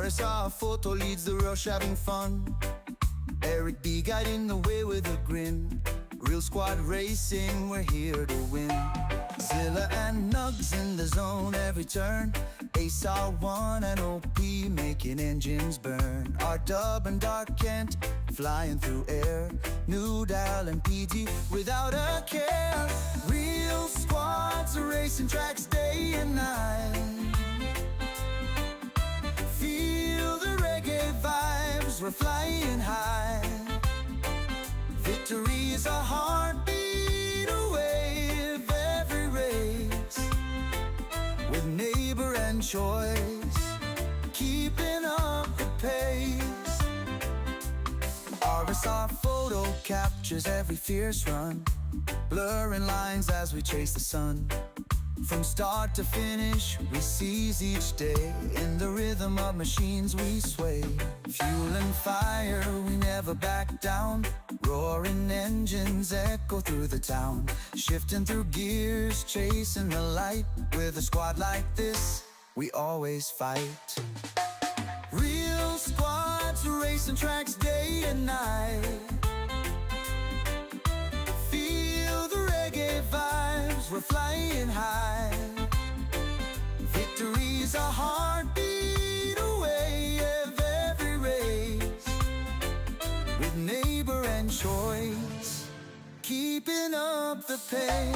RSR photo leads the rush, having fun. Eric B guiding the way with a grin. Real squad racing, we're here to win. Zilla and Nugs in the zone every turn. Ace R1 and OP making engines burn. R-Dub and Dark Kent flying through air. Noodle and PG without a care. Real squads racing tracks day and night. Feel the reggae vibes, we're flying high. Victory is a heartbeat away of every race. With neighbor and choice, keeping up the pace. RSR photo captures every fierce run, blurring lines as we chase the sun. From start to finish, we seize each day. In the rhythm of machines we sway. Fuel and fire, we never back down. Roaring engines echo through the town. Shifting through gears, chasing the light. With a squad like this, we always fight. Real squads racing tracks day and night. Feel the reggae vibes, we're flying high. Victory's a heartbeat away of every race. With neighbor and choice, keeping up the pace.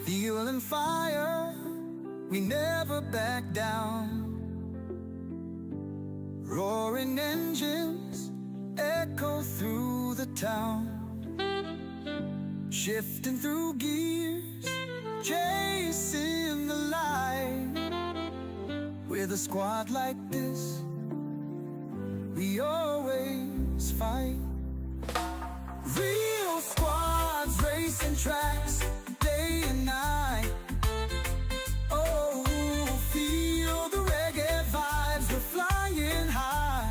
Fuel and fire, we never back down. Roaring engines echo through the town. Shifting through gears, chasing the light. With a squad like this, we always fight. Real squads racing tracks day and night. Oh, feel the reggae vibes, we're flying high.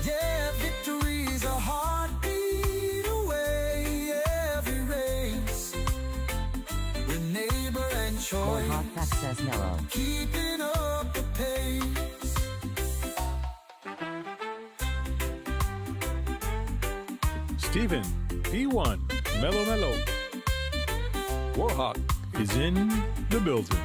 Yeah, victory's a heartbeat away every race. With neighbor and choice, says hello. keeping up the pace. Steven, P1, Mellow Mellow. Warhawk is in the building.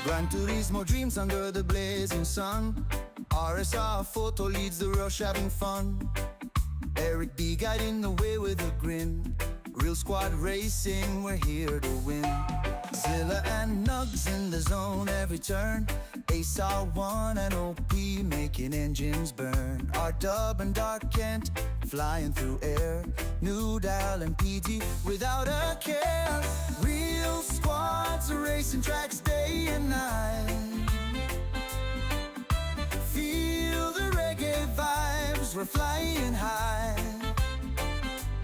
Gran Turismo dreams under the blazing sun. RSR photo leads the rush, having fun. Eric B guiding the way with a grin. Real squad racing, we're here to win. Zilla and Nugs in the zone every turn. Ace R1 and OP making engines burn. R-Dub and Dark Kent flying through air. Noodle and PG without a care. Real squads racing tracks day and night. Feel the reggae vibes, we're flying high.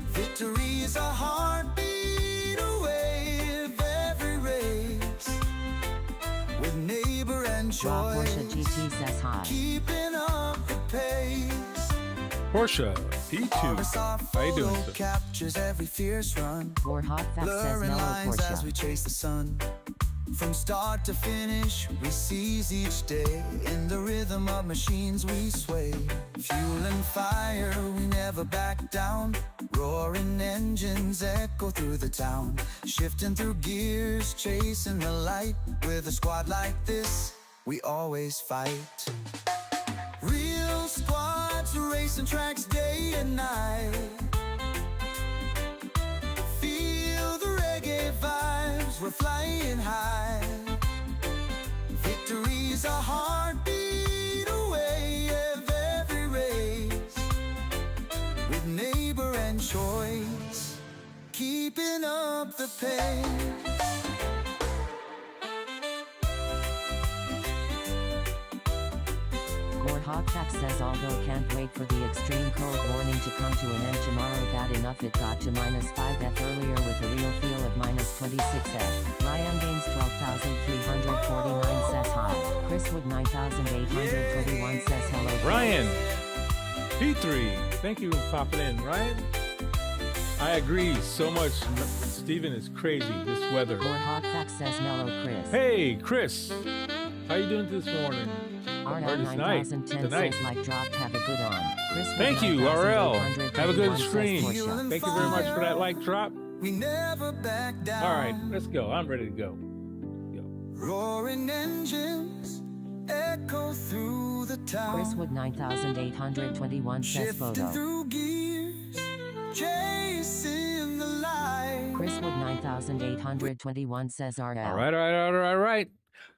Victory is a heartbeat away of every race. With neighbor and Rob choice, Porsche GT says hi. keeping up the pace. Porsche P2. How you doing, sir? Captures every fierce run. Warhawk says Blurring mellow lines as we Porsche. chase the sun. From start to finish, we seize each day. In the rhythm of machines we sway. Fuel and fire, we never back down. Roaring engines echo through the town. Shifting through gears, chasing the light. With a squad like this, we always fight. Real squads racing tracks day and night. Feel the reggae vibes, we're flying high. Victory's a heartbeat away of every race. With neighbor and choice, keeping up the pace. Hogfax says although can't wait for the extreme cold warning to come to an end tomorrow, bad enough it got to -5 earlier with a real feel of -26 Ryan Gaines 12,349 says hi. Chris Wood 9,821 says hello. Ryan P3, thank you for popping in. Ryan, I agree so much. Steven is crazy, this weather. Lord Hogfax says mellow Chris. Hey Chris, how you doing this morning? RL 9010 says like dropped, have a good on. Chris Thank you, RL. Have a good stream. says Porsche. Thank you very much for that like drop. We never back down. All right, let's go. I'm ready to go. Roaring engines echo through the town. Chris Wood 9,821 says Shifting photo. through gears, chasing the light. Chris Wood 9,821 says RL. All right.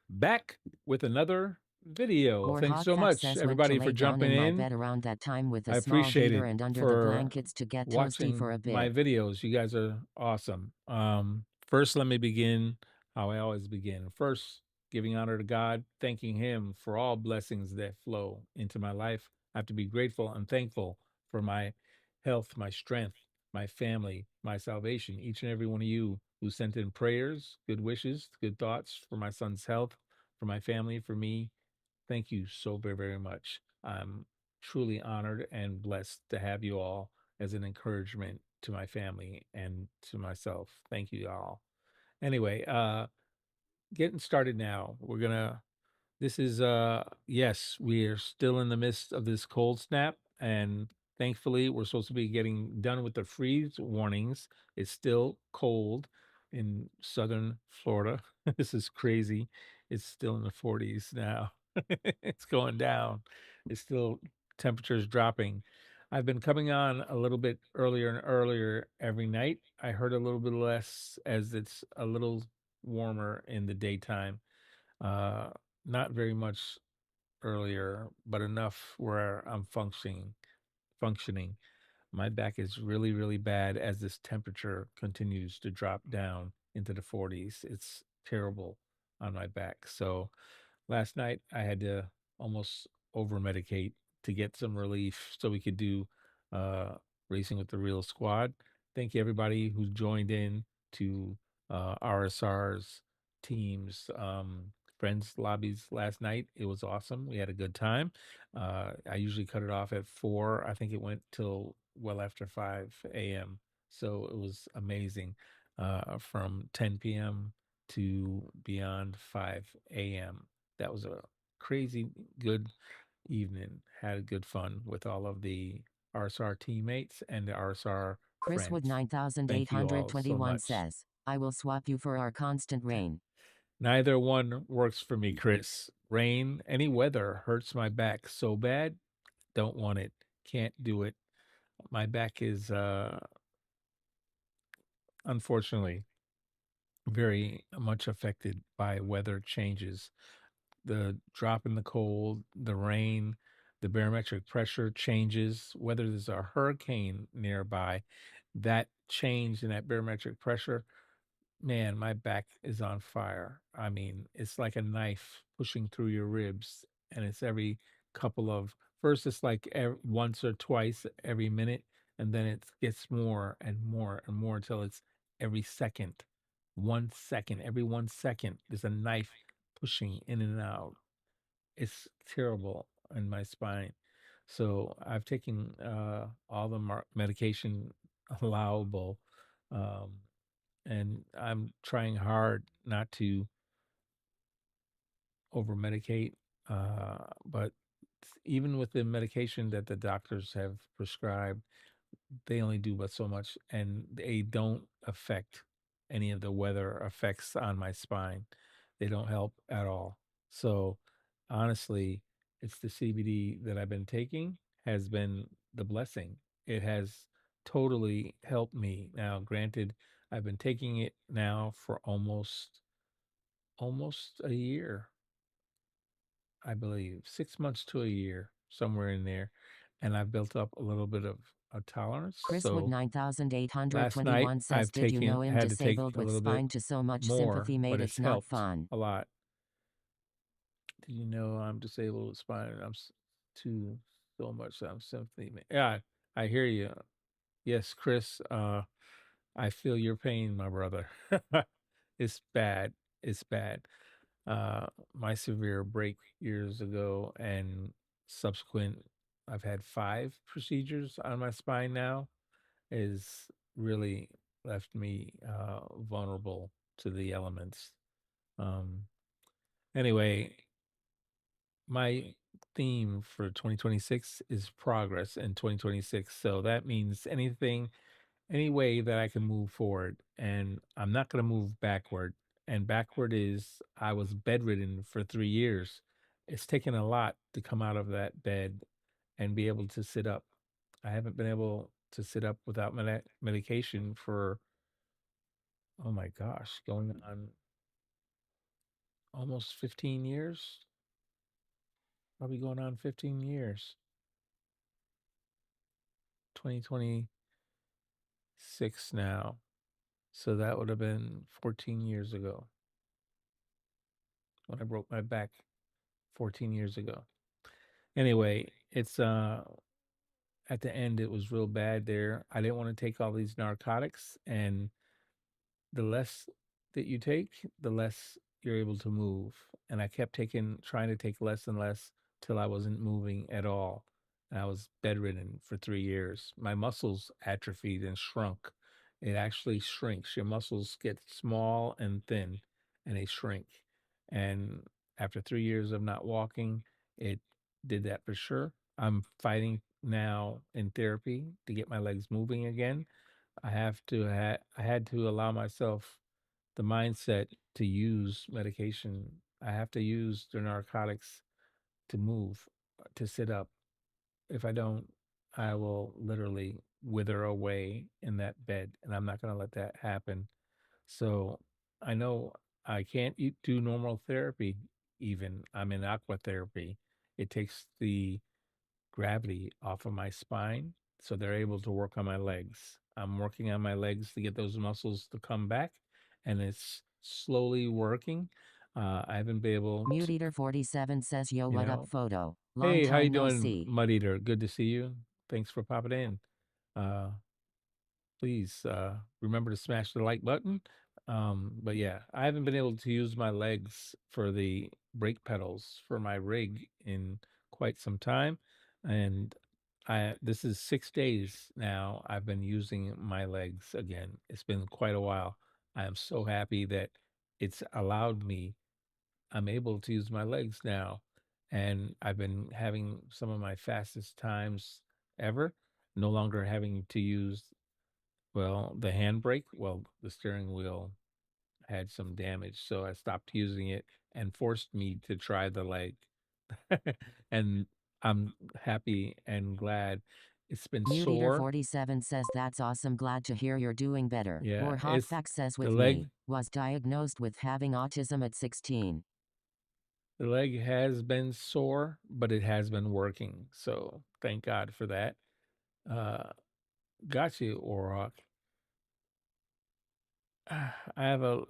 Back with another video. Lord Thanks so Hogfax much, says everybody, went to for lay down jumping my in. bed around that time with a I small appreciate heater it and under for the blankets to get toasty watching for a bit. my videos. You guys are awesome. First, let me begin how I always begin. First, giving honor to God, thanking Him for all blessings that flow into my life. I have to be grateful and thankful for my health, my strength, my family, my salvation. Each and every one of you who sent in prayers, good wishes, good thoughts for my son's health, for my family, for me. Thank you so very, very much. I'm truly honored and blessed to have you all as an encouragement to my family and to myself. Thank you all. Anyway, getting started now. This is yes, we are still in the midst of this cold snap, and thankfully we're supposed to be getting done with the freeze warnings. It's still cold in southern Florida. This is crazy. It's still in the 40s now. It's going down. It's still temperatures dropping. I've been coming on a little bit earlier and earlier every night. I heard a little bit less as it's a little warmer in the daytime. Not very much earlier, but enough where I'm functioning. My back is really, really bad as this temperature continues to drop down into the 40s. It's terrible on my back. So last night I had to almost over medicate to get some relief so we could do Racing with the Real Squad. Thank you everybody who joined in to RSR's teams, friends lobbies last night. It was awesome. We had a good time. I usually cut it off at 4. I think it went till well after 5 a.m. So it was amazing from 10 p.m. to beyond 5 a.m. That was a crazy good evening. Had good fun with all of the RSR teammates and the RSR Chris Wood friends. Thank you all so 9,821 much. says, I will swap you for our constant rain. Neither one works for me, Chris. Rain, any weather hurts my back so bad. Don't want it. Can't do it. My back is unfortunately very much affected by weather changes. The drop in the cold, the rain, the barometric pressure changes, whether there's a hurricane nearby, that change in that barometric pressure, man, my back is on fire. I mean, it's like a knife pushing through your ribs, and it's every couple of, first it's like once or twice every minute, and then it gets more and more and more until it's every second. 1 second, every 1 second, there's a knife pushing in and out. It's terrible in my spine. So I've taken all the medication allowable, um, and I'm trying hard not to over medicate. But even with the medication that the doctors have prescribed, they only do but so much, and they don't affect any of the weather effects on my spine. They don't help at all. So honestly, it's the CBD that I've been taking has been the blessing. It has totally helped me. Now, granted, I've been taking it now for almost a year, I believe, 6 months to a year, somewhere in there, and I've built up a little bit of a tolerance. Chriswood So last night 9821 says, I've did you know him had to take disabled a with little bit spine to so much more, sympathy made but it's it's not helped fun. a lot. Did you know I'm disabled with spine? Too so much. I'm sympathy. Yeah, I hear you. Yes, Chris. I feel your pain, my brother. It's bad. It's bad. My severe break years ago and subsequent, I've had 5 procedures on my spine now, is really left me vulnerable to the elements. Um, anyway, my theme for 2026 is progress in 2026. So that means any way that I can move forward, and I'm not going to move backward. And backward is I was bedridden for 3 years. It's taken a lot to come out of that bed and be able to sit up. I haven't been able to sit up without medication for, oh my gosh, going on almost 15 years. Probably going on 15 years. 2026 now. So that would have been 14 years ago when I broke my back 14 years ago. Anyway, it's at the end it was real bad there. I didn't want to take all these narcotics, and the less that you take, the less you're able to move. And I kept trying to take less and less till I wasn't moving at all. And I was bedridden for 3 years. My muscles atrophied and shrunk. It actually shrinks. Your muscles get small and thin and they shrink. And after 3 years of not walking, it did that for sure. I'm fighting now in therapy to get my legs moving again. I had to allow myself the mindset to use medication. I have to use the narcotics to move, to sit up. If I don't, I will literally wither away in that bed, and I'm not going to let that happen. So I know I can't do normal therapy even. I'm in aqua therapy. It takes the gravity off of my spine so they're able to work on my legs. I'm working on my legs to get those muscles to come back, and it's slowly working. I haven't been able Mute to, Eater 47 says, yo, you what up, know. photo? Long Hey, how you time no doing, see. Mud Eater? Good to see you. Thanks for popping in. Uh, please remember to smash the like button. But yeah, I haven't been able to use my legs for the brake pedals for my rig in quite some time, and I this is 6 days now. I've been using my legs again. It's been quite a while. I am so happy that it's allowed me. I'm able to use my legs now, and I've been having some of my fastest times ever. No longer having to use the handbrake, the steering wheel had some damage, so I stopped using it and forced me to try the leg. And I'm happy and glad. It's been Mute Eater sore. 47 says, that's awesome. Glad to hear you're doing better. Yeah, Or Hogfax says, the with leg me, was diagnosed with having autism at 16. the leg has been sore, but it has been working. So thank God for that. Uh got you, Orok. I have a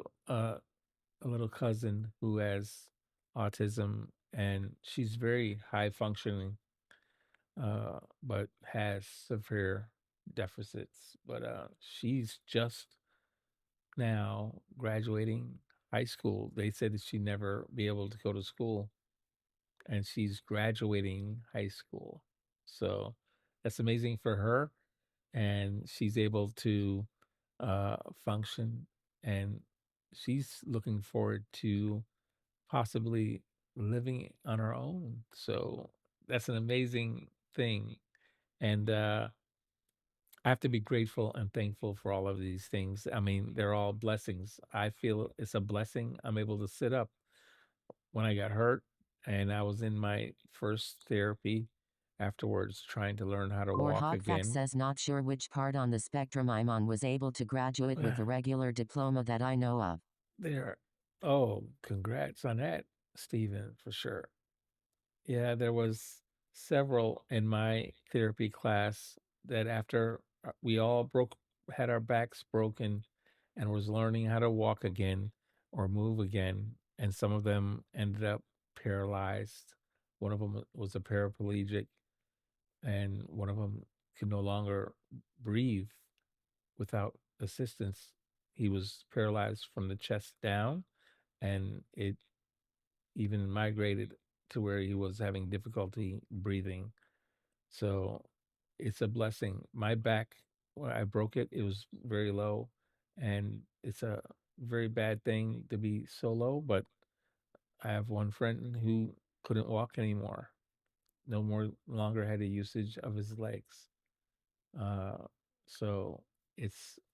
little cousin who has autism, and she's very high functioning, but has severe deficits. But she's just now graduating high school. They said that she'd never be able to go to school, and she's graduating high school. So that's amazing for her, and she's able to function, and she's looking forward to possibly living on our own. So that's an amazing thing. And I have to be grateful and thankful for all of these things. I mean, they're all blessings. I feel it's a blessing. I'm able to sit up when I got hurt, and I was in my first therapy afterwards trying to learn how to Or walk Hogfax again. says not sure which part on the spectrum I'm on, was able to graduate with a regular diploma that I know of. There. Oh, congrats on that, Stephen, for sure. Yeah, there was several in my therapy class that after we all had our backs broken and was learning how to walk again or move again, and some of them ended up paralyzed. One of them was a paraplegic, and one of them could no longer breathe without assistance. He was paralyzed from the chest down, and it even migrated to where he was having difficulty breathing. So it's a blessing. My back, when I broke it, it was very low, and it's a very bad thing to be so low. But I have one friend who couldn't walk anymore, no more longer had a usage of his legs. Uh, so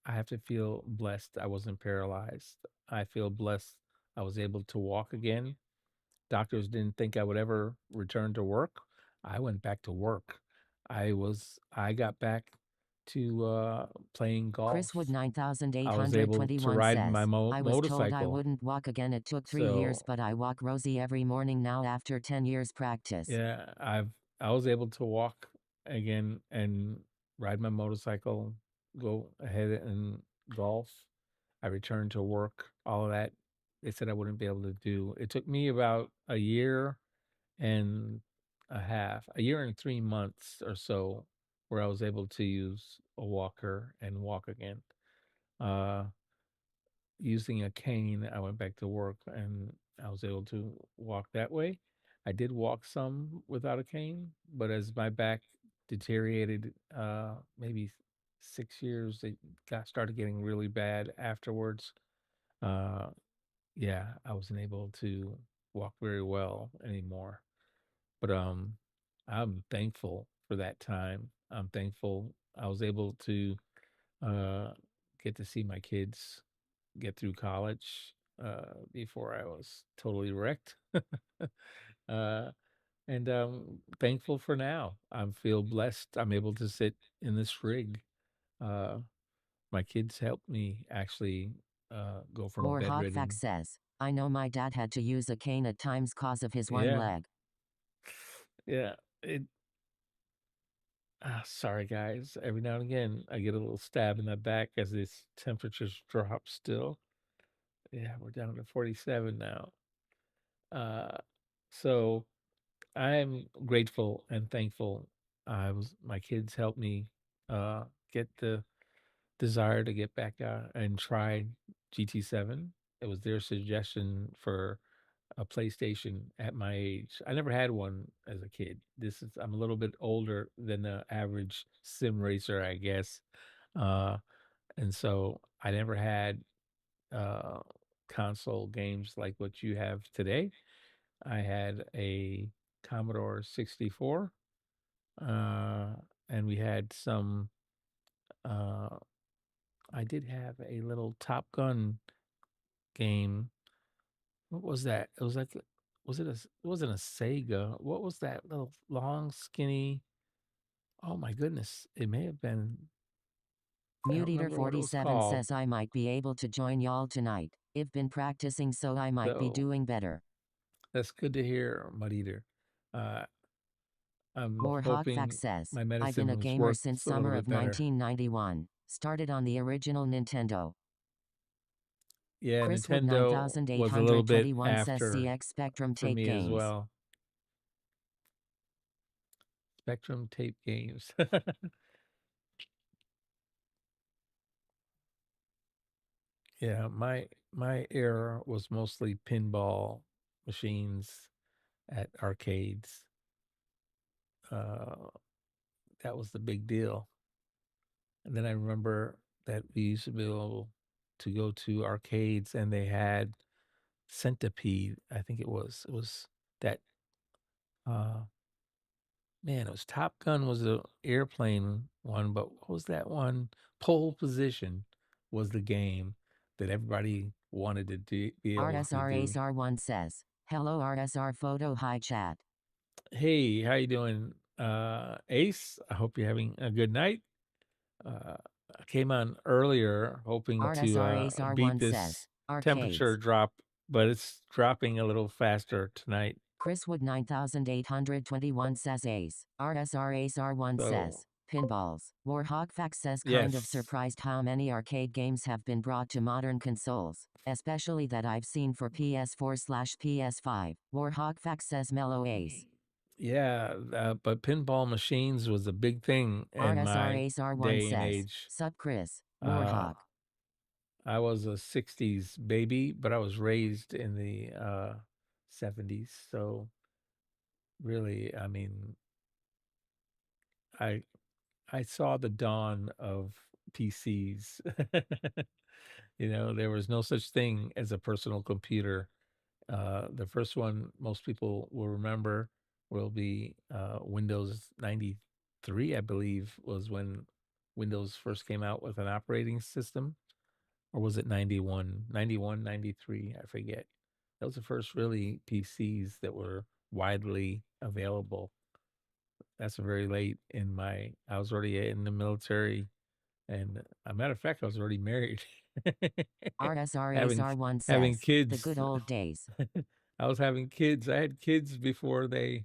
I have to feel blessed I wasn't paralyzed. I feel blessed I was able to walk again. Doctors didn't think I would ever return to work. I went back to work. I got back to playing Chriswood golf. I was able to 9821 ride my says, I was told I motorcycle. wouldn't walk again. It took 3 years, So but I walk Rosie every morning now after 10 years practice. yeah, I was able to walk again and ride my motorcycle, go ahead and golf. I returned to work, all of that. They said I wouldn't be able to do. It took me about and a year and 3 months or so, where I was able to use a walker and walk again. Uh, Using a cane, I went back to work and I was able to walk that way. I did walk some without a cane, but as my back deteriorated, maybe 6 years, it got started getting really bad afterwards. Uh, yeah, I wasn't able to walk very well anymore. But, I'm thankful for that time. I'm thankful I was able to, uh, get to see my kids get through college, before I was totally wrecked. Uh, and thankful for now. I feel blessed I'm able to sit in this rig. Uh, my kids helped me actually, go from Or Hogfax bedridden. says, I know my dad had to use a cane at times cause of his one Yeah, leg. yeah, it sorry, guys. Every now and again, I get a little stab in the back as this temperatures drop still. Yeah, we're down to 47 now. Uh, so I'm grateful and thankful. My kids helped me get the desire to get back and try GT7. It was their suggestion for a PlayStation at my age. I never had one as a kid. I'm a little bit older than the average sim racer, I guess. Uh, and so I never had uh, console games like what you have today. I had a Commodore 64, uh, and we had some. Uh, I did have a little Top Gun game. What was that? It was like, it wasn't a Sega. What was that little long, skinny? Oh my goodness! It may have been. I don't Muteater remember what it was 47 called. says I might be able to join y'all tonight. I've been practicing, so I might be So doing better. that's good to hear, Mud Eater. Uh, I'm Or Hogfax hoping says, my I've been a medicines gamer since works a little summer bit of better. 1991. Started on the original Nintendo. Yeah, Chriswood Nintendo was a little bit 9821 says after CX Spectrum for Tape me as Games. well. Spectrum tape games. Yeah, my era was mostly pinball machines at arcades. Uh, that was the big deal. And then I remember that we used to be able to go to arcades and they had Centipede, I think it was. It was that uh man, it was Top Gun was a airplane one, but what was that one? Pole Position was the game that everybody wanted to be able to do. RSRASR1 says, hello RSR photo hi chat. Hey, how you doing, Ace? I hope you're having a good night. I came on earlier hoping to beat RSRASR1 this says, temperature arcades. drop, but it's dropping a little faster tonight. Chriswood 9821 says Ace. RSRASR1 So, says, pinballs. Warhawkfax says kind of yes. surprised how many arcade games have been brought to modern consoles, especially that I've seen for PS4/PS5. Warhawkfax says mellow Ace. Yeah, but pinball machines was a big thing in my RSRASR1 day and says, age. sup Chris, Uh, Warhawk. I was a 60s baby, but I was raised in the 70s. So really, I mean, I I saw the dawn of PCs. You know, there was no such thing as a personal computer. The first one most people will remember will be Windows 93, I believe, was when Windows first came out with an operating system. Or was it 91? 91, 93, I forget. That was the first really PCs that were widely available. That's very late in my, I was already in the military. And a matter of fact, I was already married. having RSRASR1 having says, the kids. good old days. I was having kids. I had kids before they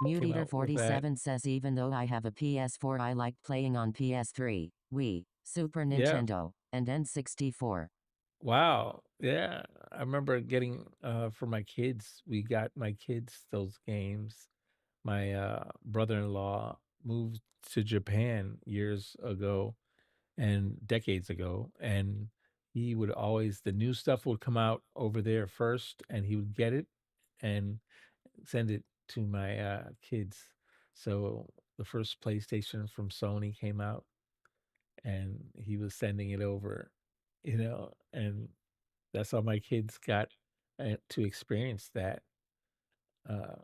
Mute came Eater out with that. 47 says even though I have a PS4 I like playing on PS3, Wii, Super Yeah. Nintendo, and N64. Wow. Yeah. I remember getting for my kids, we got my kids those games. My brother-in-law moved to Japan years ago and decades ago, and he would always the new stuff would come out over there first, and he would get it and send it to my kids. So the first PlayStation from Sony came out, and he was sending it over, and that's how my kids got to experience that uh,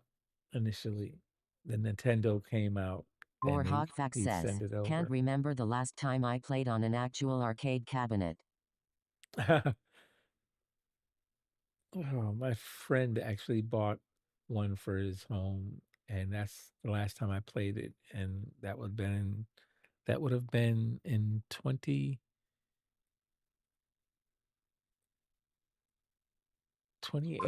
initially. The Nintendo came out, and Warhawkfax he'd says, send it can't over. remember the last time I played on an actual arcade cabinet. Oh, my friend actually bought one for his home, and that's the last time I played it, and that would have been in Chriswood 2018,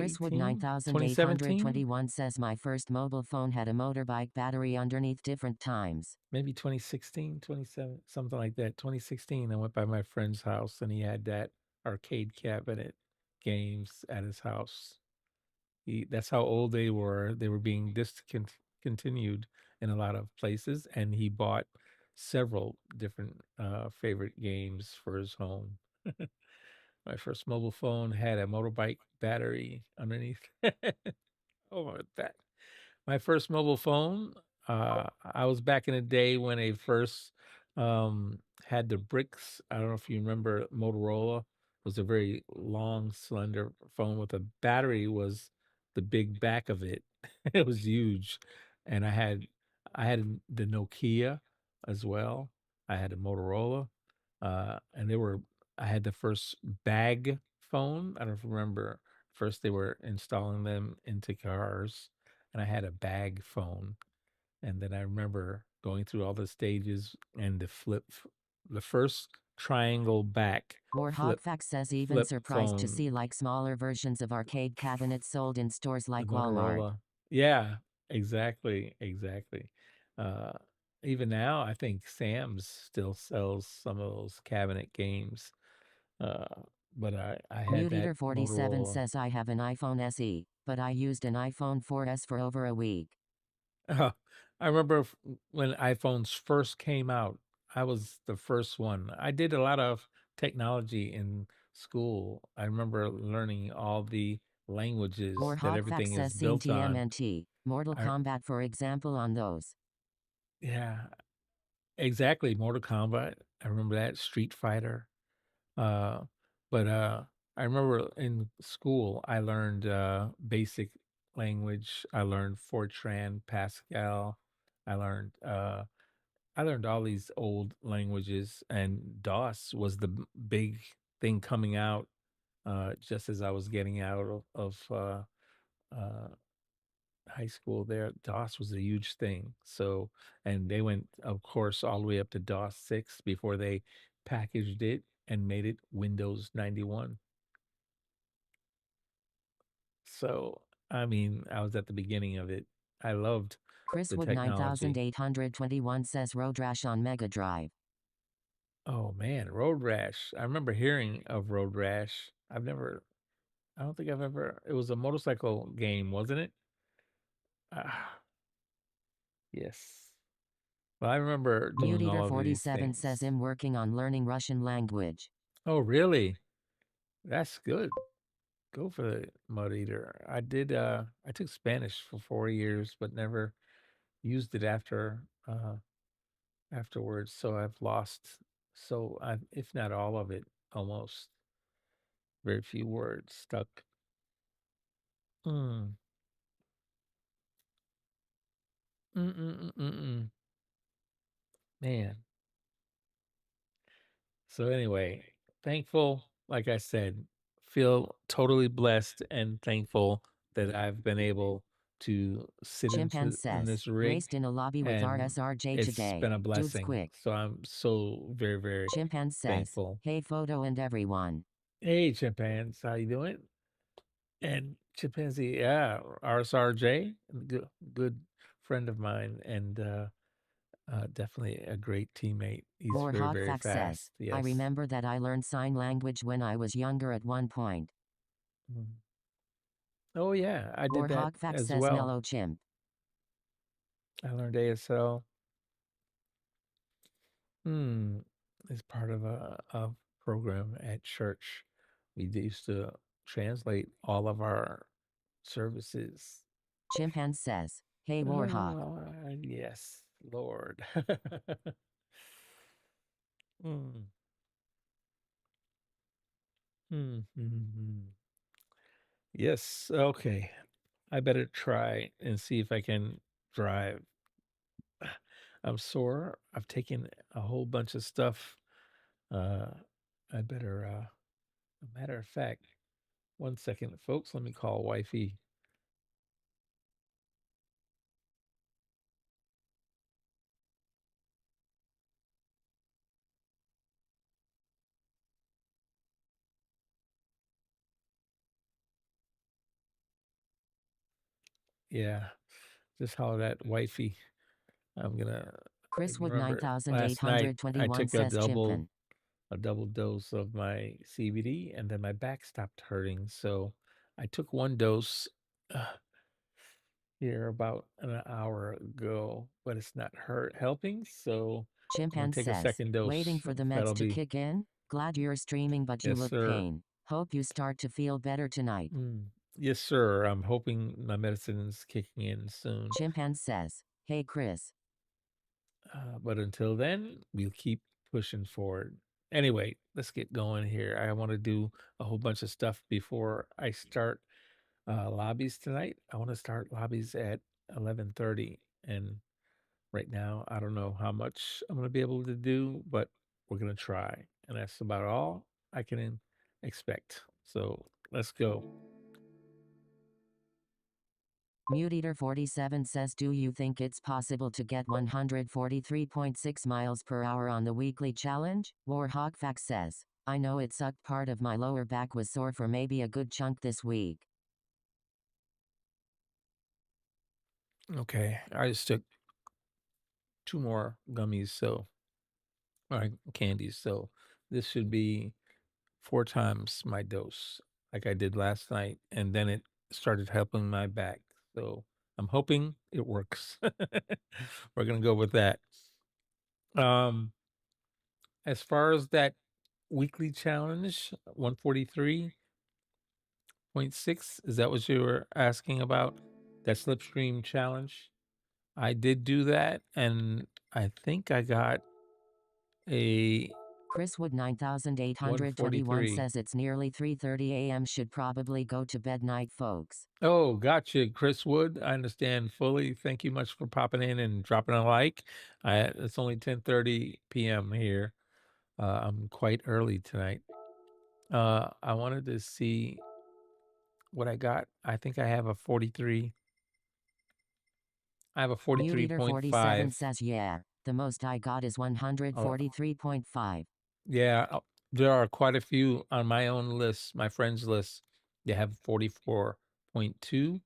2017, 9821 says my first mobile phone had a motorbike battery underneath different times. maybe 2016, 27, something like that. 2016, I went by my friend's house, and he had that arcade cabinet games at his house. That's how old they were. They were being discontinued in a lot of places, and he bought several different favorite games for his home. My first mobile phone had a motorbike battery underneath. Oh, that my first mobile phone, I was back in the day when they first had the bricks. I don't know if you remember Motorola. It was a very long, slender phone with a battery was the big back of it. It was huge. And I had the Nokia as well. I had a Motorola. And they were I had the first bag phone. I don't know if you remember. First they were installing them into cars, and I had a bag phone. And then I remember going through all the stages and the first triangle back Warhawkfax says even flip surprised to phone, see like smaller versions of arcade cabinets sold in stores the like Walmart. Motorola. Yeah, exactly, exactly. Uh, Even now, I think Sam's still sells some of those cabinet games. Uh, but I had Mute that Eater 47 Motorola. says I have an iPhone SE, but I used an iPhone 4S for over a week. I remember when iPhones first came out, I was the first one. I did a lot of technology in school. I remember learning all the languages that Warhawkfax everything is says seen built on. TMNT, Mortal I Kombat for example on those. Yeah, exactly. Mortal Kombat. I remember that. Street Fighter. But I remember in school I learned basic language. I learned Fortran, Pascal. I learned I learned all these old languages, and DOS was the big thing coming out just as I was getting out of uh, high school. There, DOS was a huge thing. So, and they went, of course, all the way up to DOS 6 before they packaged it and made it Windows 91. So, I mean, I was at the beginning of it. I loved Chris the Wood technology. 9821 says Road Rash on Mega Drive. Oh man, Road Rash. I remember hearing of Road Rash. I don't think I've ever, it was a motorcycle game, wasn't it? Ah, yes. Well, I remember Mute doing Eater all of these 47 says things. I'm working on learning Russian language. Oh, really? That's good. Go for the Mud Eater. I took Spanish for 4 years, but never used it afterwards. So I've lost, if not all of it, almost very few words stuck. Mm. Mm-mm-mm-mm-mm. Man. So anyway, thankful, like I said, feel totally blessed and thankful that I've been able to sit Chimpan in says, this rig, raced in a lobby with and RSRJ it's today. been a Dude's blessing. quick. So I'm so very, very Chimpan says, thankful. hey photo and everyone. Hey, chimpanzees, how you doing? And chimpanzee, yeah, RSRJ, good friend of mine, and definitely a great teammate. He's very, Warhawk very Fact says, fast. I Yes. remember that I learned sign language when I was younger at one point. Mm. Oh yeah, I did that Warhawk Fact as says well. mellow chimp. I learned ASL. Hmm. As part of a program at church. Used to translate all of our services. Chimpan says, hey Warhawk. Yes, Lord. Mm, mm. Yes, okay. I better try and see if I can drive. I'm sore. I've taken a whole bunch of stuff. Uh, I better, a matter of fact, one second, folks. Let me call wifey. Yeah, just holler at wifey. I'm gonna I Chris Wood remember last night I 9821 took says chimpan. a double dose of my CBD, and then my back stopped hurting. So I took one dose uh, here about an hour ago, but it's not hurt helping. So I'm gonna Chimpan take a says, second waiting dose. for the meds That'll to be kick in? Glad you're streaming but you yes, look sir. pain. Hope you start to feel better tonight. Yes, sir. I'm hoping my medicine is kicking in soon. Chimpan says, hey Chris. But until then, we'll keep pushing forward. Anyway, let's get going here. I want to do a whole bunch of stuff before I start lobbies tonight. I want to start lobbies at 11:30, and right now I don't know how much I'm going to be able to do, but we're going to try, and that's about all I can expect. So let's go. Mute Eater 47 says, do you think it's possible to get 143.6 miles per hour on the weekly challenge? Warhawk Fact says, I know it sucked, part of my lower back was sore for maybe a good chunk this week. Okay, I just took two more gummies, so candies, so this should be 4 times my dose like I did last night, and then it started helping my back. So I'm hoping it works. We're gonna go with that. Um, as far as that weekly challenge, 143.6, is that what you were asking about? That slipstream challenge? I did do that, and I think I got a Chris Wood 9821 143. says it's nearly 3:30 a.m. Should probably go to bed night, folks. Oh, gotcha, Chris Wood. I understand fully. Thank you much for popping in and dropping a like. It's only 10:30 p.m. here. I'm quite early tonight. I wanted to see what I got. I think I have a 43. I have a Mute Eater 47 43.5. says yeah. The most I got is 143.5. Yeah, there are quite a few on my own list, my friends list. They have 44.2,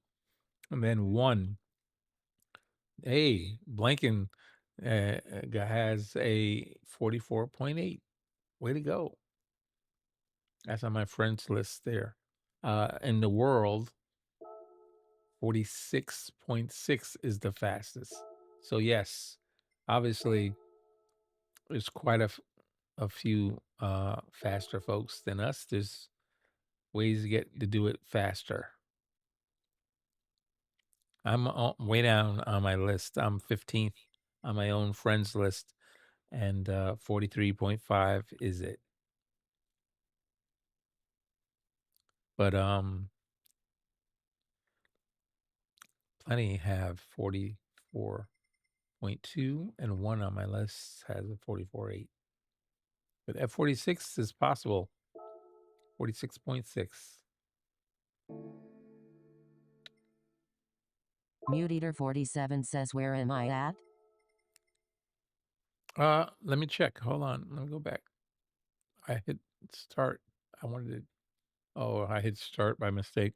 and then one. Hey, Blanken has a 44.8. Way to go. That's on my friends list there. In the world, 46.6 is the fastest. So yes, obviously there's quite a few faster folks than us. There's ways to do it faster. I'm way down on my list. I'm 15th on my own friends list, and 43.5 is it. But plenty have 44.2, and one on my list has a 44.8. But at 46 is possible. 46.6. Mute Eater 47 says where am I at? Let me check. Hold on. Let me go back. I hit start. I hit start by mistake.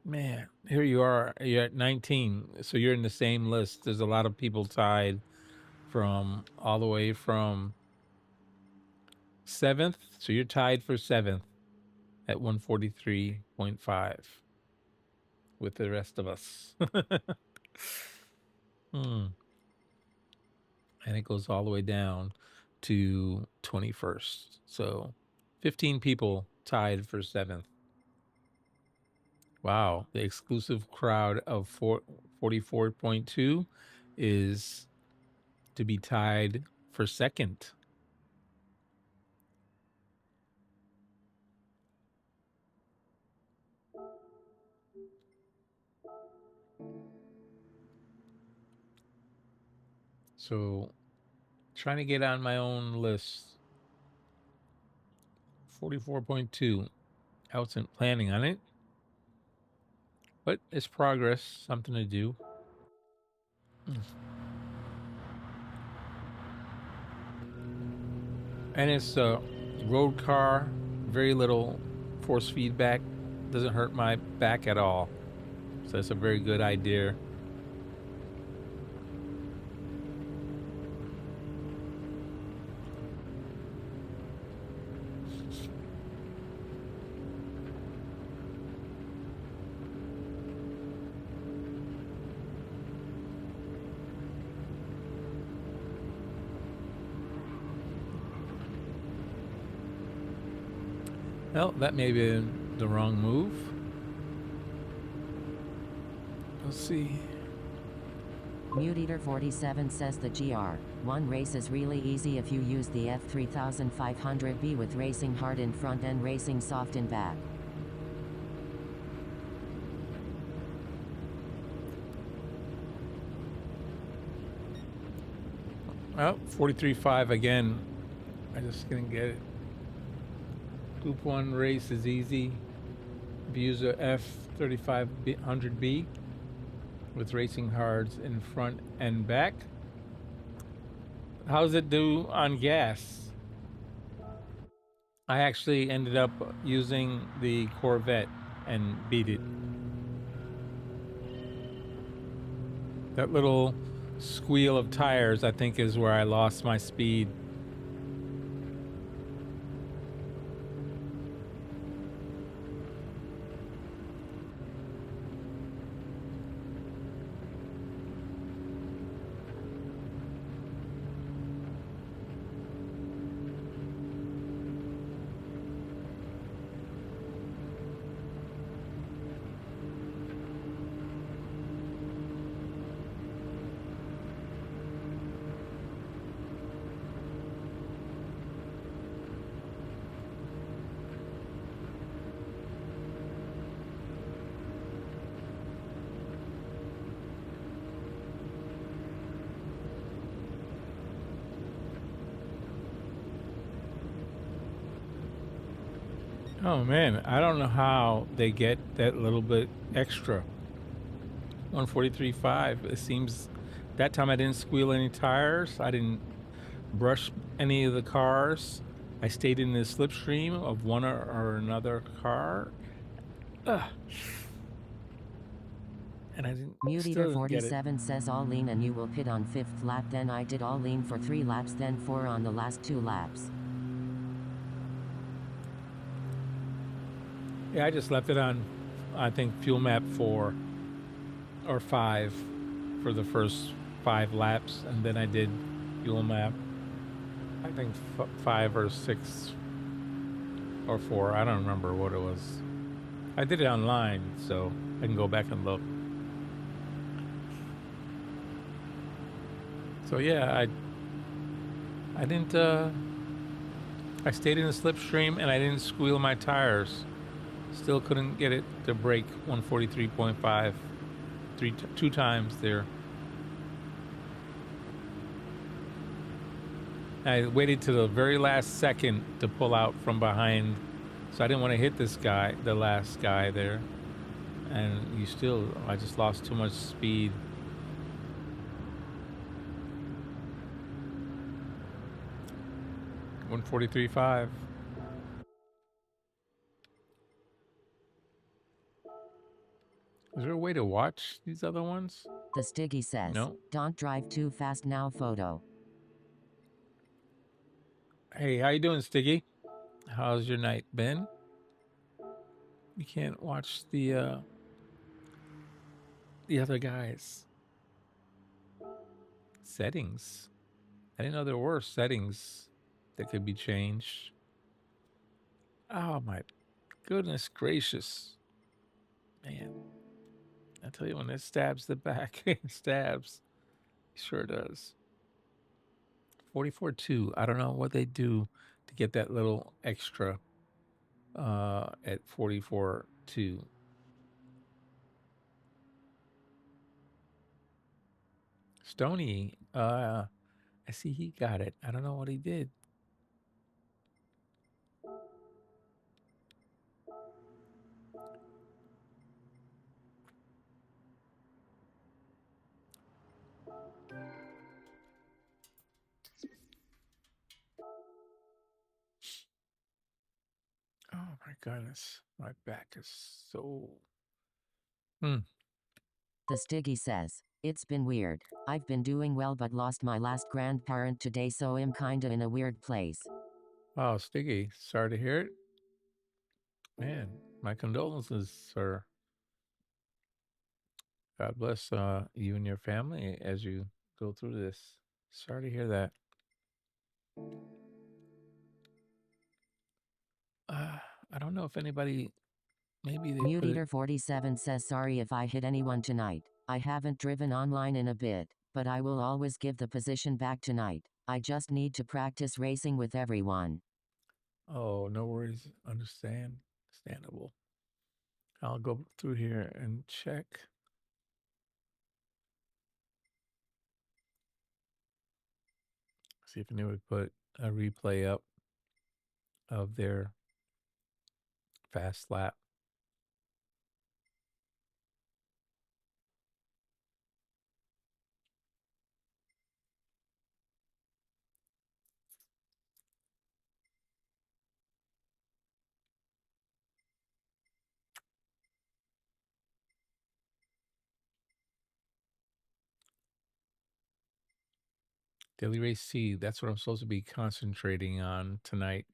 Man, here you are. You're at 19. So you're in the same list. There's a lot of people tied from all the way from 7th. So you're tied for 7th at 143.5 with the rest of us. And it goes all the way down to 21st. So 15 people tied for 7th. Wow. The exclusive crowd of 44.2 is to be tied for 2nd. So trying to get on my own list. 44.2. I wasn't planning on it, but it's progress, something to do. And it's a road car, very little force feedback, doesn't hurt my back at all. So that's a very good idea. Well, that may be the wrong move. Let's see. Mute Eater 47 says the GR1 race is really easy if you use the F3500B with racing hard in front and racing soft in back. Well, 43.5 again. I just didn't get it. Group 1 race is easy. If you use a F3500B with racing hards in front and back. How does it do on gas? I actually ended up using the Corvette and beat it. That little squeal of tires, I think, is where I lost my speed. Oh man, I don't know how they get that little bit extra. 143.5. It seems that time I didn't squeal any tires. I didn't brush any of the cars. I stayed in the slipstream of one or another car. Ugh. And I didn't still didn't get it. Muteater47 says all lean and you will pit on 5th lap, then I did all lean for 3 laps, then 4 on the last 2 laps. Yeah, I just left it on, I think, fuel map 4 or 5 for the first 5 laps, and then I did fuel map, I think 5 or 6 or 4. I don't remember what it was. I did it online, so I can go back and look. So yeah, I didn't I stayed in the slipstream and I didn't squeal my tires. Still couldn't get it to break 143.5 two times there. I waited to the very last second to pull out from behind, so I didn't want to hit this guy, the last guy there. And I just lost too much speed. $143.5. Is there a way to watch these other ones? The Stiggy says, No. Don't drive too fast now photo. Hey, how you doing, Stiggy? How's your night been? You can't watch the other guys. Settings. I didn't know there were settings that could be changed. Oh my goodness gracious. Man. I tell you, when it stabs the back, it stabs. It sure does. 44.2. I don't know what they do to get that little extra at 44.2. Stony, I see he got it. I don't know what he did. Oh my goodness. My back is so... The Stiggy says, it's been weird. I've been doing well but lost my last grandparent today, so I'm kinda in a weird place. Oh, Stiggy, sorry to hear it. Man, my condolences, sir. God bless you and your family as you go through this. Sorry to hear that. I don't know if anybody, maybe they put it... Muteater47 says, sorry if I hit anyone tonight. I haven't driven online in a bit, but I will always give the position back tonight. I just need to practice racing with everyone. Oh, no worries. Understandable. I'll go through here and check. See if anyone put a replay up of their fast lap. Daily Race C, that's what I'm supposed to be concentrating on tonight,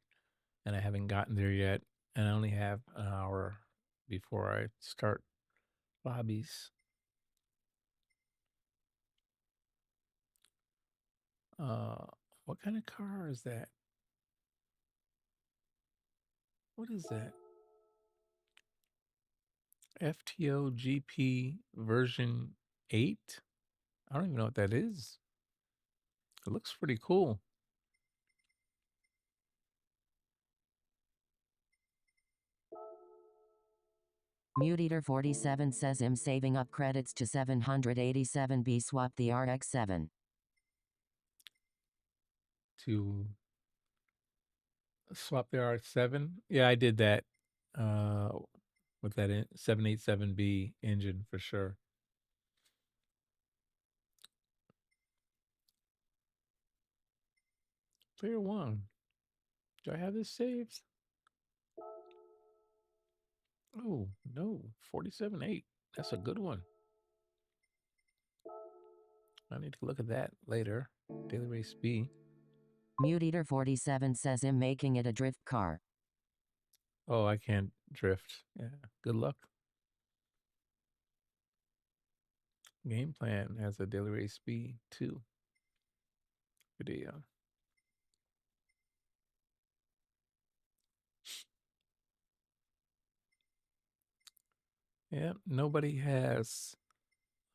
and I haven't gotten there yet, and I only have an hour before I start Lobbies. What kind of car is that? What is that? FTO GP version 8? I don't even know what that is. It looks pretty cool. Muteater47 says I'm saving up credits to 787B, swap the RX-7. To swap the RX-7? Yeah, I did that. with that 787B engine for sure. Player 1. Do I have this saved? Oh, no. 47.8. That's a good one. I need to look at that later. Daily Race B. Mute Eater 47 says I'm making it a drift car. Oh, I can't drift. Yeah, good luck. Game Plan has a Daily Race B too. Video. Yeah, nobody has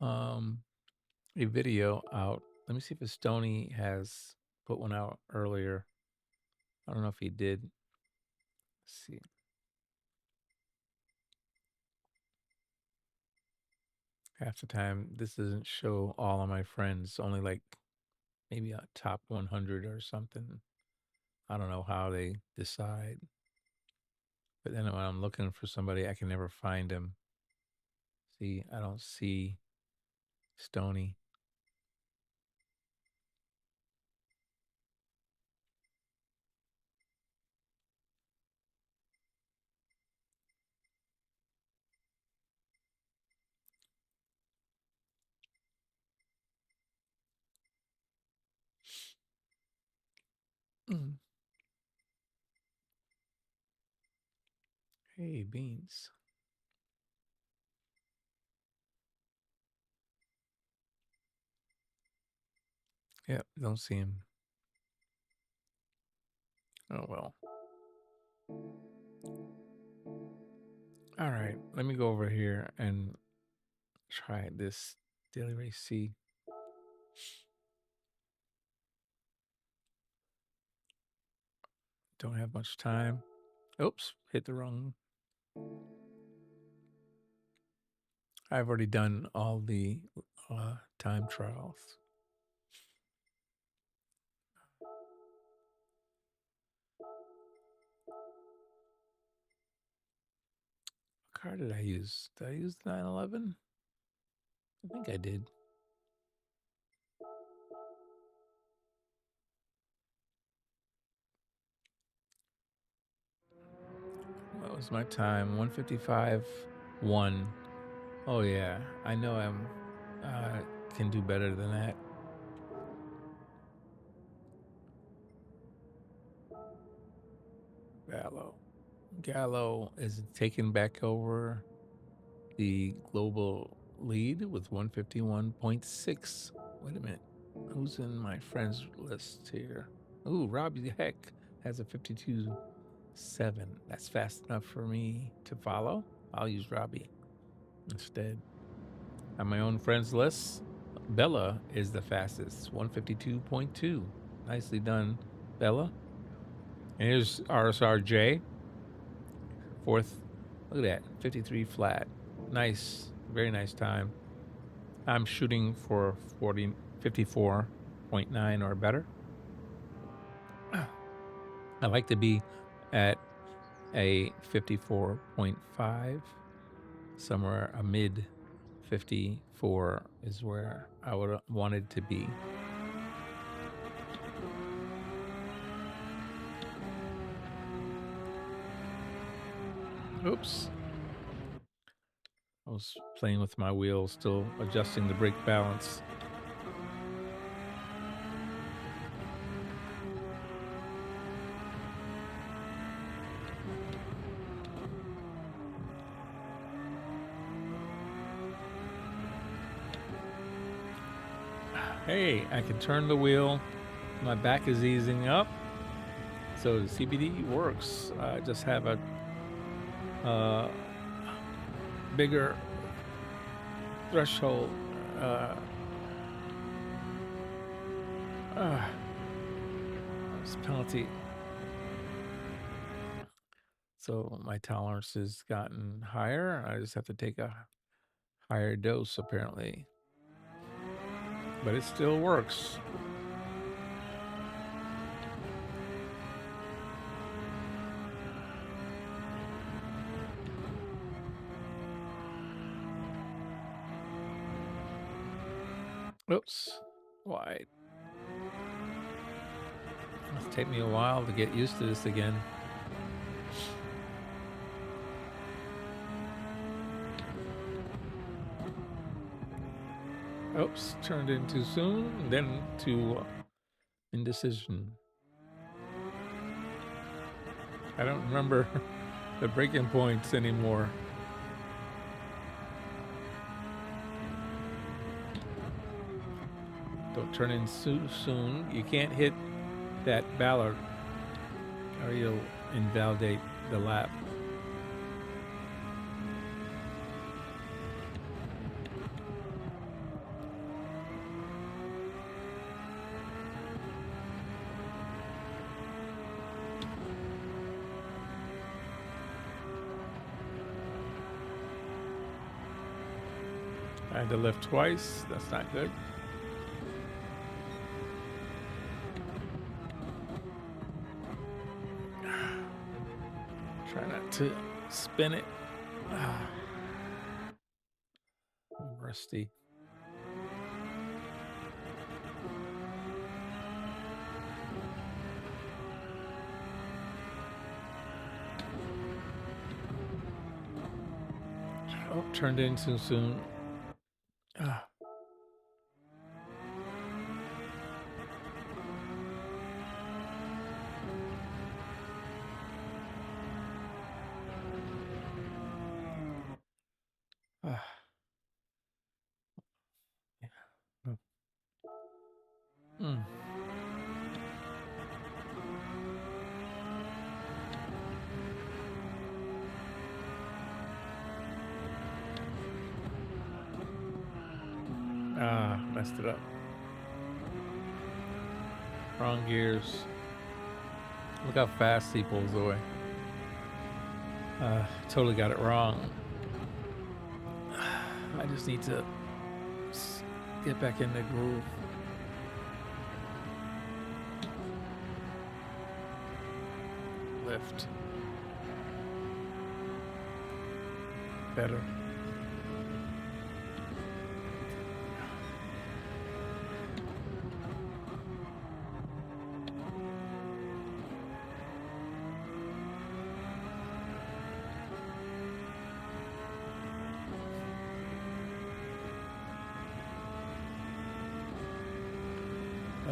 a video out. Let me see if Stoney has put one out earlier. I don't know if he did. Let's see. Half the time, this doesn't show all of my friends, only like maybe a top 100 or something. I don't know how they decide. But then when I'm looking for somebody, I can never find him. See, I don't see Stoney. Hey, Beans. Yep, don't see him. Oh, well. All right, let me go over here and try this Daily Race C. Don't have much time. Oops, hit the wrong. I've already done all the time trials. What car did I use? Did I use the 911? I think I did. What was my time? 1:55.1. Oh yeah, I know I'm can do better than that. Gallo is taking back over the global lead with 151.6. Wait a minute. Who's in my friends list here? Ooh, Robbie Heck has a 52.7. That's fast enough for me to follow. I'll use Robbie instead. On my own friends list, Bella is the fastest, 152.2. Nicely done, Bella. And here's RSRJ, fourth. Look at that, 53 flat. Nice, very nice time. I'm shooting for 54.9 or better. I like to be at a 54.5, somewhere a mid 54 is where I would have wanted to be. Oops. I was playing with my wheels, still adjusting the brake balance. Hey, I can turn the wheel. My back is easing up. So the CBD works. I just have a bigger threshold it's penalty. So my tolerance has gotten higher. I just have to take a higher dose apparently. But it still works. Oops. Wide. It'll take me a while to get used to this again. Oops, turned in too soon, then to indecision. I don't remember the breaking points anymore. Don't turn in too soon. You can't hit that ballard or you'll invalidate the lap. I had to lift twice. That's not good. Try not to spin it. I'm rusty. Oh, turned in too soon. Messed it up. Wrong gears. Look how fast he pulls away. Totally got it wrong. I just need to get back in the groove. Lift. Better.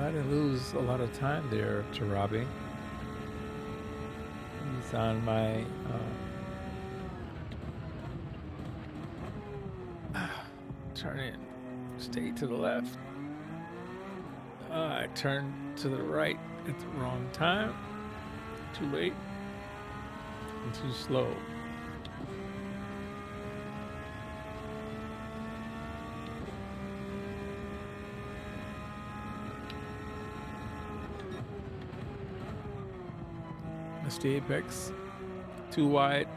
I didn't lose a lot of time there to Robbie. He's on my turn in, stay to the left. I turned to the right at the wrong time. Too late and too slow. Missed the apex. Too wide.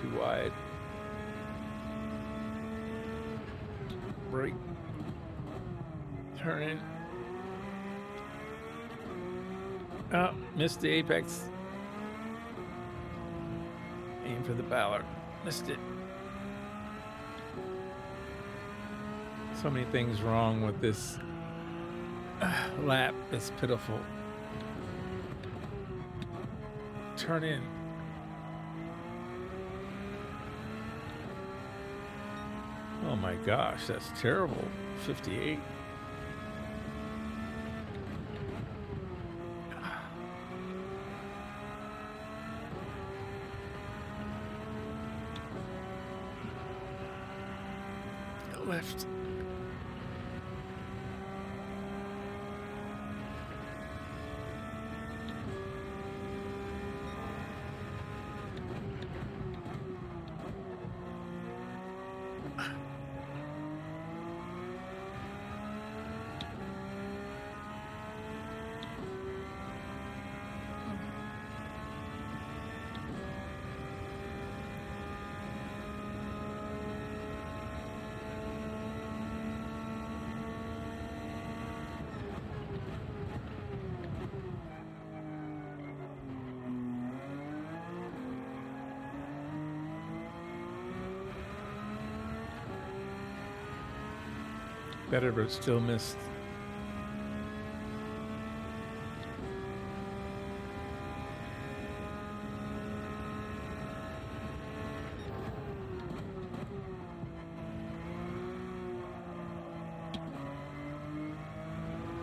Too wide. Brake. Turn in. Oh, missed the apex. Aim for the ballard. Missed it. So many things wrong with this lap. It's pitiful. Turn in. Oh my gosh, that's terrible. 58. Left. better, but still missed.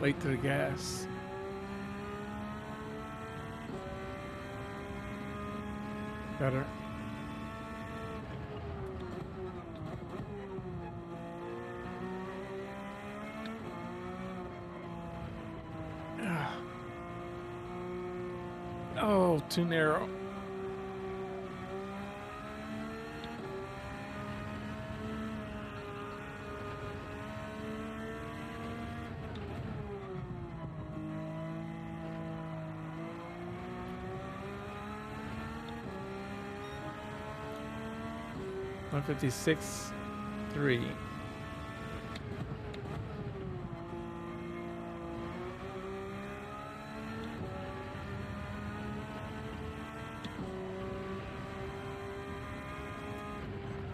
Late to the gas. Better. Oh, too narrow. $156.3.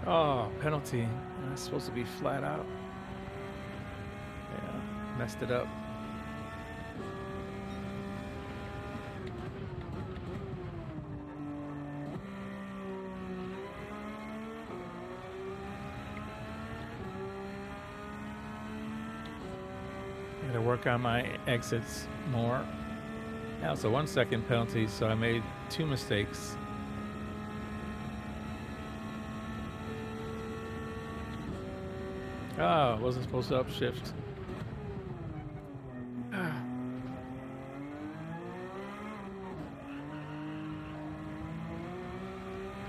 Oh, penalty. That's supposed to be flat out. Yeah, messed it up. Gotta work on my exits more. Now it's a 1 second penalty, so I made 2 mistakes. Oh, wasn't supposed to upshift.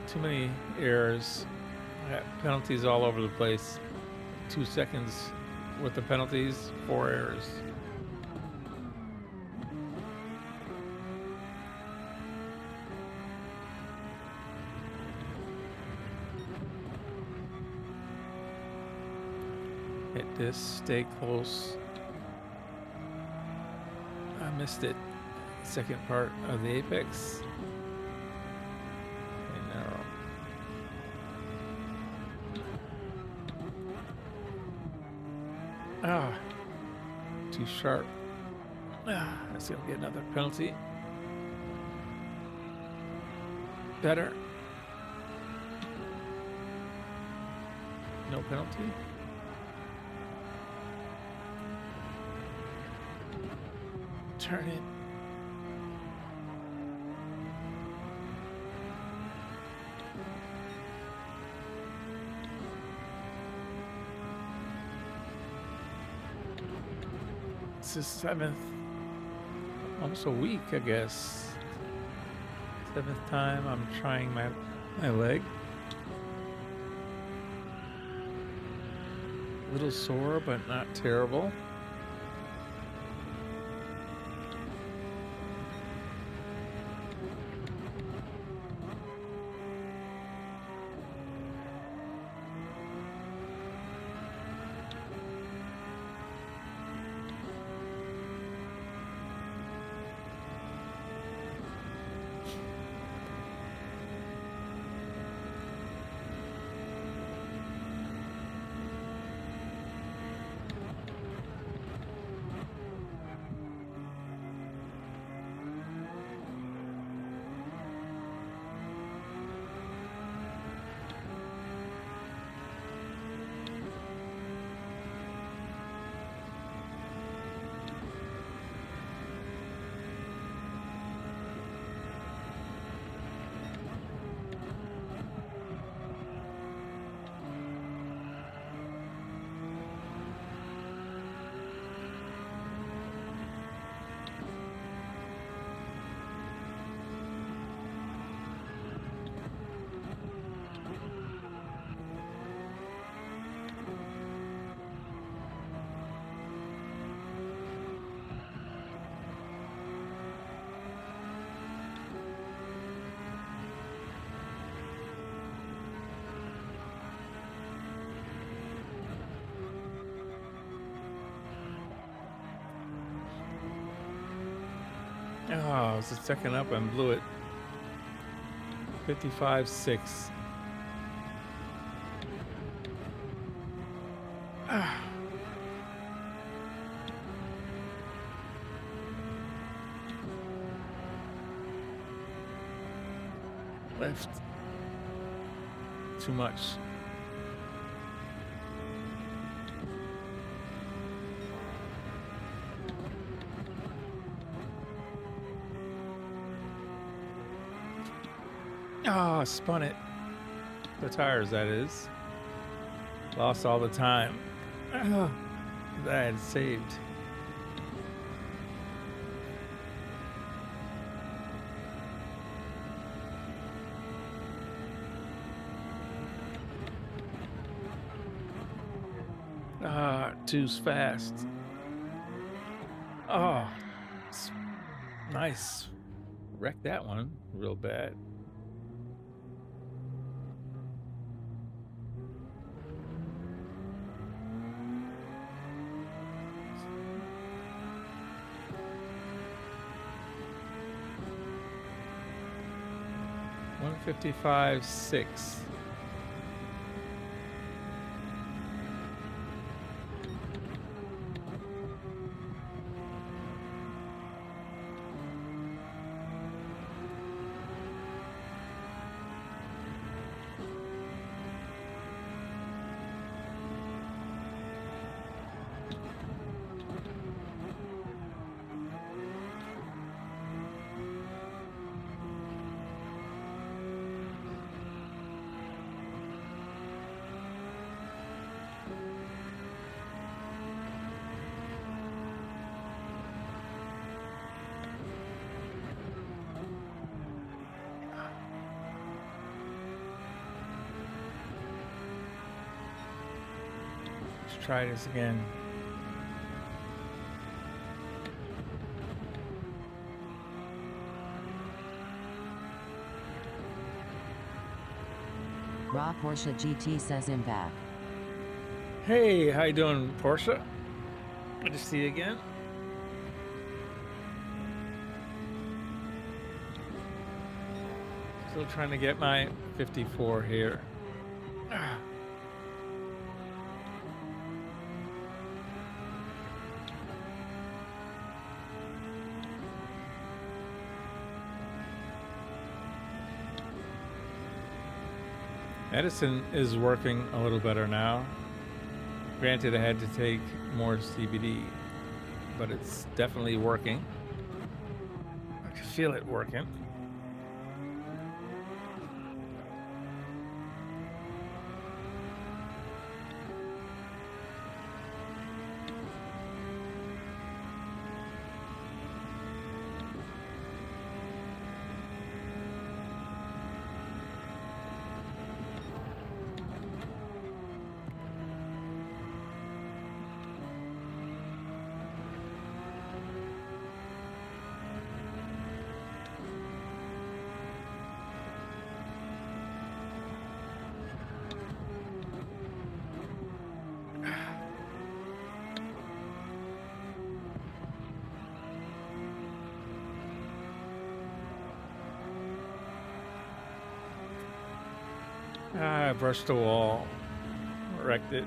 Too many errors. I got penalties all over the place. 2 seconds with the penalties, 4 errors. Hit this, stay close. I missed it. Second part of the apex. Okay, narrow. Ah, too sharp. Ah, that's gonna get another penalty. Better. No penalty. Turn it. It's the 7th, almost a week, I guess. 7th time I'm trying my leg. A little sore, but not terrible. Oh, it's the second up and blew it. 55.6. left. Too much. Oh, spun it. The tires, that is. Lost all the time. Oh, that I had saved. Too fast. Oh, nice. Wrecked that one real bad. $155.6. Let's try this again. Raw Porsche GT says him back. Hey, how you doing, Porsche? Good to see you again. Still trying to get my 54 here. Edison is working a little better now. Granted, I had to take more CBD, but it's definitely working. I can feel it working. I brushed the wall, wrecked it.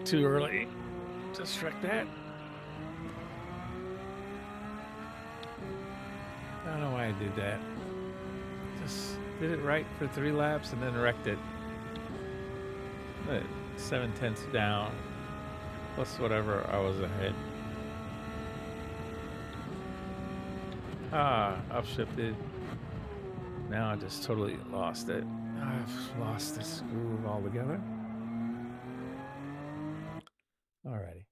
Too early. Just wrecked that. I don't know why I did that. Just did it right for 3 laps and then wrecked it. 7/10 down. Plus whatever I was ahead. Upshifted. Now I just totally lost it. I've lost this groove altogether. Alrighty.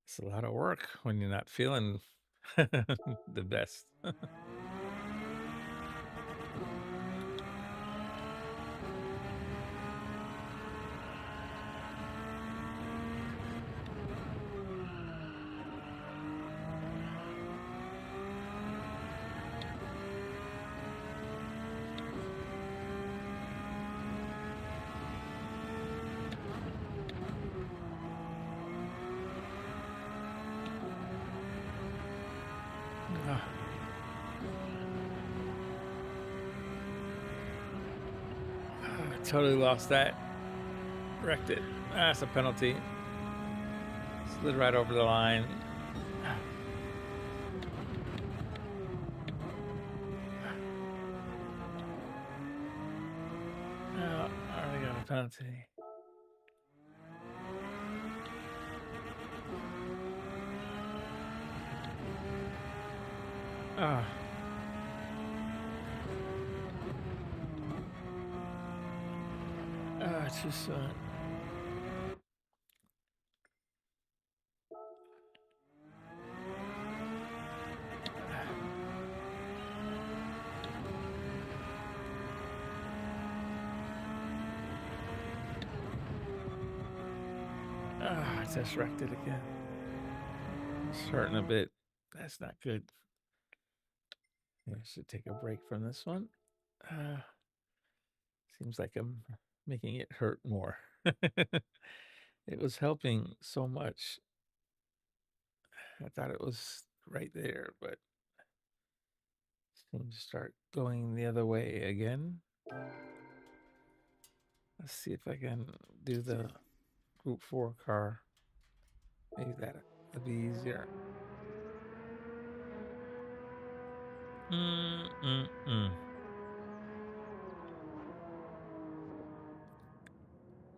It's a lot of work when you're not feeling the best. Ah. Totally lost that. Wrecked it. That's a penalty. Slid right over the line. Oh, I already got a penalty. Ah. It's just I just wrecked it again. It's hurting a bit. That's not good. I should take a break from this one. Seems like I'm making it hurt more. It was helping so much. I thought it was right there, but seems to start going the other way again. Let's see if I can do the Group 4 car. Maybe that'll be easier.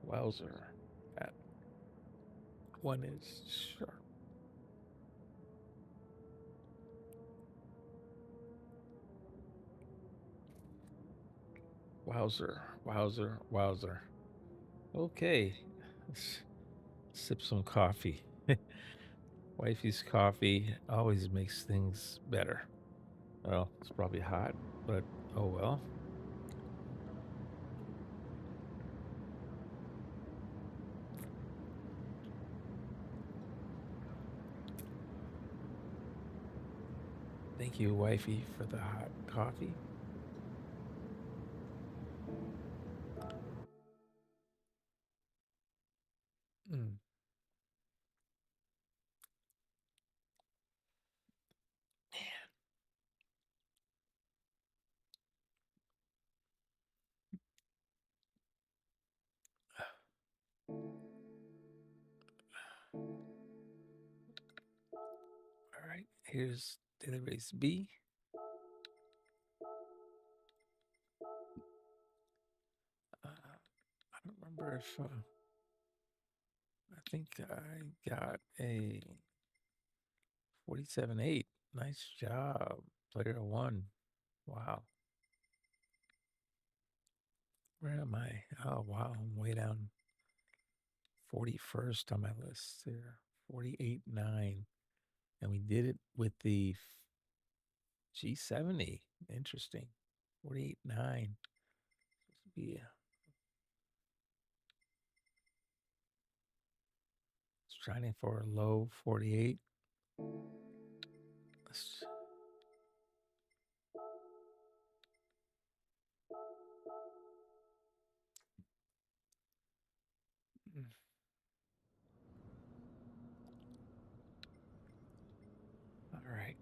Wowzer. That one is sharp. Wowzer, wowzer, wowzer. Okay, let's sip some coffee. Wifey's coffee always makes things better. Well, it's probably hot, but oh well. Thank you, wifey, for the hot coffee. All right, here's daily race B. I don't remember if I think I got a 47.8. Nice job, player one. Wow. Where am I? Oh, wow. I'm way down. 41st on my list there. 48.9. And we did it with the G70. Interesting. 48.9. Be striving for a low 48. Let's, all right.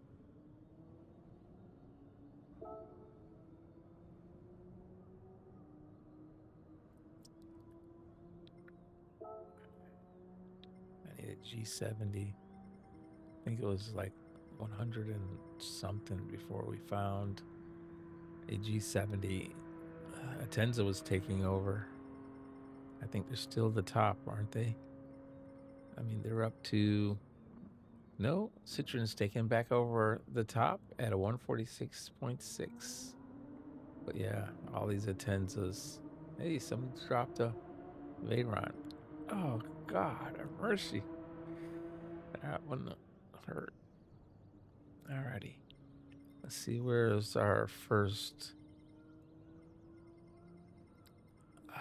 I need a G70. I think it was like 100 and something before we found a G70. Atenza was taking over. I think they're still the top, aren't they? I mean, they're up to... No, Citroen's taking back over the top at a 146.6. But yeah, all these Atenzas. Hey, someone dropped a Veyron. Oh, God, a mercy. That one hurt. Alrighty. Let's see, where's our first... I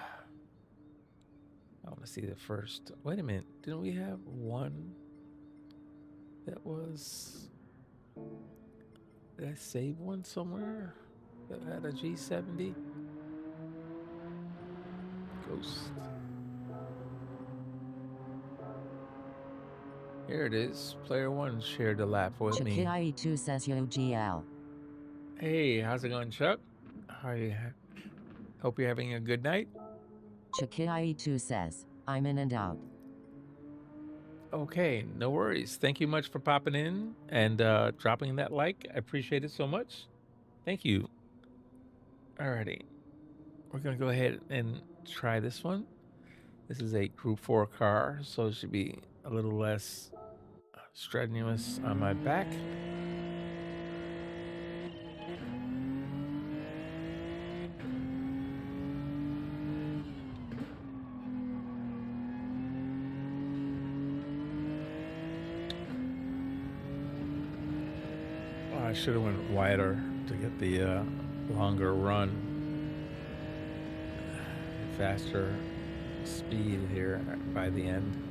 want to see the first... Wait a minute. Didn't we have one that was... Did I save one somewhere that had a G70? Ghost. Here it is. Player one shared the lap with me. Chukai2 says yo GL. Hey, how's it going, Chuck? How are you? Hope you're having a good night. Chukai2 says, I'm in and out. Okay, no worries. Thank you much for popping in and dropping that like. I appreciate it so much. Thank you. Alrighty. We're going to go ahead and try this one. This is a Group 4 car, so it should be a little less strenuous on my back. Oh, I should have went wider to get the longer run. Faster speed here by the end.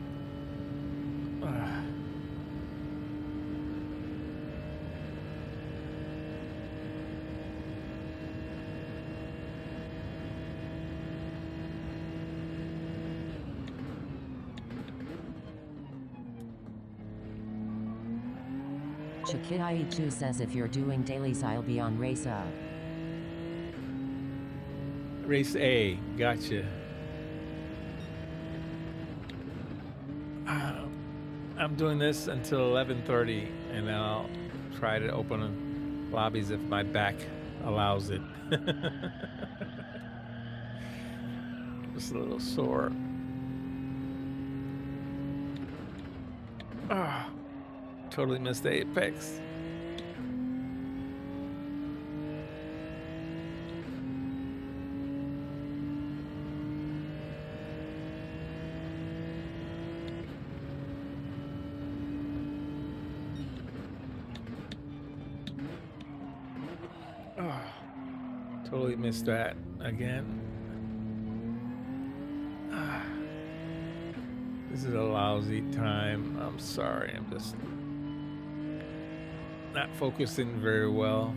Chukai2 says if you're doing dailies I'll be on race A. Race A, gotcha. I'm doing this until 11:30, and then I'll try to open lobbies if my back allows it. Just a little sore. Totally missed the apex. Totally missed that again. This is a lousy time. I'm sorry. I'm just not focusing very well.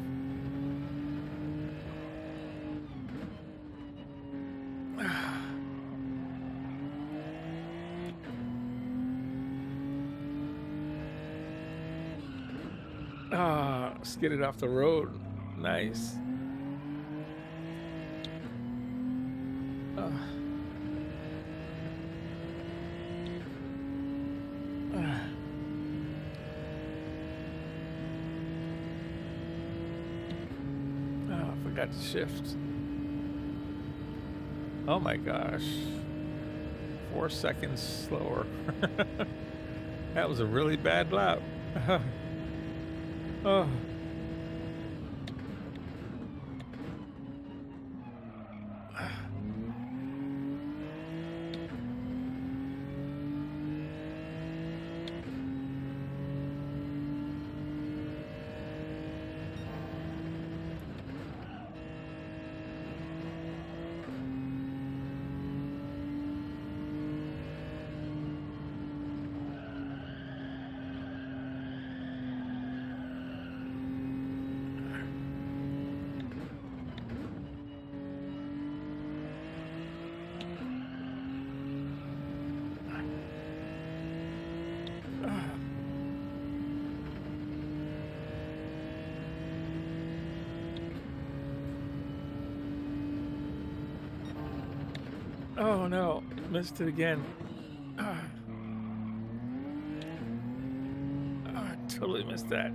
Skidded off the road. Nice. Forgot to shift. Oh my gosh. 4 seconds slower. That was a really bad lap. Oh. Oh no, missed it again. I totally missed that.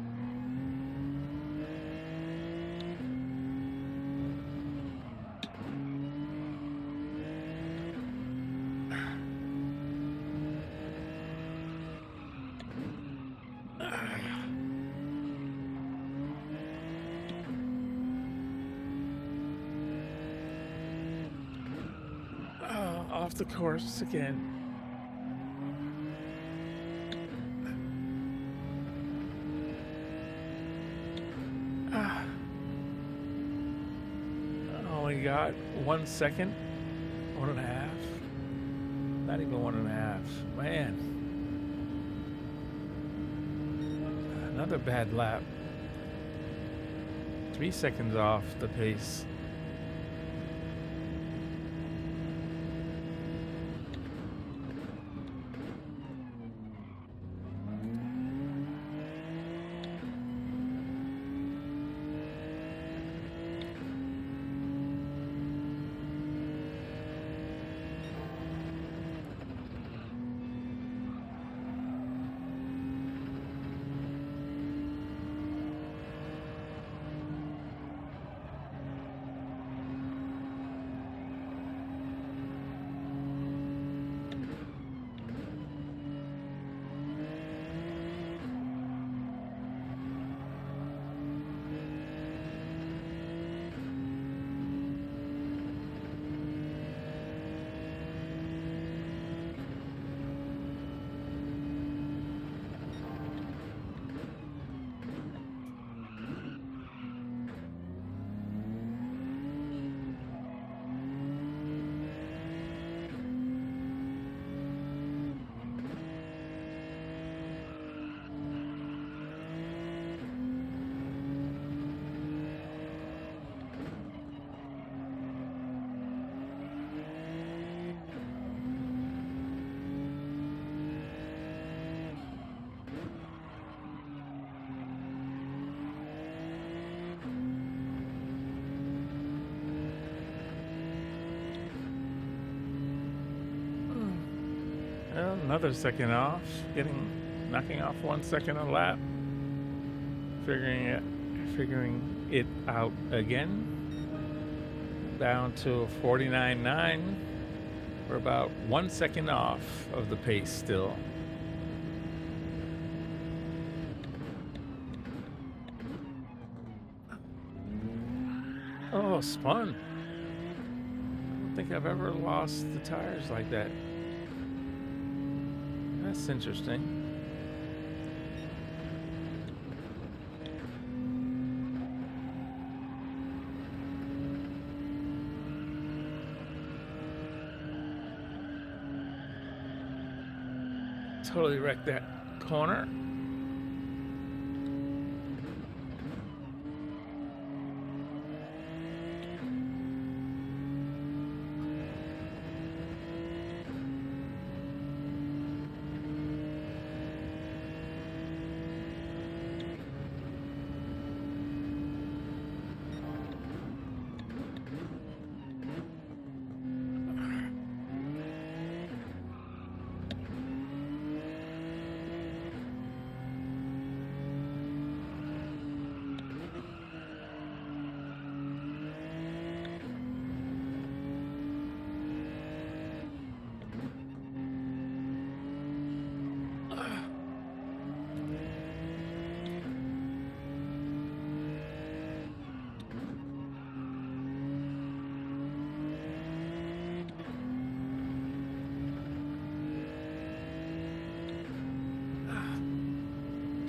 Off the course again. I only got 1 second, 1.5. Not even 1.5. Man. Another bad lap. 3 seconds off the pace. another second off. Knocking off 1 second a lap. Figuring it out again. Down to 49.9. We're about 1 second off of the pace still. Oh, spun. I don't think I've ever lost the tires like that. That's interesting. Totally wrecked that corner.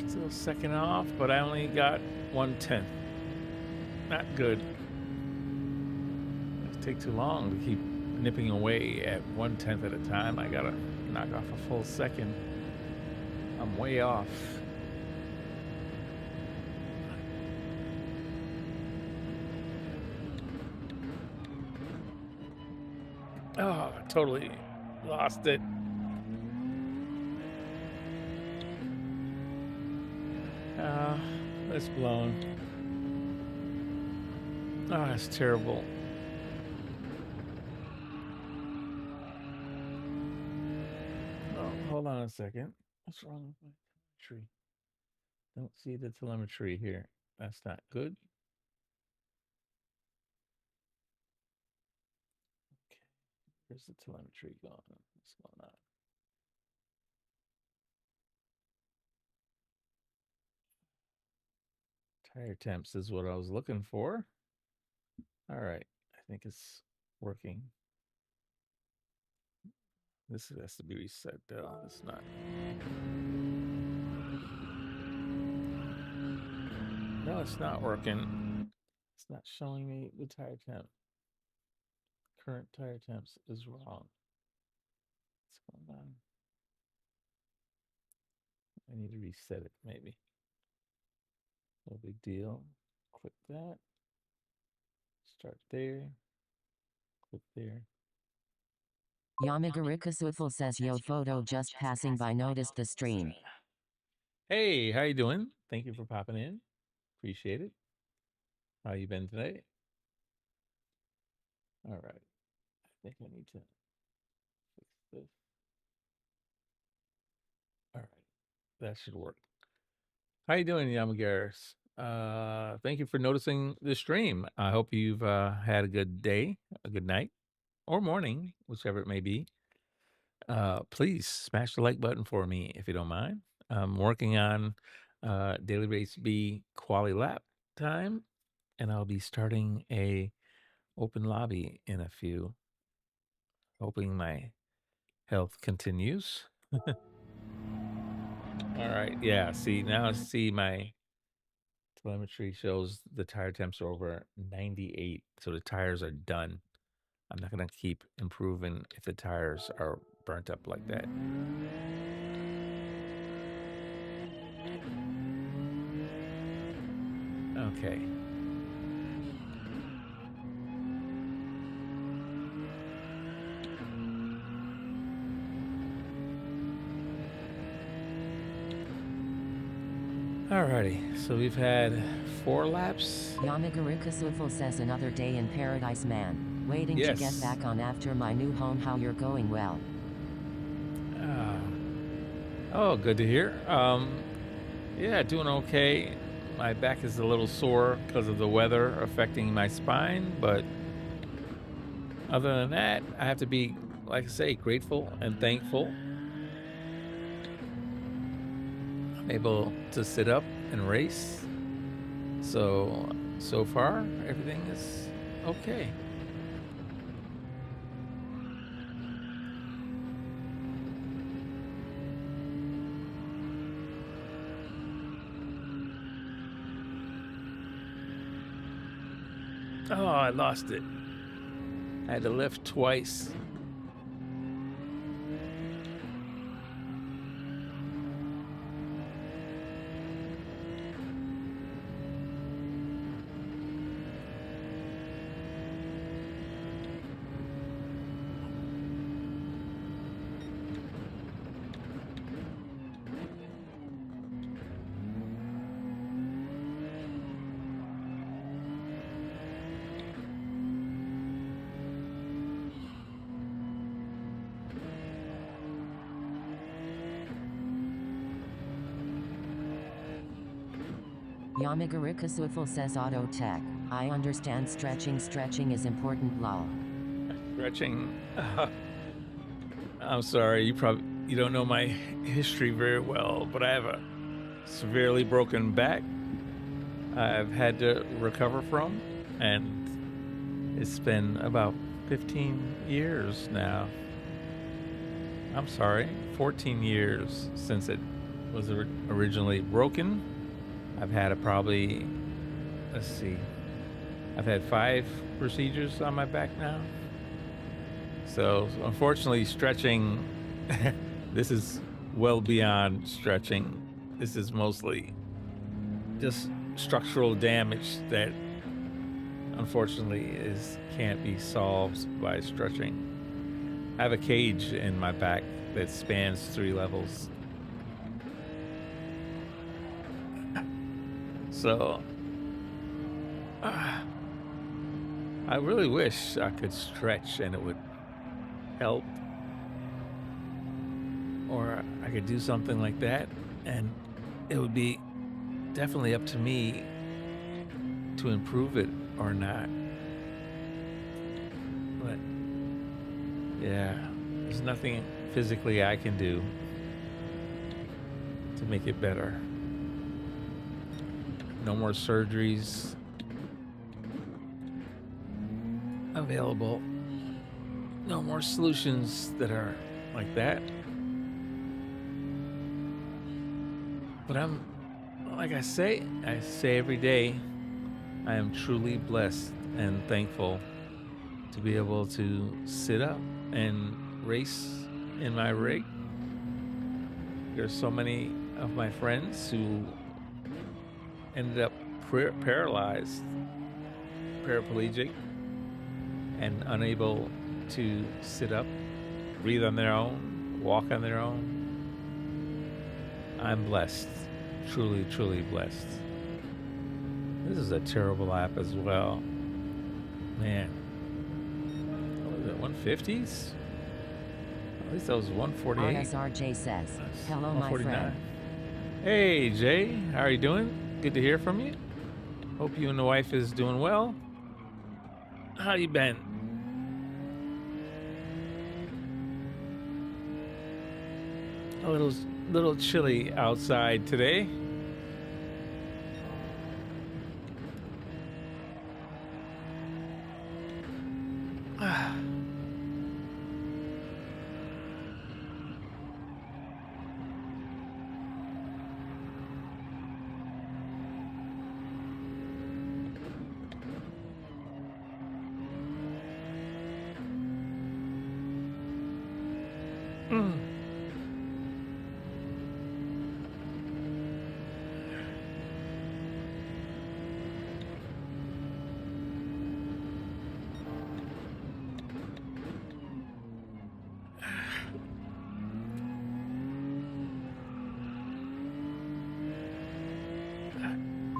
Still second off, but I only got 1/10. Not good. It take too long to keep nipping away at 1/10 at a time. I gotta knock off a full second. I'm way off. Oh, totally lost it. It's blown. Oh, that's terrible. Oh, hold on a second. What's wrong with my telemetry? Don't see the telemetry here. That's not good. Okay. Where's the telemetry going? What's going on? Tire temps is what I was looking for. All right, I think it's working. This has to be reset though. It's not. No, it's not working. It's not showing me the tire temp. Current tire temps is wrong. What's going on? I need to reset it maybe. No big deal. Click that. Start there. Click there. Yamagarika Swiffle says, yo photo just passing by, noticed the stream. Hey, how you doing? Thank you for popping in. Appreciate it. How you been today? All right. I think I need to fix this. All right. That should work. How you doing, Yamagaris? Thank you for noticing the stream. I hope you've had a good day, a good night, or morning, whichever it may be. Please smash the like button for me if you don't mind. I'm working on Daily Race B Quali-Lap time, and I'll be starting a open lobby in a few. Hoping my health continues. All right, yeah, see, now see my telemetry shows the tire temps are over 98, so the tires are done. I'm not going to keep improving if the tires are burnt up like that. Okay. Alrighty, so we've had 4 laps. Yamagarika Swiffle says, another day in paradise, man. Waiting to get back on after my new home. How you're going? Well. Oh, good to hear. Yeah, doing okay. My back is a little sore because of the weather affecting my spine, but other than that, I have to be, like I say, grateful and thankful. I'm able to sit up and race. So far, everything is okay. Oh, I lost it. I had to lift twice. Yamagarika Swifel says Auto Tech. I understand stretching is important lol. Stretching. I'm sorry, you don't know my history very well, but I have a severely broken back I've had to recover from, and it's been about 15 years now. I'm sorry, 14 years since it was originally broken. I've had let's see, I've had 5 procedures on my back now. So unfortunately, stretching, this is well beyond stretching. This is mostly just structural damage that unfortunately can't be solved by stretching. I have a cage in my back that spans 3 levels. So I really wish I could stretch and it would help, or I could do something like that, and it would be definitely up to me to improve it or not. But yeah, there's nothing physically I can do to make it better. No more surgeries available. No more solutions that are like that. But like I say every day, I am truly blessed and thankful to be able to sit up and race in my rig. There's so many of my friends who ended up paralyzed, paraplegic, and unable to sit up, breathe on their own, walk on their own. I'm blessed, truly, truly blessed. This is a terrible app as well. Man, what was it, 150s? At least that was 148. RSRJ says, hello my friend. Hey Jay, how are you doing? Good to hear from you. Hope you and the wife is doing well. How you been? A little chilly outside today.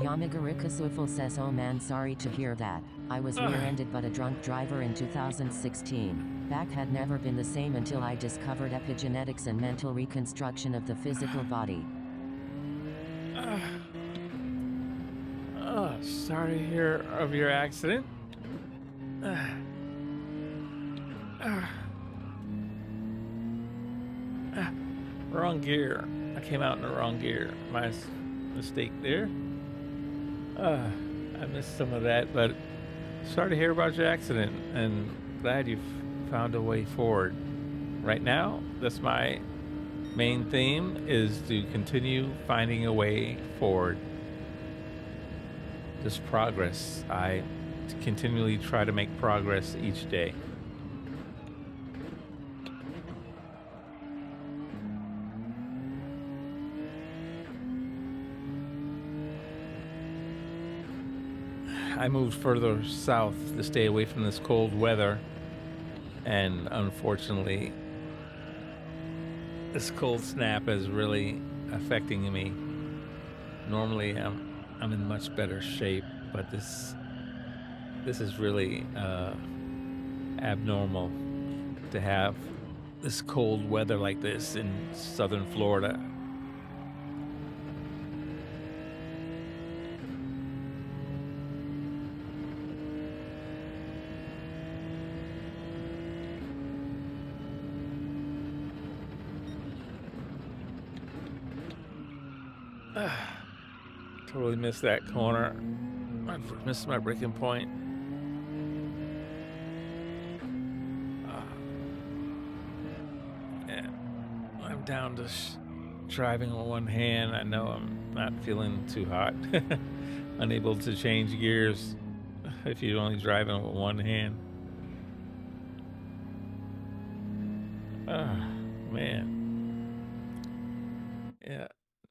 Yamagarika Swifel says, oh man, sorry to hear that. I was rear-ended but a drunk driver in 2016. Back had never been the same until I discovered epigenetics and mental reconstruction of the physical body. Oh, sorry to hear of your accident. Wrong gear. I came out in the wrong gear. My mistake there. I missed some of that, but sorry to hear about your accident, and glad you've found a way forward. Right now, that's my main theme, is to continue finding a way forward. Just progress. I continually try to make progress each day. I moved further south to stay away from this cold weather, and unfortunately, this cold snap is really affecting me. Normally, I'm in much better shape, but this is really abnormal to have this cold weather like this in southern Florida. Totally missed that corner. I missed my braking point. Yeah, I'm down to driving with one hand. I know I'm not feeling too hot. Unable to change gears if you're only driving with one hand. Man. Yeah,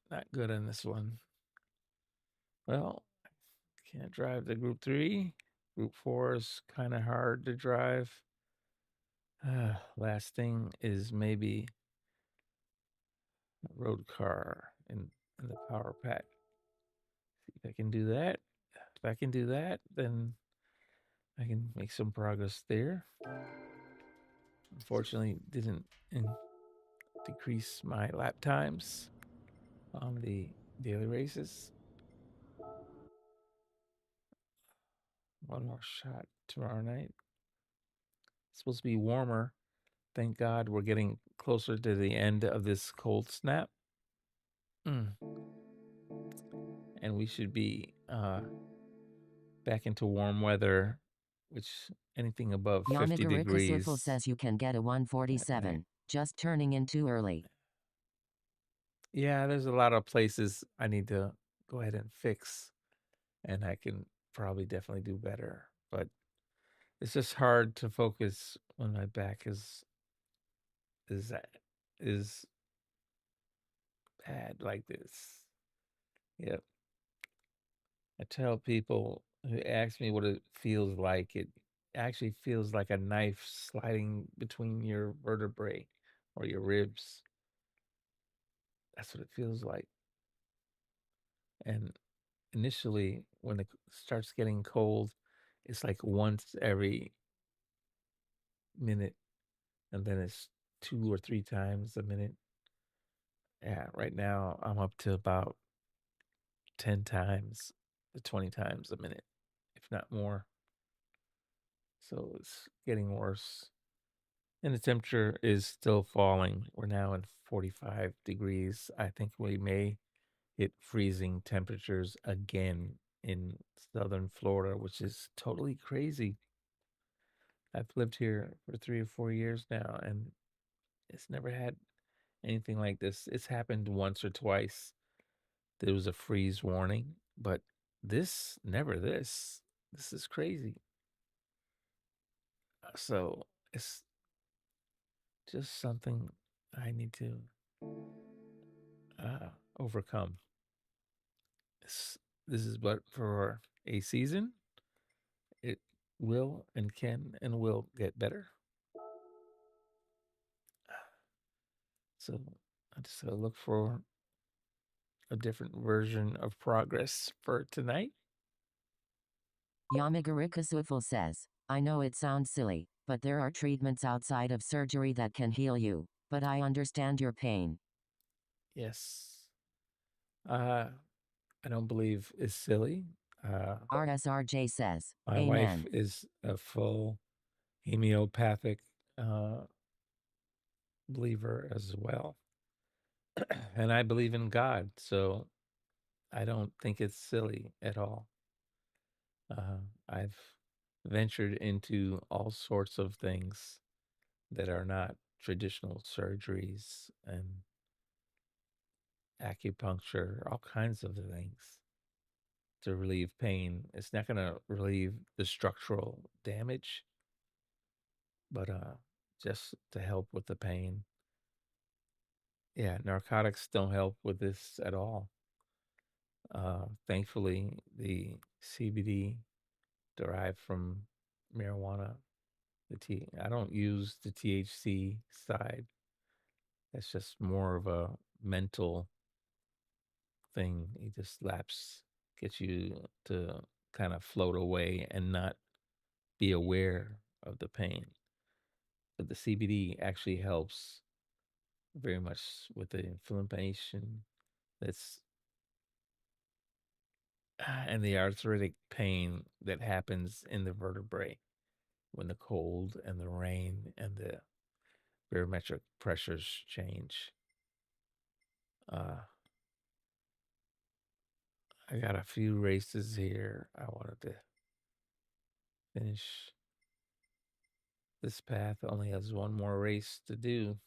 not good on this one. Well, can't drive the Group 3. Group 4 is kind of hard to drive. Last thing is maybe a road car in the power pack. See if I can do that. If I can do that, then I can make some progress there. Unfortunately, didn't decrease my lap times on the daily races. One more shot tomorrow night. It's supposed to be warmer. Thank God we're getting closer to the end of this cold snap. And we should be back into warm weather, which anything above 50 degrees. Circle says you can get a 147. Just turning in too early. Yeah, there's a lot of places I need to go ahead and fix, and I can probably definitely do better. But it's just hard to focus when my back is bad like this. Yep. I tell people who ask me what it feels like, it actually feels like a knife sliding between your vertebrae or your ribs. That's what it feels like. And initially, when it starts getting cold, it's like once every minute, and then it's 2 or 3 times a minute. Yeah, right now I'm up to about 10 times to 20 times a minute, if not more. So it's getting worse. And the temperature is still falling. We're now at 45 degrees. I think we may hit freezing temperatures again in southern Florida, which is totally crazy. I've lived here for 3 or 4 years now, and it's never had anything like this. It's happened once or twice. There was a freeze warning, but never this. This is crazy. So it's just something I need to overcome. This is but for a season. It will and can and will get better. So I just gotta look for a different version of progress for tonight. Yamagarika Swifel says, I know it sounds silly, but there are treatments outside of surgery that can heal you. But I understand your pain. Yes. I don't believe it's silly. RSRJ says, My wife Amen. is a full homeopathic uh, believer as well. And I believe in God, so I don't think it's silly at all. I've ventured into all sorts of things that are not traditional surgeries and acupuncture, all kinds of things to relieve pain. It's not going to relieve the structural damage, but just to help with the pain. Yeah, narcotics don't help with this at all. Thankfully, the CBD derived from marijuana, I don't use the THC side. That's just more of a mental thing. It just gets you to kind of float away and not be aware of the pain. But the CBD actually helps very much with the inflammation that's and the arthritic pain that happens in the vertebrae when the cold and the rain and the barometric pressures change. Uh, I got a few races here. I wanted to finish this path. Only has one more race to do.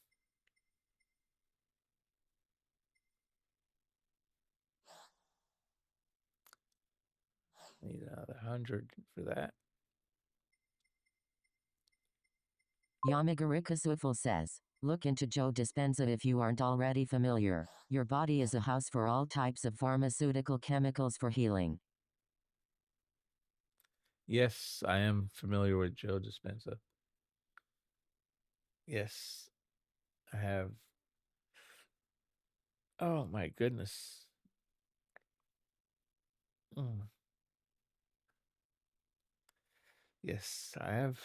Need another 100 for that. Yamagarika Swifel says, look into Joe Dispenza if you aren't already familiar. Your body is a house for all types of pharmaceutical chemicals for healing. Yes, I am familiar with Joe Dispenza. Yes, I have. Oh my goodness. Mm. Yes, I have.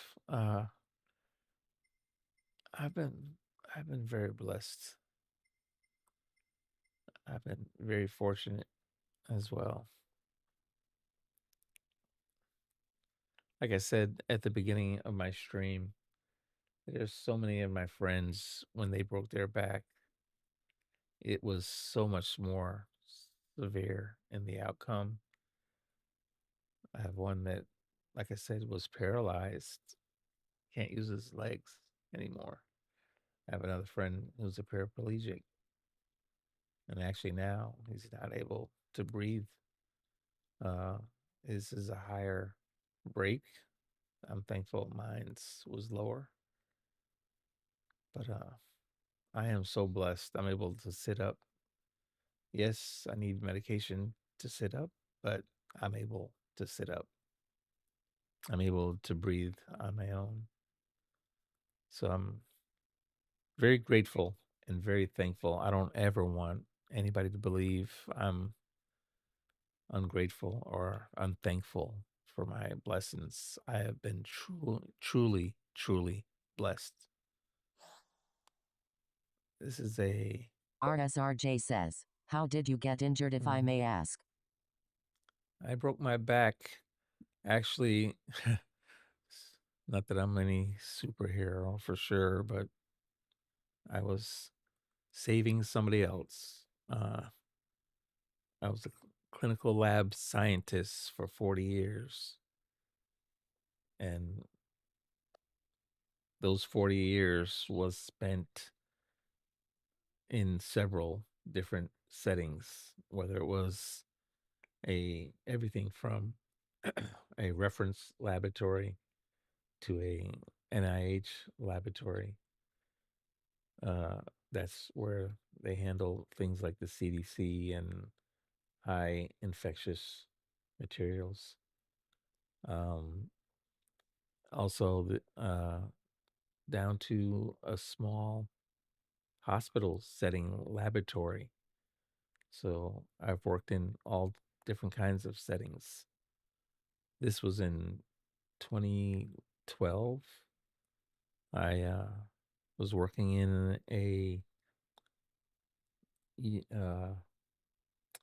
I've been I've been very blessed. I've been very fortunate as well. Like I said at the beginning of my stream, there's so many of my friends when they broke their back, it was so much more severe in the outcome. I have one that, like I said, was paralyzed, can't use his legs anymore. I have another friend who's a paraplegic, and actually now he's not able to breathe. Uh, his is a higher break. I'm thankful mine's was lower, but I am so blessed. I'm able to sit up. Yes, I need medication to sit up, but I'm able to sit up. I'm able to breathe on my own. So I'm very grateful and very thankful. I don't ever want anybody to believe I'm ungrateful or unthankful for my blessings. I have been truly blessed. This is a. RSRJ says, how did you get injured if I may ask? I broke my back. Actually, not that I'm any superhero for sure, but I was saving somebody else. I was a clinical lab scientist for 40 years. And those 40 years was spent in several different settings, whether it was everything from a reference laboratory to a NIH laboratory. That's where they handle things like the CDC and high infectious materials. Also, down to a small hospital setting laboratory. So I've worked in all different kinds of settings. This was in 2012. I was working in a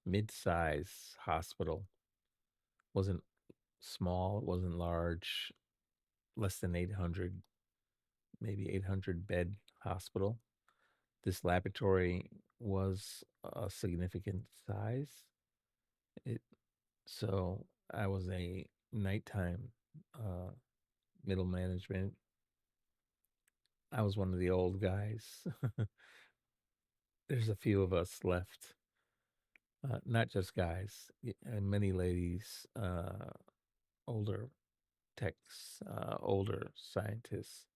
mid-size hospital. Wasn't small, it wasn't large, less than 800, maybe 800 bed hospital. This laboratory was a significant size. It so I was a nighttime uh, middle management. I was one of the old guys. There's a few of us left, not just guys, and many ladies, older techs, older scientists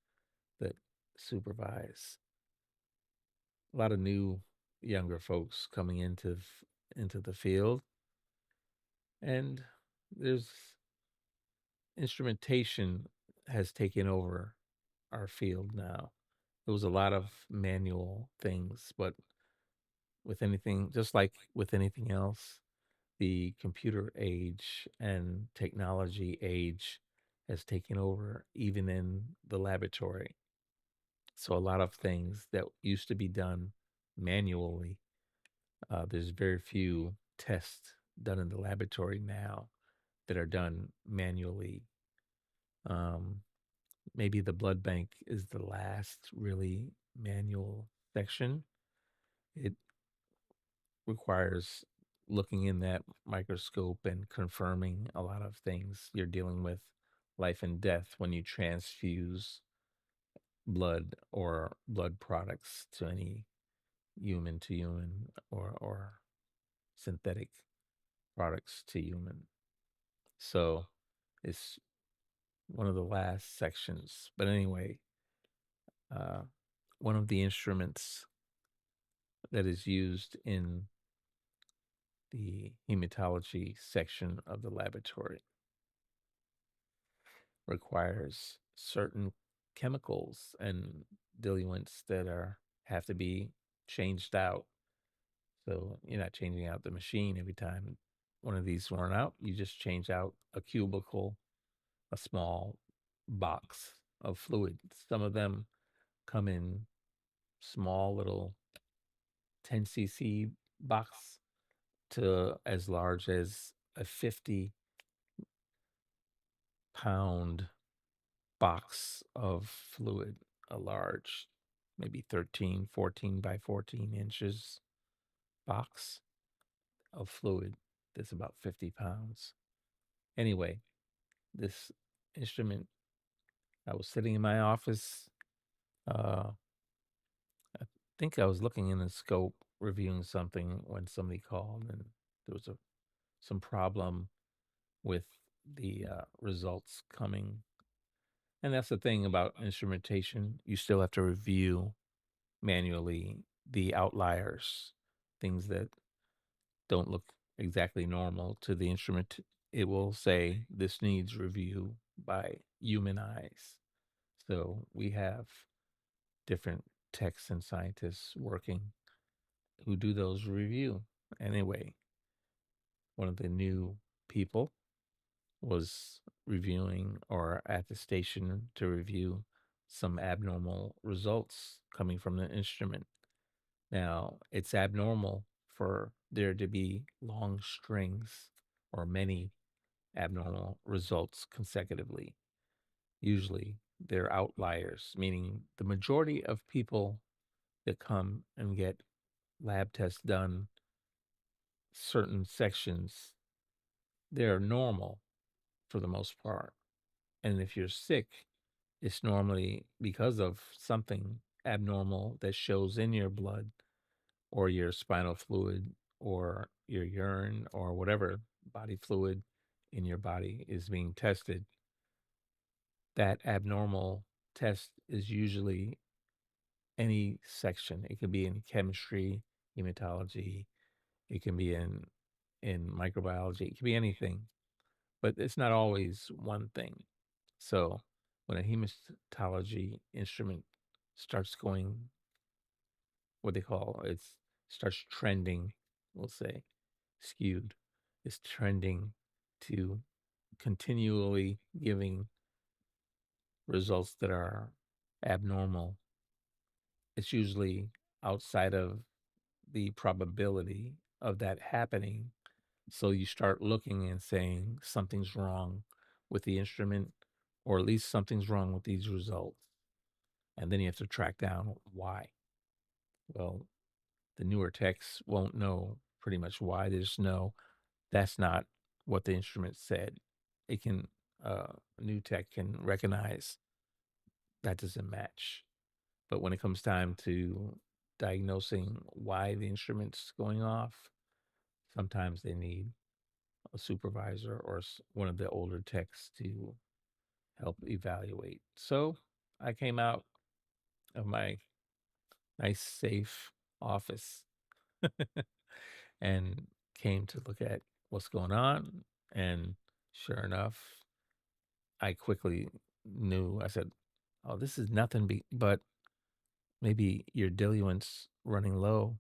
that supervise. A lot of new, younger folks coming into the field, and there's instrumentation has taken over our field now. There was a lot of manual things, but with anything, just like with anything else, the computer age and technology age has taken over even in the laboratory. So a lot of things that used to be done manually, there's very few tests done in the laboratory now that are done manually. Um, Maybe the blood bank is the last really manual section. It requires looking in that microscope and confirming a lot of things. You're dealing with life and death when you transfuse blood or blood products to any human to human or synthetic products to human. So it's one of the last sections. But anyway, uh, one of the instruments that is used in the hematology section of the laboratory requires certain chemicals and diluents that have to be changed out. So you're not changing out the machine every time one of these run out. You just change out a cubicle, a small box of fluid. Some of them come in small little 10 cc box to as large as a 50-pound box of fluid, a large, maybe 13, 14 by 14 inches box of fluid that's about 50 pounds. Anyway, this instrument, I was sitting in my office. I think I was looking in the scope, reviewing something when somebody called, and there was some problem with the results coming. And that's the thing about instrumentation. You still have to review manually the outliers, things that don't look exactly normal to the instrument. It will say this needs review by human eyes. So we have different techs and scientists working who do those review. Anyway, one of the new people was reviewing or at the station to review some abnormal results coming from the instrument. Now, it's abnormal for there to be long strings or many abnormal results consecutively. Usually, they're outliers, meaning the majority of people that come and get lab tests done, certain sections, they're normal for the most part. And if you're sick, it's normally because of something abnormal that shows in your blood or your spinal fluid or your urine or whatever body fluid in your body is being tested. That abnormal test is usually any section. It could be in chemistry, hematology, it can be in microbiology, it could be anything, but it's not always one thing. So when a hematology instrument starts going, what they call it starts trending, we'll say, skewed, it's trending to continually giving results that are abnormal, it's usually outside of the probability of that happening. So you start looking and saying something's wrong with the instrument, or at least something's wrong with these results. And then you have to track down why. Well, the newer techs won't know pretty much why. They just know that's not what the instrument said. It can, a new tech can recognize that doesn't match. But when it comes time to diagnosing why the instrument's going off, sometimes they need a supervisor or one of the older techs to help evaluate. So I came out of my nice, safe office and came to look at what's going on. And sure enough, I quickly knew, I said, oh, this is nothing but maybe your diluent's running low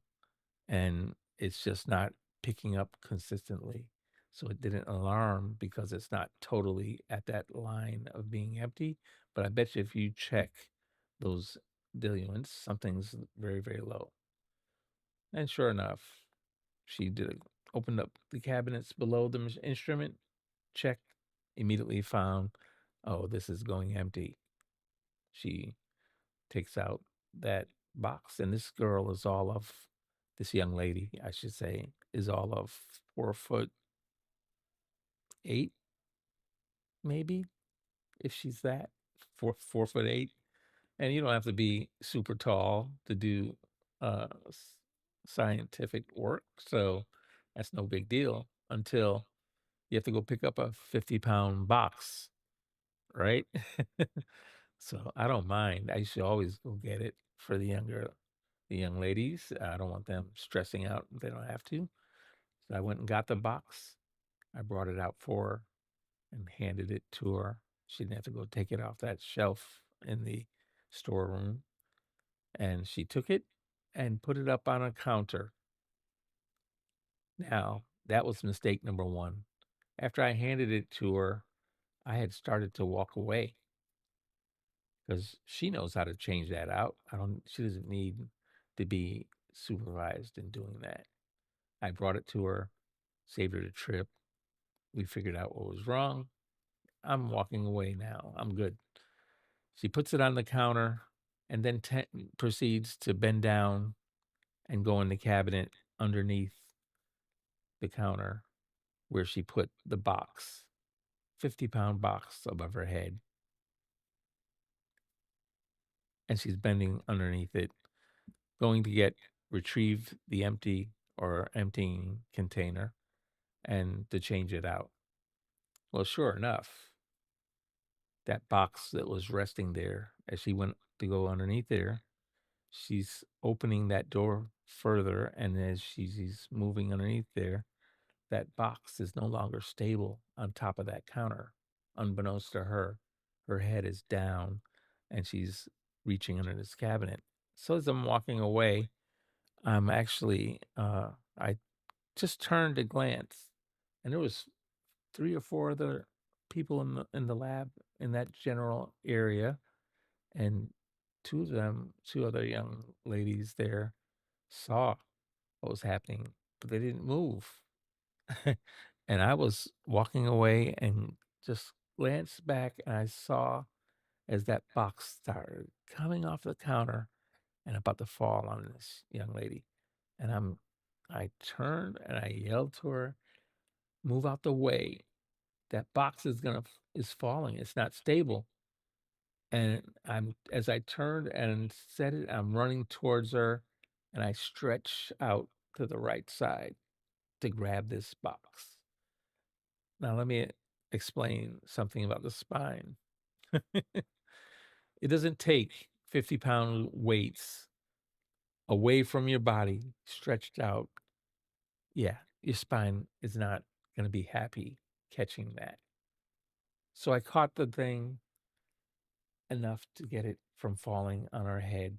and it's just not picking up consistently. So it didn't alarm because it's not totally at that line of being empty. But I bet you if you check those diluents, something's very, very low. And sure enough, she opened up the cabinets below the instrument, checked, immediately found, oh, this is going empty. She takes out that box, and this girl is all of this young lady, I should say, is all of 4'8", maybe, if she's that, 4'8". And you don't have to be super tall to do scientific work, so that's no big deal until you have to go pick up a 50-pound box, right? So I don't mind. I used to always go get it for the young ladies. I don't want them stressing out if they don't have to. So I went and got the box. I brought it out for her and handed it to her. She didn't have to go take it off that shelf in the storeroom. And she took it and put it up on a counter. Now, that was mistake number one. After I handed it to her, I had started to walk away because she knows how to change that out. She doesn't need to be supervised in doing that. I brought it to her, saved her the trip. We figured out what was wrong. I'm walking away now. I'm good. She puts it on the counter and then proceeds to bend down and go in the cabinet underneath the counter where she put the box, 50-pound box above her head. And she's bending underneath it, going to retrieve the emptying container and to change it out. Well, sure enough, that box that was resting there as she went to go underneath there, she's opening that door further, and as she's moving underneath there, that box is no longer stable on top of that counter. Unbeknownst to her, her head is down and she's reaching under this cabinet. So as I'm walking away, I'm actually, I just turned to glance, and there was 3 or 4 other people in the lab in that general area, and 2 other young ladies there saw what was happening, but they didn't move. And I was walking away and just glanced back, and I saw as that box started coming off the counter and about to fall on this young lady. And I turned and I yelled to her, "Move out the way. That box is falling. It's not stable." And as I turned and said it, I'm running towards her and I stretch out to the right side to grab this box. Now let me explain something about the spine. It doesn't take 50-pound weights away from your body, stretched out. Yeah, your spine is not going to be happy catching that. So I caught the thing enough to get it from falling on her head,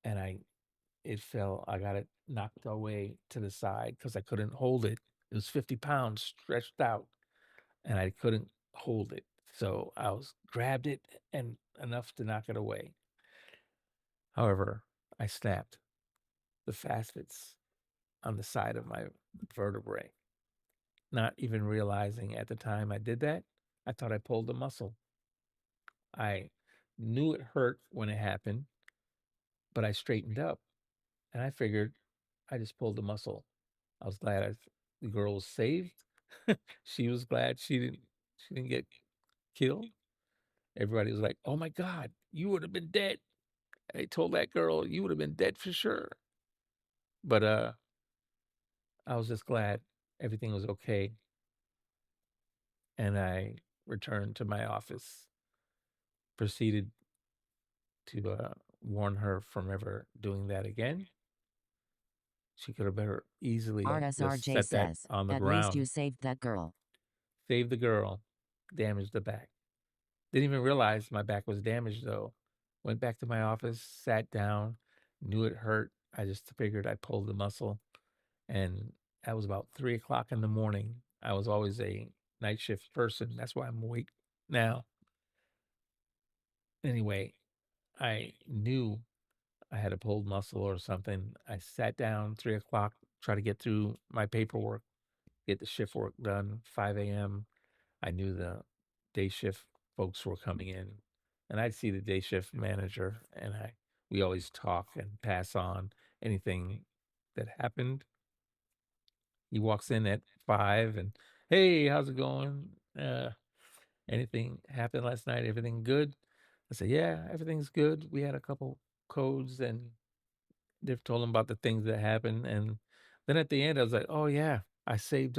and it fell. I got it knocked away to the side because I couldn't hold it. It was 50 pounds stretched out. and I couldn't hold it. So I was grabbed it and enough to knock it away. However, I snapped the facets on the side of my vertebrae, not even realizing at the time I did that. I thought I pulled a muscle. I knew it hurt when it happened, but I straightened up and I figured I just pulled a muscle. I was glad the girl was saved. She was glad she didn't get killed. Everybody was like, "Oh my God, you would have been dead." I told that girl, "You would have been dead for sure." But I was just glad everything was okay, and I returned to my office, proceeded to warn her from ever doing that again. She could have better easily just RSRJ set that says, on the at least you ground, saved that girl. save the girl, damage the back. Didn't even realize my back was damaged though. Went back to my office, sat down, knew it hurt. I just figured I pulled the muscle. And that was about 3 o'clock in the morning. I was always a night shift person. That's why I'm awake now. Anyway, I knew I had a pulled muscle or something. I sat down 3 o'clock, try to get through my paperwork, get the shift work done, 5 a.m. I knew the day shift folks were coming in, and I'd see the day shift manager, and we always talk and pass on anything that happened. He walks in at 5 and, "Hey, how's it going? Anything happened last night? Everything good?" I said, "Yeah, everything's good. We had a couple codes and they've told him about the things that happened." And then at the end, I was like, "Oh yeah, I saved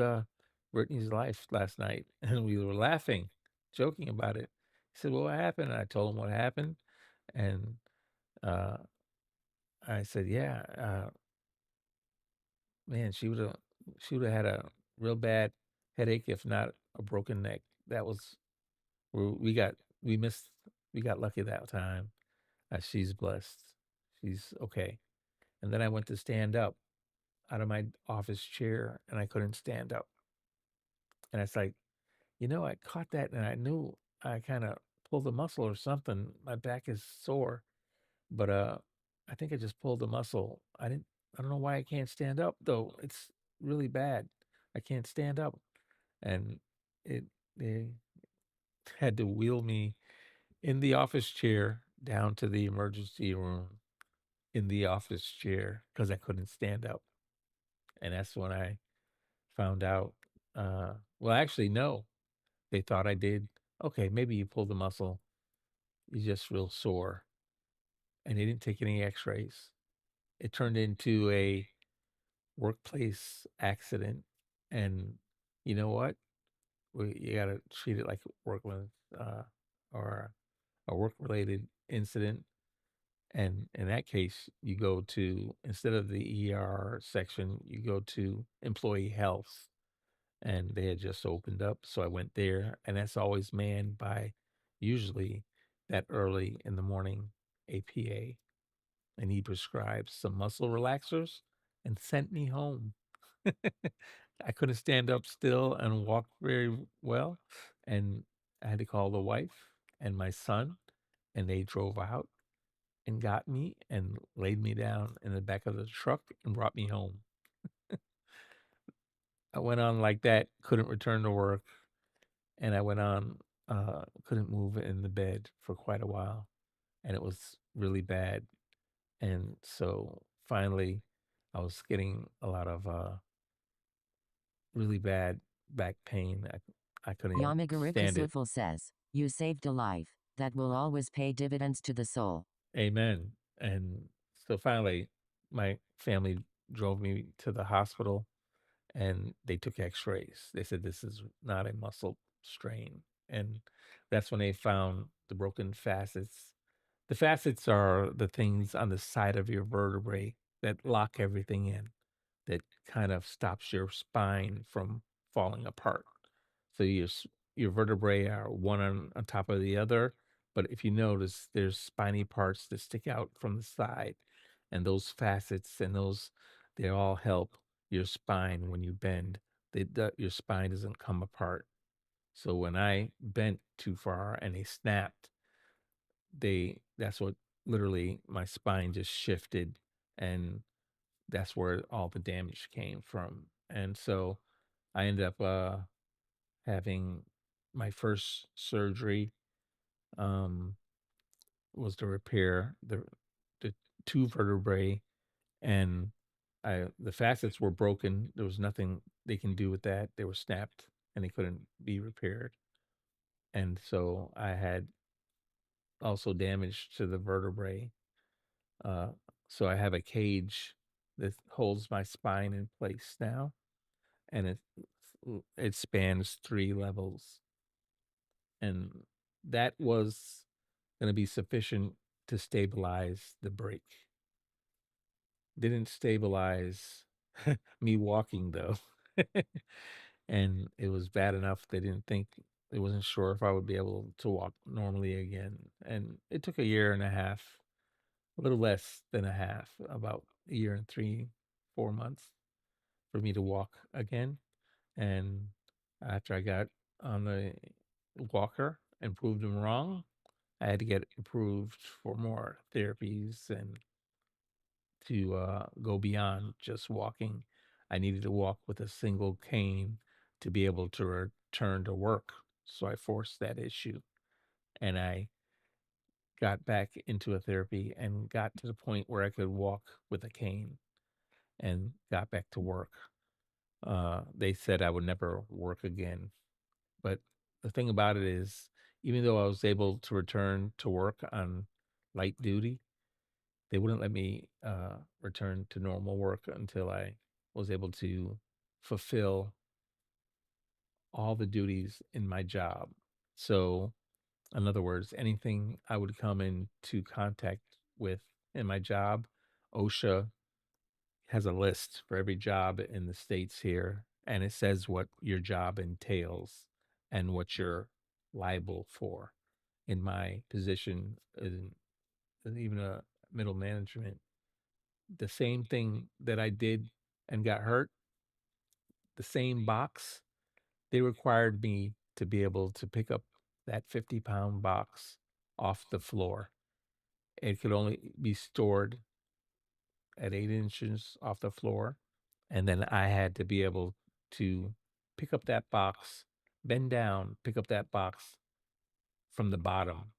Brittany's life last night." And we were laughing, joking about it. He said, "Well, what happened?" And I told him what happened. And uh, I said, "Yeah, man, she would have had a real bad headache if not a broken neck." That was where we missed we got lucky that time. She's blessed. She's okay. And then I went to stand up out of my office chair and I couldn't stand up. And it's like, I caught that and I knew I kind of pulled a muscle or something. My back is sore, but I think I just pulled a muscle. I don't know why I can't stand up though. It's really bad. I can't stand up. And it they had to wheel me in the office chair down to the emergency room in the office chair because I couldn't stand up. And that's when I found out. Well, actually, no, they thought I did. Okay, maybe you pulled the muscle. You're just real sore. And they didn't take any x rays. It turned into a workplace accident. And you know what? You got to treat it like uh, or a work related incident. And in that case, you go to, instead of the ER section, you go to employee health. And they had just opened up. So I went there, and that's always manned by usually that early in the morning APA. And he prescribed some muscle relaxers and sent me home. I couldn't stand up still and walk very well. And I had to call the wife and my son, and they drove out and got me and laid me down in the back of the truck and brought me home. I went on like that, couldn't return to work, and I went on, couldn't move in the bed for quite a while, and it was really bad. And so finally, I was getting a lot of really bad back pain. I couldn't even stand it. Yamagarikusuful says, you saved a life that will always pay dividends to the soul. Amen. And so finally, my family drove me to the hospital and they took x-rays. They said this is not a muscle strain. And that's when they found the broken facets. The facets are the things on the side of your vertebrae that lock everything in, that kind of stops your spine from falling apart. So your vertebrae are one on top of the other, but if you notice, there's spiny parts that stick out from the side, and those facets and they all help your spine when you bend. Your spine doesn't come apart. So when I bent too far and they snapped, that's what literally my spine just shifted, and that's where all the damage came from. And so I ended up having my first surgery um was to repair the two vertebrae, and the facets were broken. There was nothing they can do with that. They were snapped and they couldn't be repaired. And so I had also damage to the vertebrae. Uh, so I have a cage that holds my spine in place now, and it spans 3 levels, and that was going to be sufficient to stabilize the brake. Didn't stabilize me walking though. And it was bad enough they wasn't sure if I would be able to walk normally again. And it took a year and a half, a little less than a half, about a year and 4 months for me to walk again. And after I got on the walker and proved them wrong, I had to get approved for more therapies and to go beyond just walking. I needed to walk with a single cane to be able to return to work. So I forced that issue, and I got back into a therapy and got to the point where I could walk with a cane and got back to work. They said I would never work again. But the thing about it is, even though I was able to return to work on light duty, they wouldn't let me return to normal work until I was able to fulfill all the duties in my job. So, in other words, anything I would come into contact with in my job, OSHA has a list for every job in the states here, and it says what your job entails and what you're liable for. In my position, in even a middle management, the same thing that I did and got hurt, the same box, they required me to be able to pick up that 50-pound box off the floor. It could only be stored at 8 inches off the floor. And then I had to be able to pick up that box, bend down, pick up that box from the bottom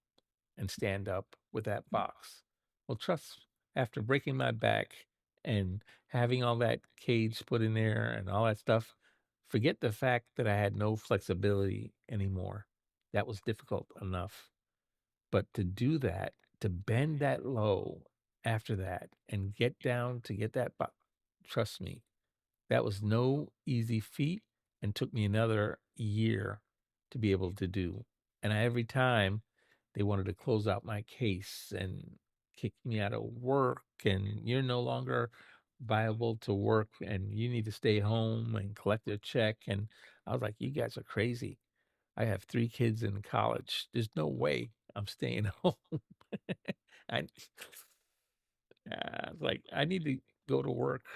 and stand up with that box. Well, trust after breaking my back and having all that cage put in there and all that stuff, forget the fact that I had no flexibility anymore. That was difficult enough. But to do that, to bend that low after that and get down to get that box, trust me, that was no easy feat and took me another year to be able to do. And every time they wanted to close out my case and kick me out of work, and you're no longer viable to work and you need to stay home and collect a check. And I was like, you guys are crazy. I have 3 kids in college. There's no way I'm staying home. I, I was like, I need to go to work.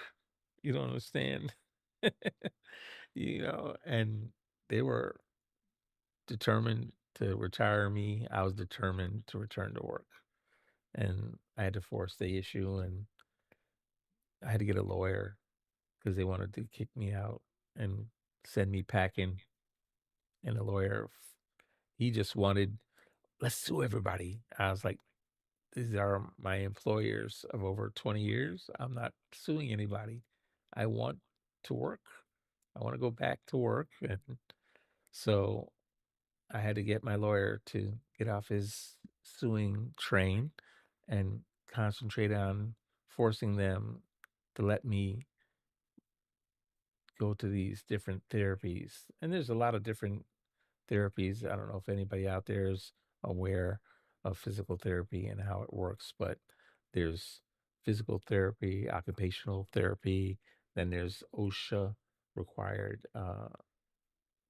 You don't understand. And they were determined to retire me. I was determined to return to work. And I had to force the issue, and I had to get a lawyer because they wanted to kick me out and send me packing. And the lawyer, he just wanted, let's sue everybody. I was like, these are my employers of over 20 years. I'm not suing anybody. I want to work. I want to go back to work. And so I had to get my lawyer to get off his suing train and concentrate on forcing them to let me go to these different therapies. And there's a lot of different therapies. I don't know if anybody out there is aware of physical therapy and how it works, but there's physical therapy, occupational therapy, then there's OSHA required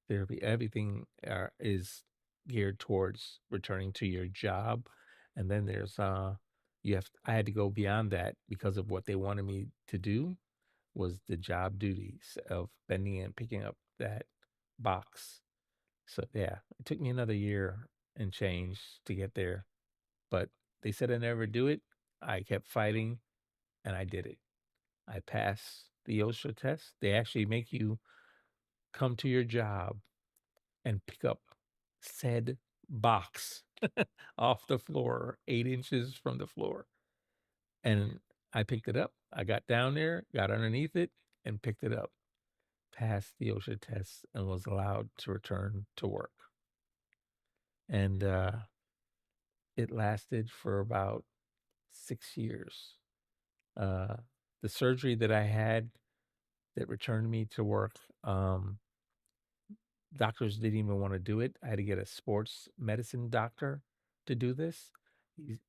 therapy. Everything is geared towards returning to your job. And then there's I had to go beyond that because of what they wanted me to do was the job duties of bending and picking up that box. So yeah, it took me another year and change to get there, but they said I'd never do it. I kept fighting and I did it. I passed the OSHA test. They actually make you come to your job and pick up said box off the floor, 8 inches from the floor. And I picked it up. I got down there, got underneath it, and picked it up, passed the OSHA test, and was allowed to return to work. And it lasted for about 6 years. Uh, the surgery that I had that returned me to work, doctors didn't even want to do it. I had to get a sports medicine doctor to do this.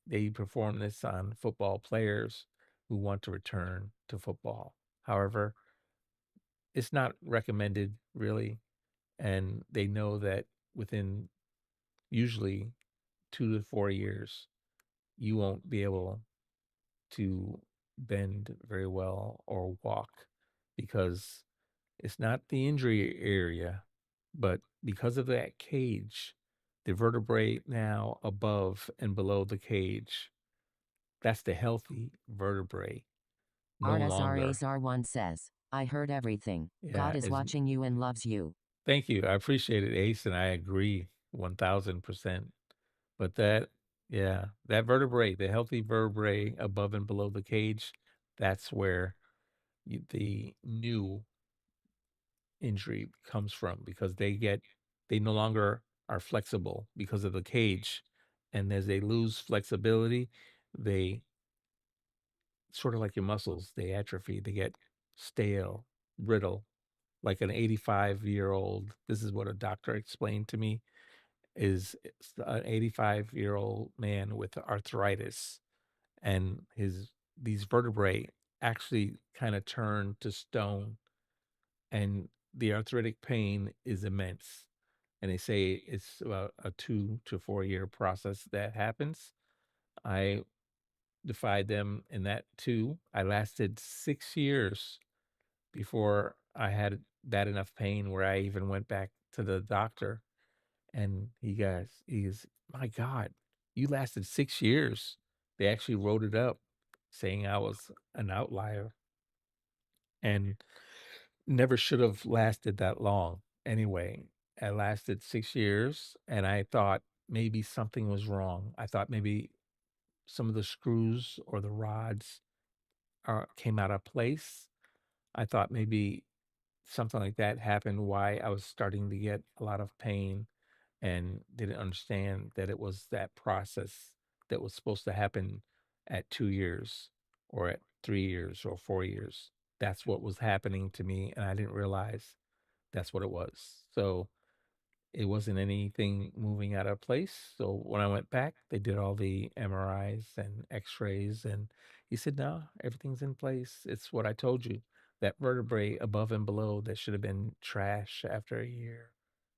They perform this on football players who want to return to football. However, it's not recommended really, and they know that within usually 2 to 4 years, you won't be able to bend very well or walk because it's not the injury area, but because of that cage, the vertebrae now above and below the cage, that's the healthy vertebrae, no longer. RSRASR1 says, I heard everything. Yeah, God is is watching you and loves you. thank you. I appreciate it, Ace, and I agree 1000%. But that, yeah, that vertebrae, the healthy vertebrae above and below the cage, that's where the new injury comes from because they no longer are flexible because of the cage. And as they lose flexibility, they sort of like your muscles, they atrophy, they get stale, brittle, like an 85-year-old. This is what a doctor explained to me is it's an 85-year-old man with arthritis and his these vertebrae actually kind of turn to stone and the arthritic pain is immense. And they say it's about a 2 to 4 year process that happens. I defied them in that too. I lasted 6 years before I had bad enough pain where I even went back to the doctor. And he's, my God, you lasted 6 years. They actually wrote it up saying I was an outlier and never should have lasted that long. Anyway, I lasted 6 years and I thought maybe something was wrong. I thought maybe some of the screws or the rods came out of place. I thought maybe something like that happened, why I was starting to get a lot of pain and didn't understand that it was that process that was supposed to happen at 2 years or at 3 years or 4 years. That's what was happening to me. And I didn't realize that's what it was. So it wasn't anything moving out of place. So when I went back, they did all the MRIs and x-rays and he said, no, everything's in place. It's what I told you. That vertebrae above and below that should have been trash after a year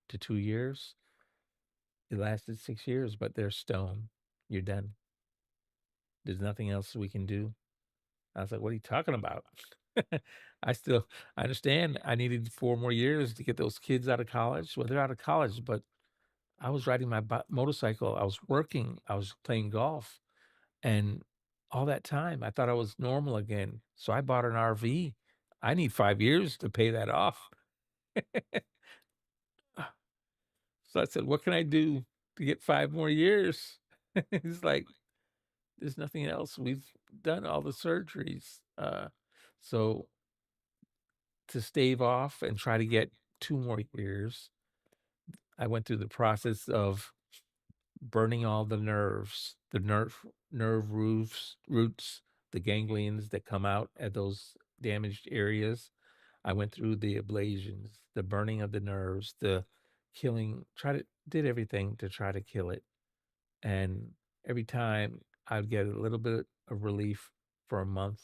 to 2 years. It lasted 6 years, but they're stone. You're done. There's nothing else we can do. I was like, what are you talking about? I still, I understand I needed 4 more years to get those kids out of college. Well, they're out of college, but I was riding my motorcycle. I was working. I was playing golf. And all that time, I thought I was normal again. So I bought an RV. I need 5 years to pay that off. So I said, what can I do to get 5 more years? He's like, there's nothing else. We've done all the surgeries. So to stave off and try to get 2 more years, I went through the process of burning all the nerves, the nerve roots, the ganglions that come out at those damaged areas. I went through the ablations, the burning of the nerves, the killing, did everything to try to kill it. And every time I'd get a little bit of relief for a month,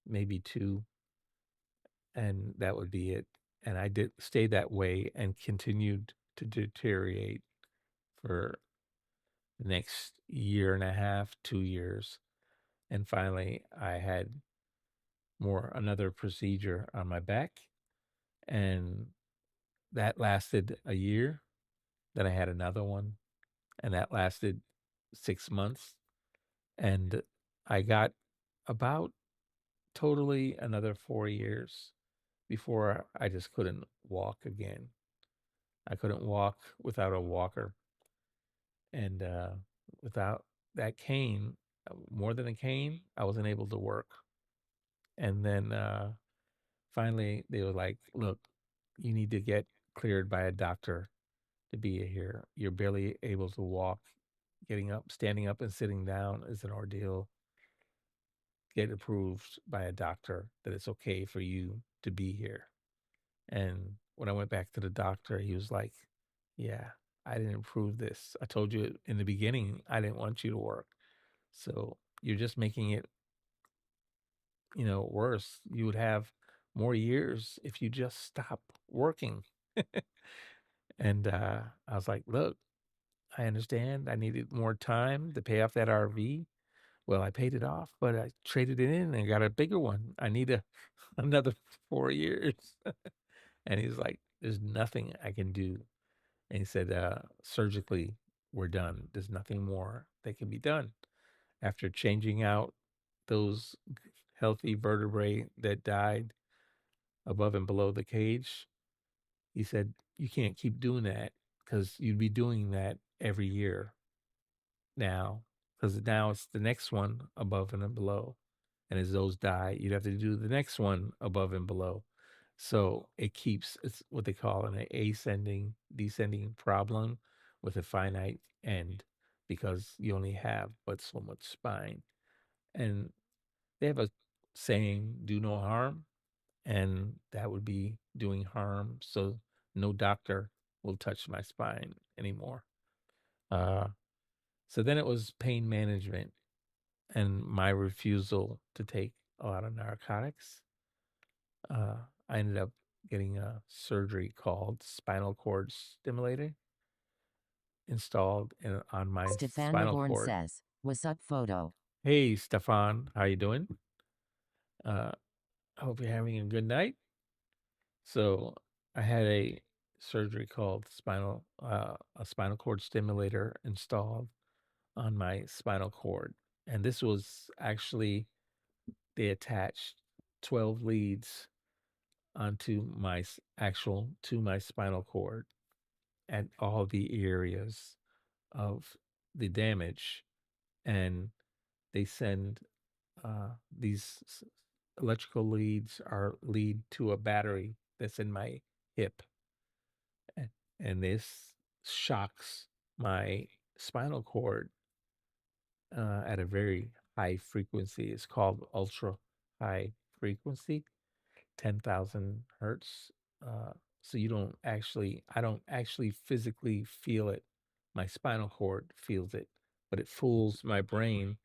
maybe two, and that would be it. And I did stay that way and continued to deteriorate for the next year and a half, 2 years. And finally, I had another procedure on my back, and that lasted a year. Then I had another one, and that lasted 6 months. And I got about totally another 4 years before I just couldn't walk again. I couldn't walk without a walker. And without that cane, more than a cane, I wasn't able to work. And then finally, they were like, look, you need to get cleared by a doctor to be here. You're barely able to walk. Getting up, standing up, and sitting down is an ordeal. Get approved by a doctor that it's okay for you to be here. And when I went back to the doctor, he was like, yeah, I didn't approve this. I told you in the beginning, I didn't want you to work. So you're just making it, worse. You would have more years if you just stop working. And I was like, look, I understand. I needed more time to pay off that RV. Well, I paid it off, but I traded it in and got a bigger one. I need another 4 years. And he's like, there's nothing I can do. And he said, surgically, we're done. There's nothing more that can be done. After changing out those healthy vertebrae that died above and below the cage, he said, you can't keep doing that because you'd be doing that every year now, because now it's the next one above and below. And as those die, you'd have to do the next one above and below. So it's what they call an ascending, descending problem with a finite end because you only have but so much spine. And they have a saying, do no harm. And that would be doing harm. So no doctor will touch my spine anymore. Uh, so then it was pain management and my refusal to take a lot of narcotics. I ended up getting a surgery called spinal cord stimulator installed on my Stefan spinal Reborn cord. says, "What's up, photo?" Hey, Stefan, how you doing? Uh, I hope you're having a good night. So I had a surgery called a spinal cord stimulator installed on my spinal cord. And this was actually, they attached 12 leads onto to my spinal cord at all the areas of the damage. And they send these electrical leads are lead to a battery that's in my hip. And, and this shocks my spinal cord at a very high frequency. It's called ultra high frequency, 10,000 hertz. Uh, so I don't actually physically feel it. My spinal cord feels it, but it fools my brain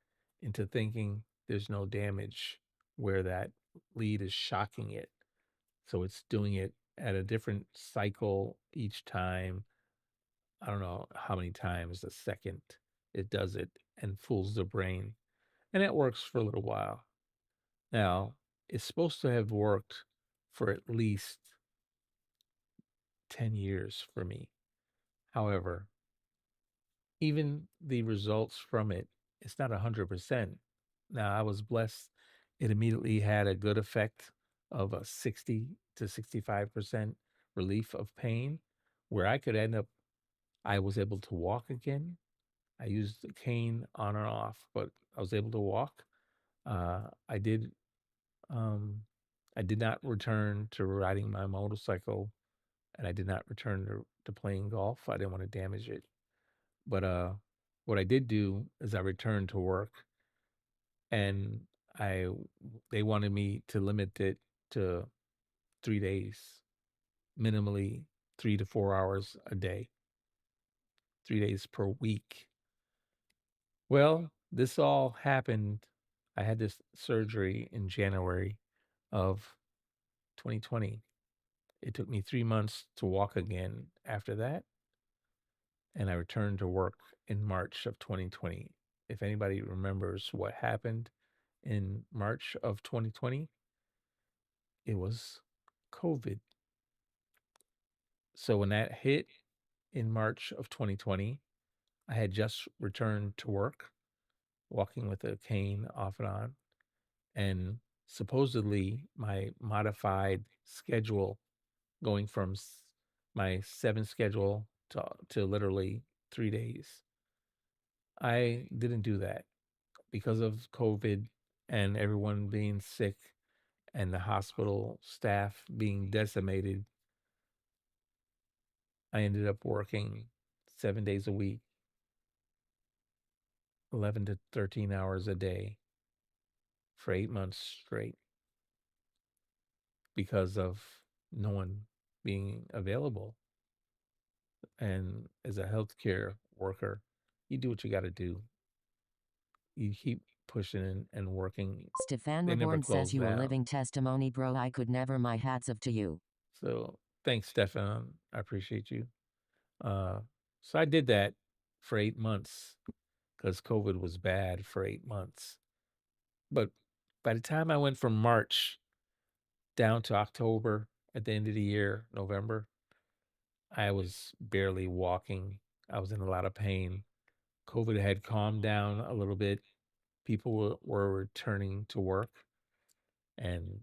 into thinking there's no damage where that lead is shocking it. So it's doing it at a different cycle each time. I don't know how many times a second it does it and fools the brain. And it works for a little while. Now, it's supposed to have worked for at least 10 years for me. However, even the results from it's not 100%. Now, I was blessed. It immediately had a good effect of a 60 to 65% relief of pain, where I was able to walk again. I used the cane on and off, but I was able to walk. Uh, I did um, I did not return to riding my motorcycle, and I did not return to playing golf. I didn't want to damage it. But what I did do is I returned to work, and I they wanted me to limit it to 3 days, minimally 3 to 4 hours a day, 3 days per week. Well, this all happened. I had this surgery in January of 2020. It took me 3 months to walk again after that, and I returned to work in March of 2020. If anybody remembers what happened in March of 2020, it was COVID. So when that hit, in March of 2020. I had just returned to work, walking with a cane off and on, and supposedly my modified schedule going from my 7 schedule to literally 3 days. I didn't do that because of COVID and everyone being sick and the hospital staff being decimated. I ended up working 7 days a week, 11 to 13 hours a day for 8 months straight because of no one being available. And as a healthcare worker, you do what you got to do. You keep pushing and working. Stefan They never Reborn says close you a down. living testimony, bro. I could never. My hats off to you. So thanks, Stefan. I appreciate you. So I did that for 8 months because COVID was bad for 8 months. But by the time I went from March down to October at the end of the year, November, I was barely walking. I was in a lot of pain. COVID had calmed down a little bit. People were returning to work. And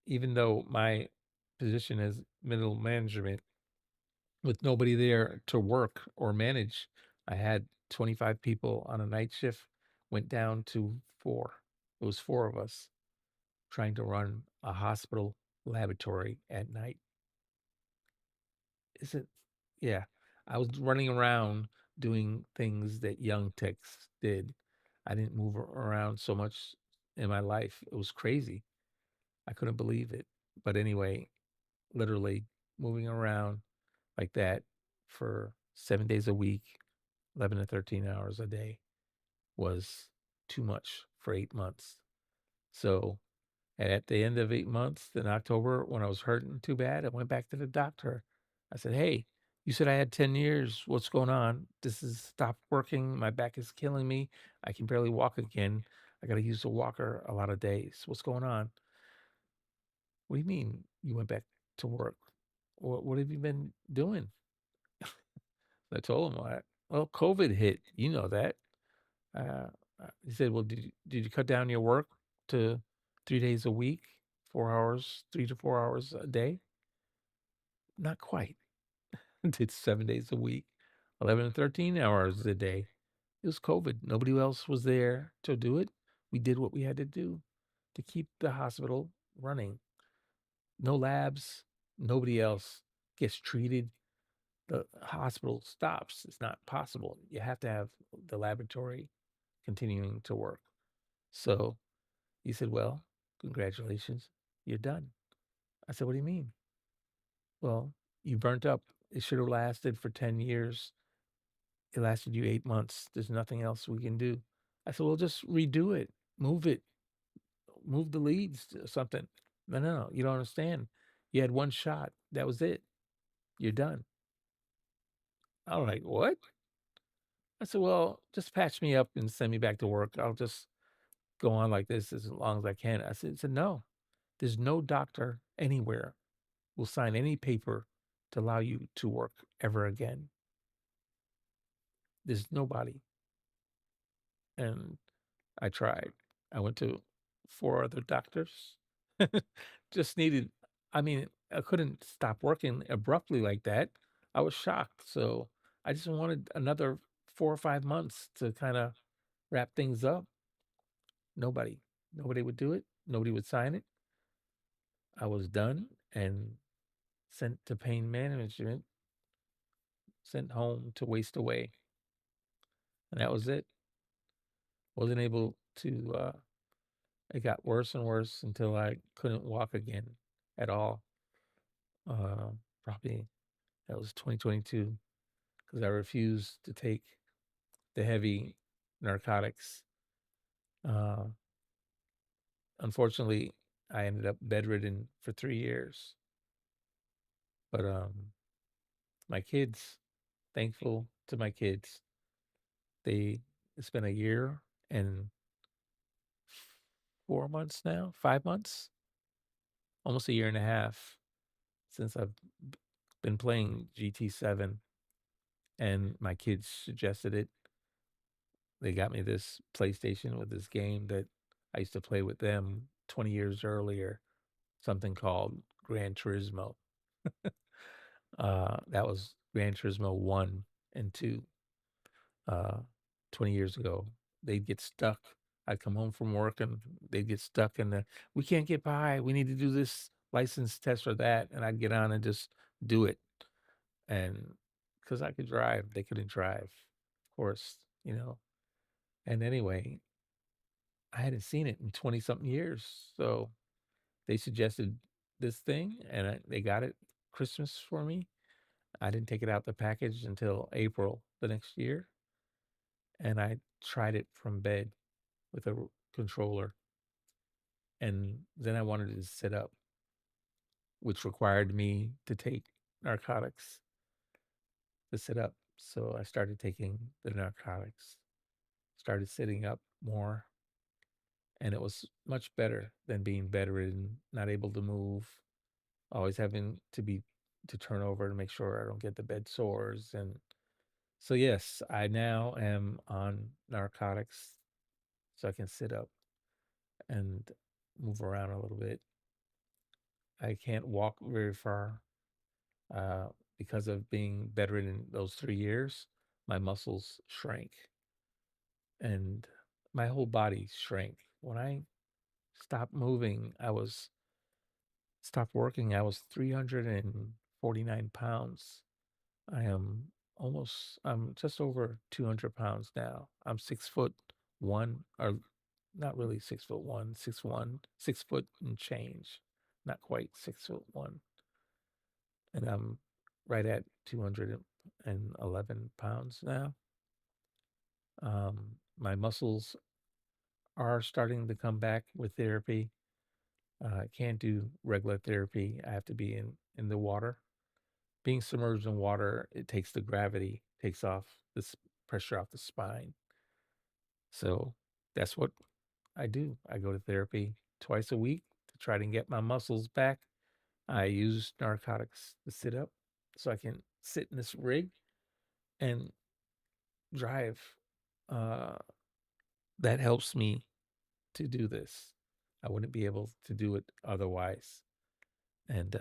even though my position as middle management, with nobody there to work or manage, I had 25 people on a night shift, went down to 4. It was 4 of us trying to run a hospital laboratory at night. Is it? Yeah. I was running around doing things that young techs did. I didn't move around so much in my life. It was crazy. I couldn't believe it. But anyway, literally moving around like that for 7 days a week, 11 to 13 hours a day was too much for 8 months. So at the end of 8 months in October, when I was hurting too bad, I went back to the doctor. I said, "Hey, you said I had 10 years. What's going on? This has stopped working. My back is killing me. I can barely walk again. I got to use a walker a lot of days. What's going on?" "What do you mean you went back to work? What have you been doing?" I told him, "Well, COVID hit. You know that." Uh, he said, "Well, did you cut down your work to 3 days a week, 4 hours, 3 to 4 hours a day?" Not quite. Did 7 days a week, 11 to 13 hours a day. It was COVID. Nobody else was there to do it. We did what we had to do to keep the hospital running. No labs, nobody else gets treated. The hospital stops. It's not possible. You have to have the laboratory continuing to work. So he said, "Well, congratulations, you're done." I said, "What do you mean?" "Well, you burnt up. It should have lasted for 10 years. It lasted you 8 months. There's nothing else we can do." I said, "Well, just redo it. Move it. Move the leads or something." "No, no, no. You don't understand. You had one shot. That was it. You're done." I was like, "What?" I said, "Well, just patch me up and send me back to work. I'll just go on like this as long as I can." I said, "No, there's no doctor anywhere will sign any paper to allow you to work ever again. There's nobody." And I tried. I went to 4 other doctors. Just needed, I mean, I couldn't stop working abruptly like that. I was shocked. So I just wanted another 4 or 5 months to kind of wrap things up. Nobody. Nobody would do it. Nobody would sign it. I was done and sent to pain management, sent home to waste away. And that was it. Wasn't able to, it got worse and worse until I couldn't walk again at all. Uh, Probably that was 2022 because I refused to take the heavy narcotics. Uh, Unfortunately, I ended up bedridden for 3 years. But my kids, thankful to my kids, it's been a year and 4 months now, 5 months, almost a year and a half since I've been playing GT7. and my kids suggested it. They got me this PlayStation with this game that I used to play with them 20 years earlier, something called Gran Turismo. That was Gran Turismo 1 and 2, uh, 20 years ago. They'd get stuck. I'd come home from work and they'd get stuck in the, we can't get by. We need to do this license test or that. And I'd get on and just do it. And because I could drive, they couldn't drive, of course, you know. And anyway, I hadn't seen it in 20 something years. So they suggested this thing and they got it Christmas for me. I didn't take it out the package until April the next year. And I tried it from bed with a controller. And then I wanted to sit up, which required me to take narcotics to sit up. So I started taking the narcotics, started sitting up more, and it was much better than being bedridden, not able to move, always having to turn over to make sure I don't get the bed sores. And so yes, I now am on narcotics so I can sit up and move around a little bit. I can't walk very far uh, because of being bedridden those 3 years. My muscles shrank and my whole body shrank. When I stopped moving, stopped working, I was 349 pounds. I'm just over 200 pounds now. I'm 6 foot one, or not really 6 foot one, 6'1", 6 foot and change, not quite 6 foot one. And I'm right at 211 pounds now. My muscles are starting to come back with therapy. I can't do regular therapy. I have to be in the water. Being submerged in water, it takes the gravity, takes off this pressure off the spine. So that's what I do. I go to therapy twice a week to try to get my muscles back. I use narcotics to sit up so I can sit in this rig and drive. Uh, that helps me to do this. I wouldn't be able to do it otherwise. And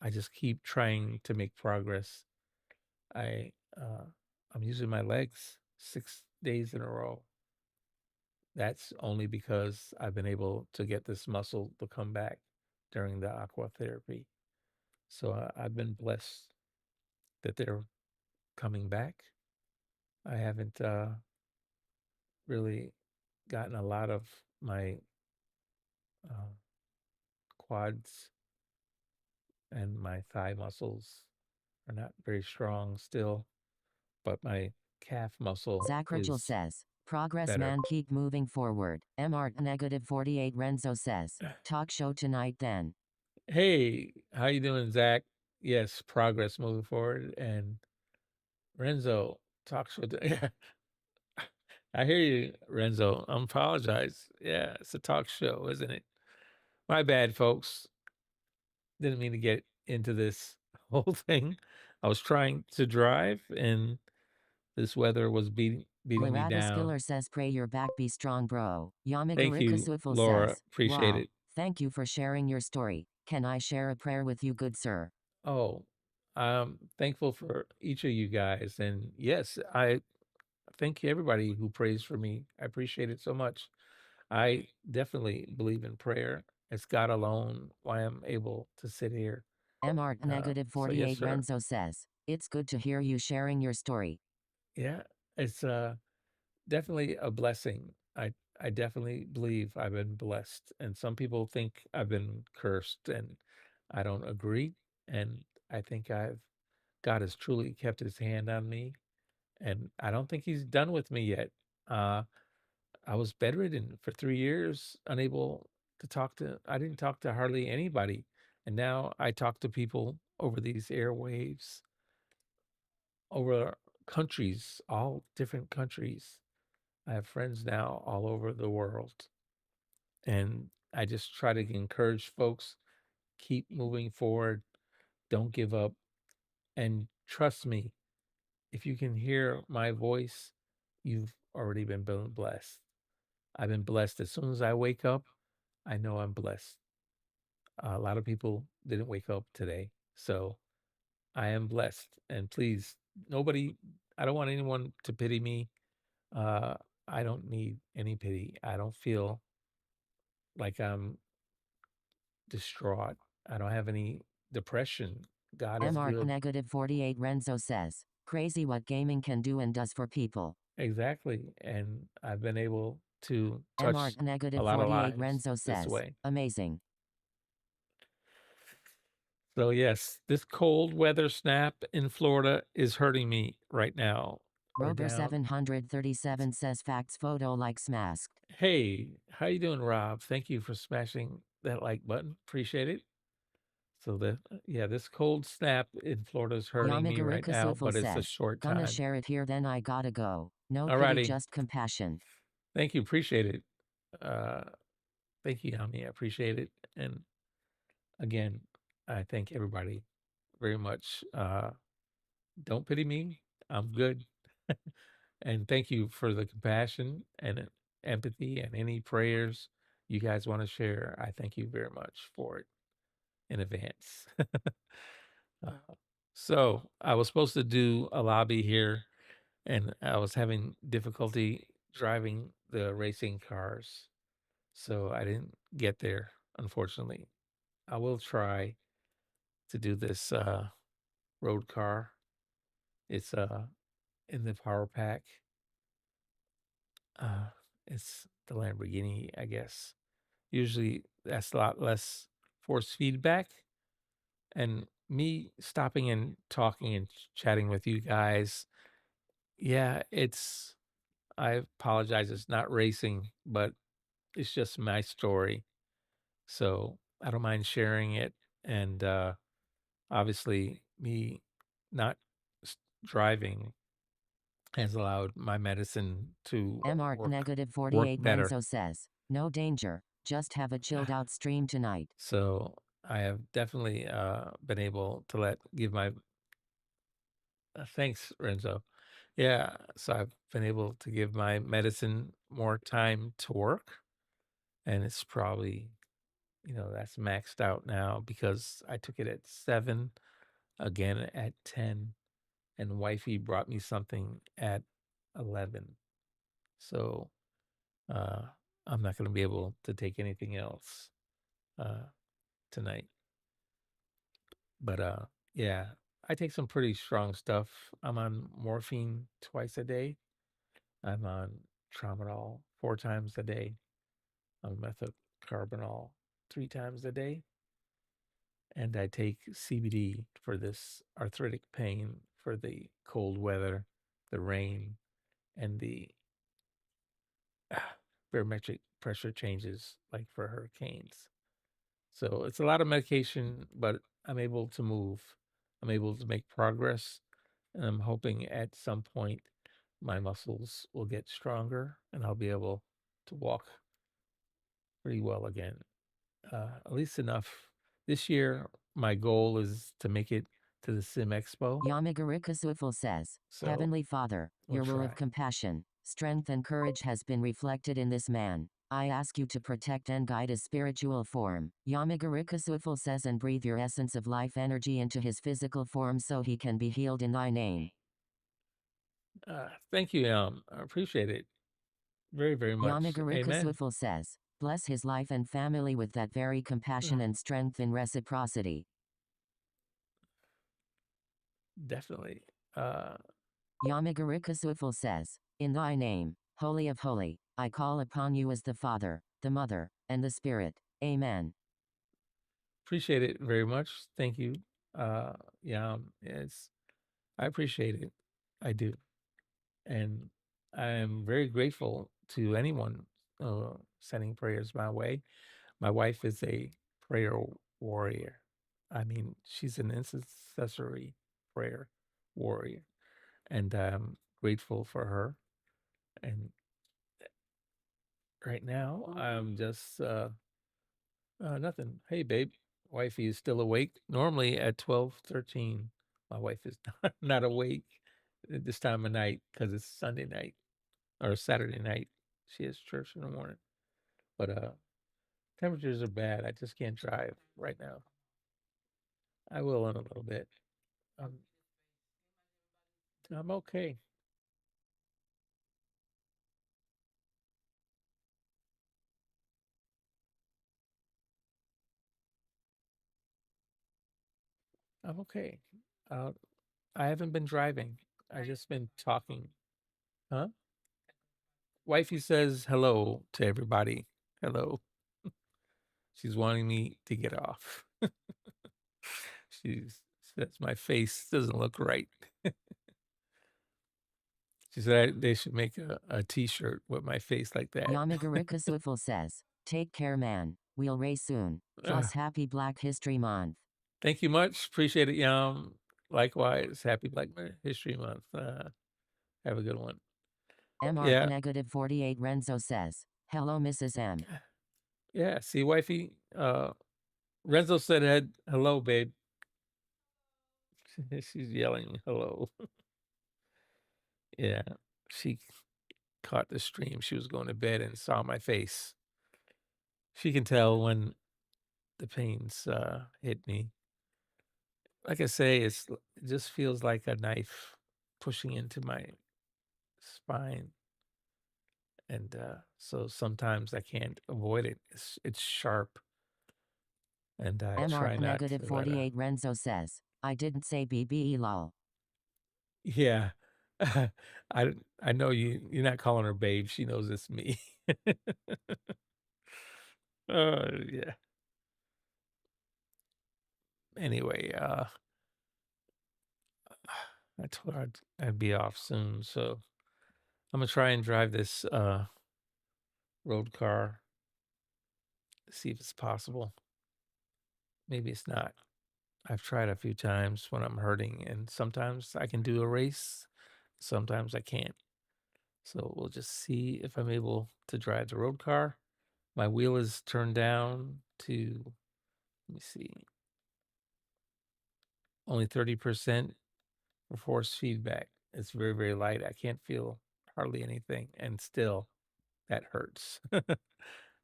I just keep trying to make progress. I I'm using my legs 6 days in a row. That's only because I've been able to get this muscle to come back during the aqua therapy. So I've been blessed that they're coming back. I haven't really gotten a lot of my uh, quads and my thigh muscles are not very strong still, but my calf muscle Zach Rachel is says, progress better. man, keep moving forward. MR negative 48 Renzo says, talk show tonight then. Hey, how you doing, Zach? Yes, progress moving forward. And Renzo, talk show. Yeah, I hear you, Renzo. I apologize. Yeah, it's a talk show, isn't it? My bad, folks. Didn't mean to get into this whole thing. I was trying to drive, and this weather was beating me Lorada down. Skiller says, pray your back be strong, bro. Thank Yamagarika you, Swiffle Laura. says, Appreciate wow, it. thank you for sharing your story. Can I share a prayer with you, good sir? Oh, I'm thankful for each of you guys. And yes, I thank you everybody who prays for me. I appreciate it so much. I definitely believe in prayer. It's God alone why I'm able to sit here. MR negative So yes, 48 sir. Renzo says, it's good to hear you sharing your story. Yeah, it's definitely a blessing. I definitely believe I've been blessed, and some people think I've been cursed, and I don't agree. And I think God has truly kept His hand on me, and I don't think He's done with me yet. Uh, I was bedridden for 3 years, unable to talk to. I didn't talk to hardly anybody, and now I talk to people over these airwaves, over countries, all different countries. I have friends now all over the world. And I just try to encourage folks, keep moving forward, don't give up. And trust me, if you can hear my voice, you've already been blessed. I've been blessed. As soon as I wake up, I know I'm blessed. A lot of people didn't wake up today. So I am blessed. And please, nobody, I don't want anyone to pity me. Uh, I don't need any pity. I don't feel like I'm distraught. I don't have any depression. God is MR good. negative 48 Renzo says, crazy what gaming can do and does for people. Exactly. And I've been able to MR touch a negative lot of 48 lives Renzo this says, way. amazing. So, yes, this cold weather snap in Florida is hurting me right now. We're Rober down. 737 says facts photo likes masked. Hey, how you doing, Rob? Thank you for smashing that like button. Appreciate it. So yeah, this cold snap in Florida is hurting me right Yamigarika now, Sufil but it's a says, short gonna time. share it here then I gotta go. No pity Alrighty. just compassion. Thank you. Appreciate it. Uh, thank you, Yami. I appreciate it. And again, I thank everybody very much. Don't pity me. I'm good. And thank you for the compassion and empathy and any prayers you guys want to share. I thank you very much for it in advance. Uh, so I was supposed to do a lobby here, and I was having difficulty driving the racing cars, so I didn't get there, unfortunately. I will try to do this road car. It's in the power pack. Uh, it's the Lamborghini, I guess. Usually that's a lot less force feedback. And me stopping and talking and chatting with you guys, yeah, I apologize. It's not racing, but it's just my story. So I don't mind sharing it. And obviously, me not driving has allowed my medicine to MR negative work 48 better. Renzo says, no danger, just have a chilled out stream tonight. So I have definitely been able to give my thanks, Renzo. Yeah, so I've been able to give my medicine more time to work, and it's probably, that's maxed out now because I took it at 7, again at 10, and wifey brought me something at 11. So uh, I'm not going to be able to take anything else uh, tonight. But yeah, I take some pretty strong stuff. I'm on morphine twice a day. I'm on tramadol 4 times a day. I'm methocarbamol 3 times a day. And I take CBD for this arthritic pain, for the cold weather, the rain, and the barometric pressure changes like for hurricanes. So it's a lot of medication, but I'm able to move. I'm able to make progress. And I'm hoping at some point my muscles will get stronger and I'll be able to walk pretty well again. At least enough. This year, my goal is to make it to the Sim Expo. Yamigarika Sufil says, So Heavenly Father, we'll your will try. of compassion, strength and courage has been reflected in this man. I ask you to protect and guide his spiritual form. Yamigarika Sufil says and breathe your essence of life energy into his physical form so he can be healed in thy name. Thank you, I appreciate it very, very much. Yamigarika Amen. Sufil says, bless his life and family with that very compassion and strength in reciprocity. Definitely. Yamigarika Sufil says, in thy name, Holy of Holy, I call upon you as the Father, the Mother, and the Spirit. Amen. Appreciate it very much. Thank you. Yeah, I appreciate it. I do. And I am very grateful to anyone sending prayers my way. My wife is a prayer warrior. I mean, she's an intercessory prayer warrior. And I'm grateful for her. And right now, I'm just nothing. Hey, babe, wifey is still awake. Normally at 12:13, my wife is not awake. at this time of night because it's Sunday night or Saturday night. She has church in the morning. But temperatures are bad. I just can't drive right now. I will in a little bit. Um, I'm okay. I'm okay. Uh, I haven't been driving. I just been talking. Huh? Wifey says hello to everybody. Hello. She's wanting me to get off. She says my face doesn't look right. She said they should make a T-shirt with my face like that. Yamagarika Swiffle says, take care, man. We'll race soon. Plus, happy Black History Month. Thank you much. Appreciate it, Yam. Likewise, happy Black History Month. Have a good one. MR Yeah. negative 48 Renzo says, hello, Mrs. M. Yeah. See, wifey. Renzo said hello, babe. She's yelling hello. Yeah. She caught the stream. She was going to bed and saw my face. She can tell when the pains hit me. Like I say, it just feels like a knife pushing into my spine. And so sometimes I can't avoid it. It's sharp. And I try MR not negative to 48 Renzo says, I didn't say BBE lol. Yeah. I know you're not calling her babe. She knows it's me. Yeah. Anyway, I told her I'd be off soon, so I'm gonna try and drive this road car, see if it's possible. Maybe it's not. I've tried a few times when I'm hurting, and sometimes I can do a race, sometimes I can't. So we'll just see if I'm able to drive the road car. My wheel is turned down to, let me see, only 30% for force feedback. It's very, very light. I can't feel hardly anything, and still that hurts.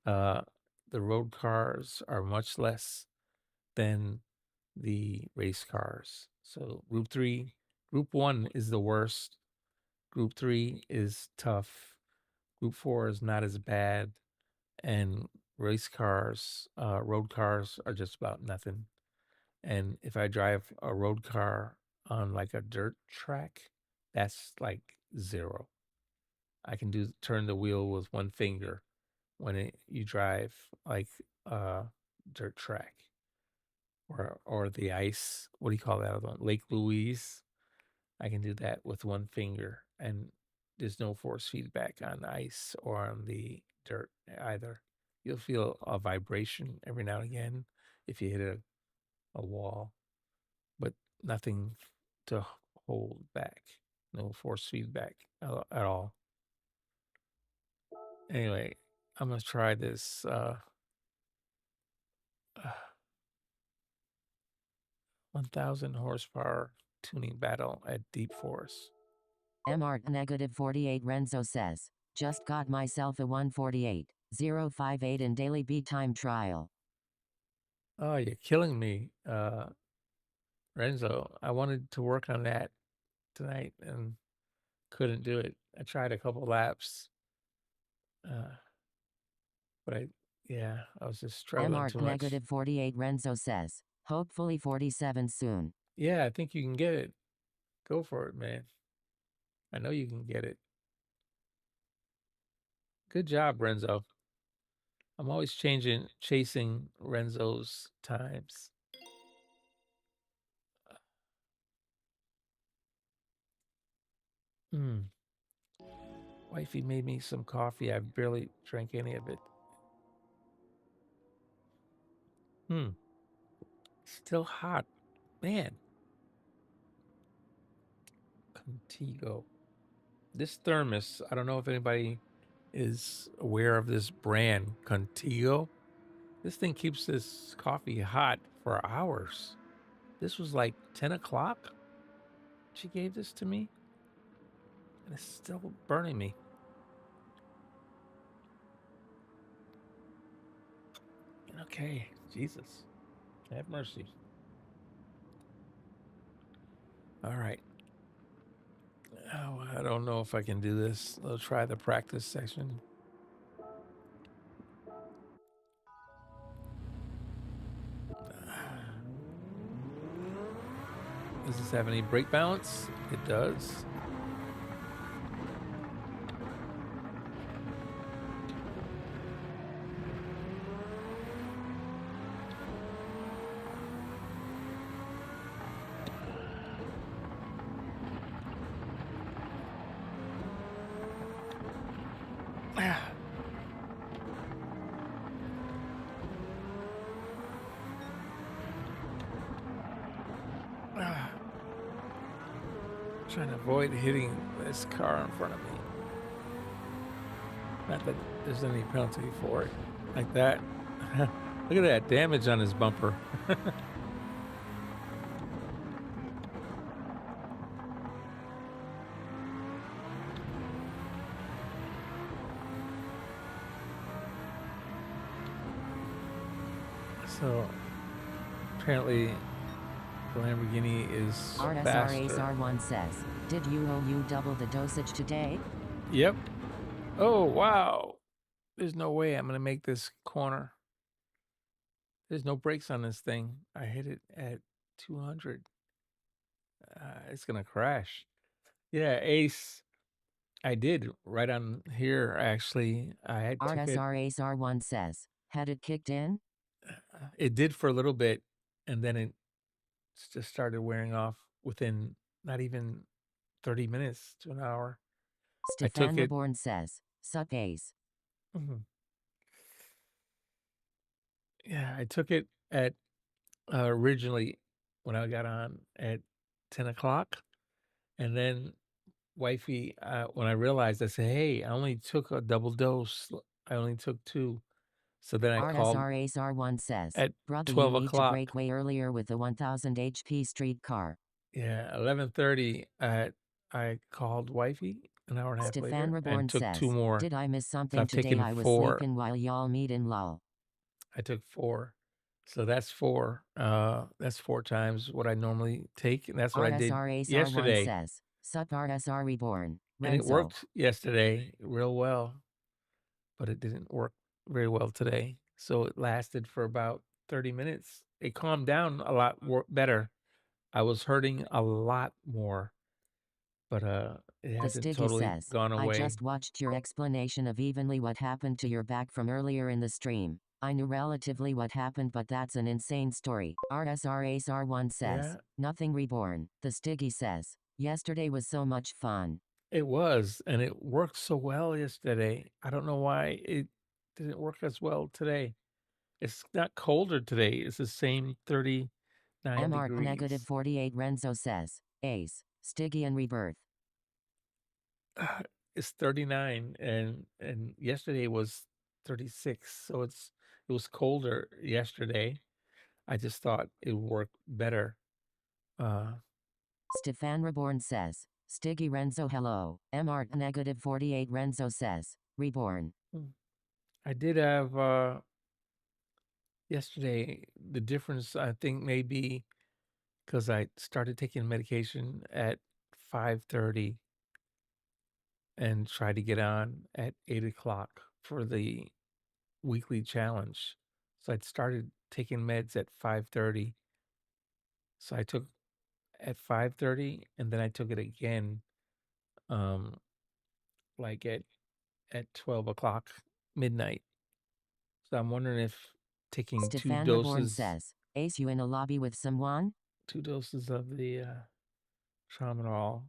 The road cars are much less than the race cars. So Group 1 is the worst. Group 3 is tough. Group 4 is not as bad. And race cars, road cars are just about nothing. And if I drive a road car on like a dirt track, that's like 0. I can turn the wheel with one finger when you drive like a dirt track or the ice. What do you call that other one? Lake Louise. I can do that with one finger, and there's no force feedback on the ice or on the dirt either. You'll feel a vibration every now and again if you hit a wall, but nothing to hold back. No force feedback at all. Anyway, I'm gonna try this 1,000 horsepower tuning battle at Deep Forest. MR negative 48 Renzo says, just got myself a 148.058 in daily beat time trial. Oh, you're killing me, Renzo. I wanted to work on that tonight and couldn't do it. I tried a couple laps, but I was just struggling too MR much. negative 48 Renzo says, hopefully 47 soon. Yeah, I think you can get it. Go for it, man. I know you can get it. Good job, Renzo. I'm always chasing Renzo's times. Wifey made me some coffee. I barely drank any of it. Still hot. Man. Contigo. This thermos, I don't know if anybody is aware of this brand, Contigo. This thing keeps this coffee hot for hours. This was like 10 o'clock. She gave this to me. And it's still burning me. Okay, Jesus. Have mercy. All right. Oh, I don't know if I can do this. I'll try the practice section. Does this have any brake balance? It does. Trying to avoid hitting this car in front of me. Not that there's any penalty for it. Like that. Look at that damage on his bumper. So apparently the Lamborghini is faster. RSRASR1 says, did you double the dosage today? Yep. Oh, wow. There's no way I'm going to make this corner. There's no brakes on this thing. I hit it at 200. It's going to crash. Yeah, Ace. I did right on here, actually. I took it. RSRASR1 says, had it kicked in? It did for a little bit, and then it just started wearing off within not even 30 minutes to an hour. I took Stefan it. Reborn says, sup Ace. Yeah, I took it at originally when I got on at 10 o'clock. And then wifey, when I realized, I said, hey, I only took a double dose. I only took 2. So then I called RSRASR1 says, at brother, 12 you need to o'clock. brake way earlier with the 1000 HP street car. Yeah, 11:30. I called wifey an hour and a half Stefan later Reborn and took says, 2 more. did I miss So something I've today? taken I was 4. sleeping while y'all meet in lol. I took 4. So that's 4. That's 4 times what I normally take, and that's what I did RSRASR1 yesterday. says, sup RSR Reborn. And it Renzo. worked yesterday real well, but it didn't work very well today. So it lasted for about 30 minutes. It calmed down a lot better. I was hurting a lot more, but it The hasn't Stiggy totally says, gone I away. just watched your explanation of evenly what happened to your back from earlier in the stream. I knew relatively what happened, but that's an insane story. RSRASR1 says, Yeah, nothing Reborn. The Stiggy says, yesterday was so much fun. it was, and it worked so well yesterday. I don't know why it didn't work as well today. It's not colder today. It's the same 39 MR degrees. negative 48 Renzo says, Ace, Stiggy and Rebirth. It's 39, and yesterday was 36, so it was colder yesterday. I just thought it would work better. Stefan Reborn says, Stiggy Renzo hello. MR negative 48 Renzo says, Reborn. I did have yesterday, the difference I think may be because I started taking medication at 5:30 and tried to get on at 8 o'clock for the weekly challenge. So I'd started taking meds at 5:30. So I took at 5:30 and then I took it again um like at 12 o'clock midnight. So I'm wondering if taking Stefan Reborn says, Ace, you in a lobby with someone? 2 doses of the tramadol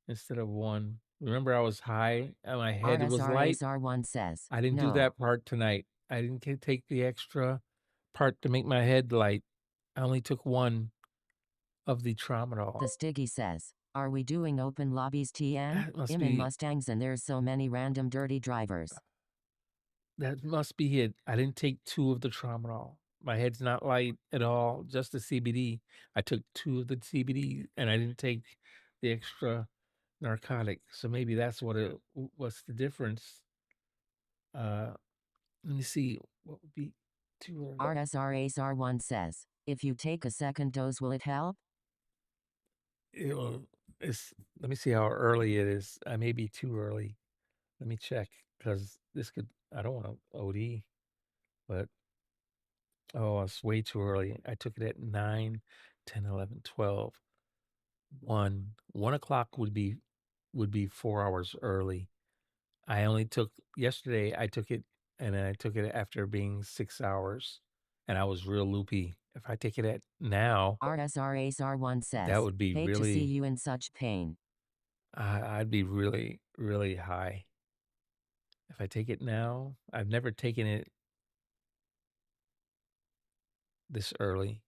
instead of 1. Remember, I was high and my head was light. RSRASR1 says, I didn't no. do that part tonight. I didn't take the extra part to make my head light. I only took 1 of the tramadol. The Stiggy says, are we doing open lobbies TN? That must I'm be in Mustangs and there's so many random dirty drivers. That must be it. I didn't take 2 of the tramadol. My head's not light at all, just the CBD. I took 2 of the CBD and I didn't take the extra narcotic. So maybe that's what's the difference. Let me see. What would be too early? RSRASR1 says, if you take a second dose, will it help? Let me see how early it is. I may be too early. Let me check, because I don't want to OD, but it's way too early. I took it at 9, 10, 11, 12, 1. 1 o'clock would be 4 hours early. I only took yesterday. I took it, and then I took it after being 6 hours, and I was real loopy. If I take it at now, RSRASR1 says, that would be hate to see really. you in such pain. I'd be really, really high if I take it now. I've never taken it this early.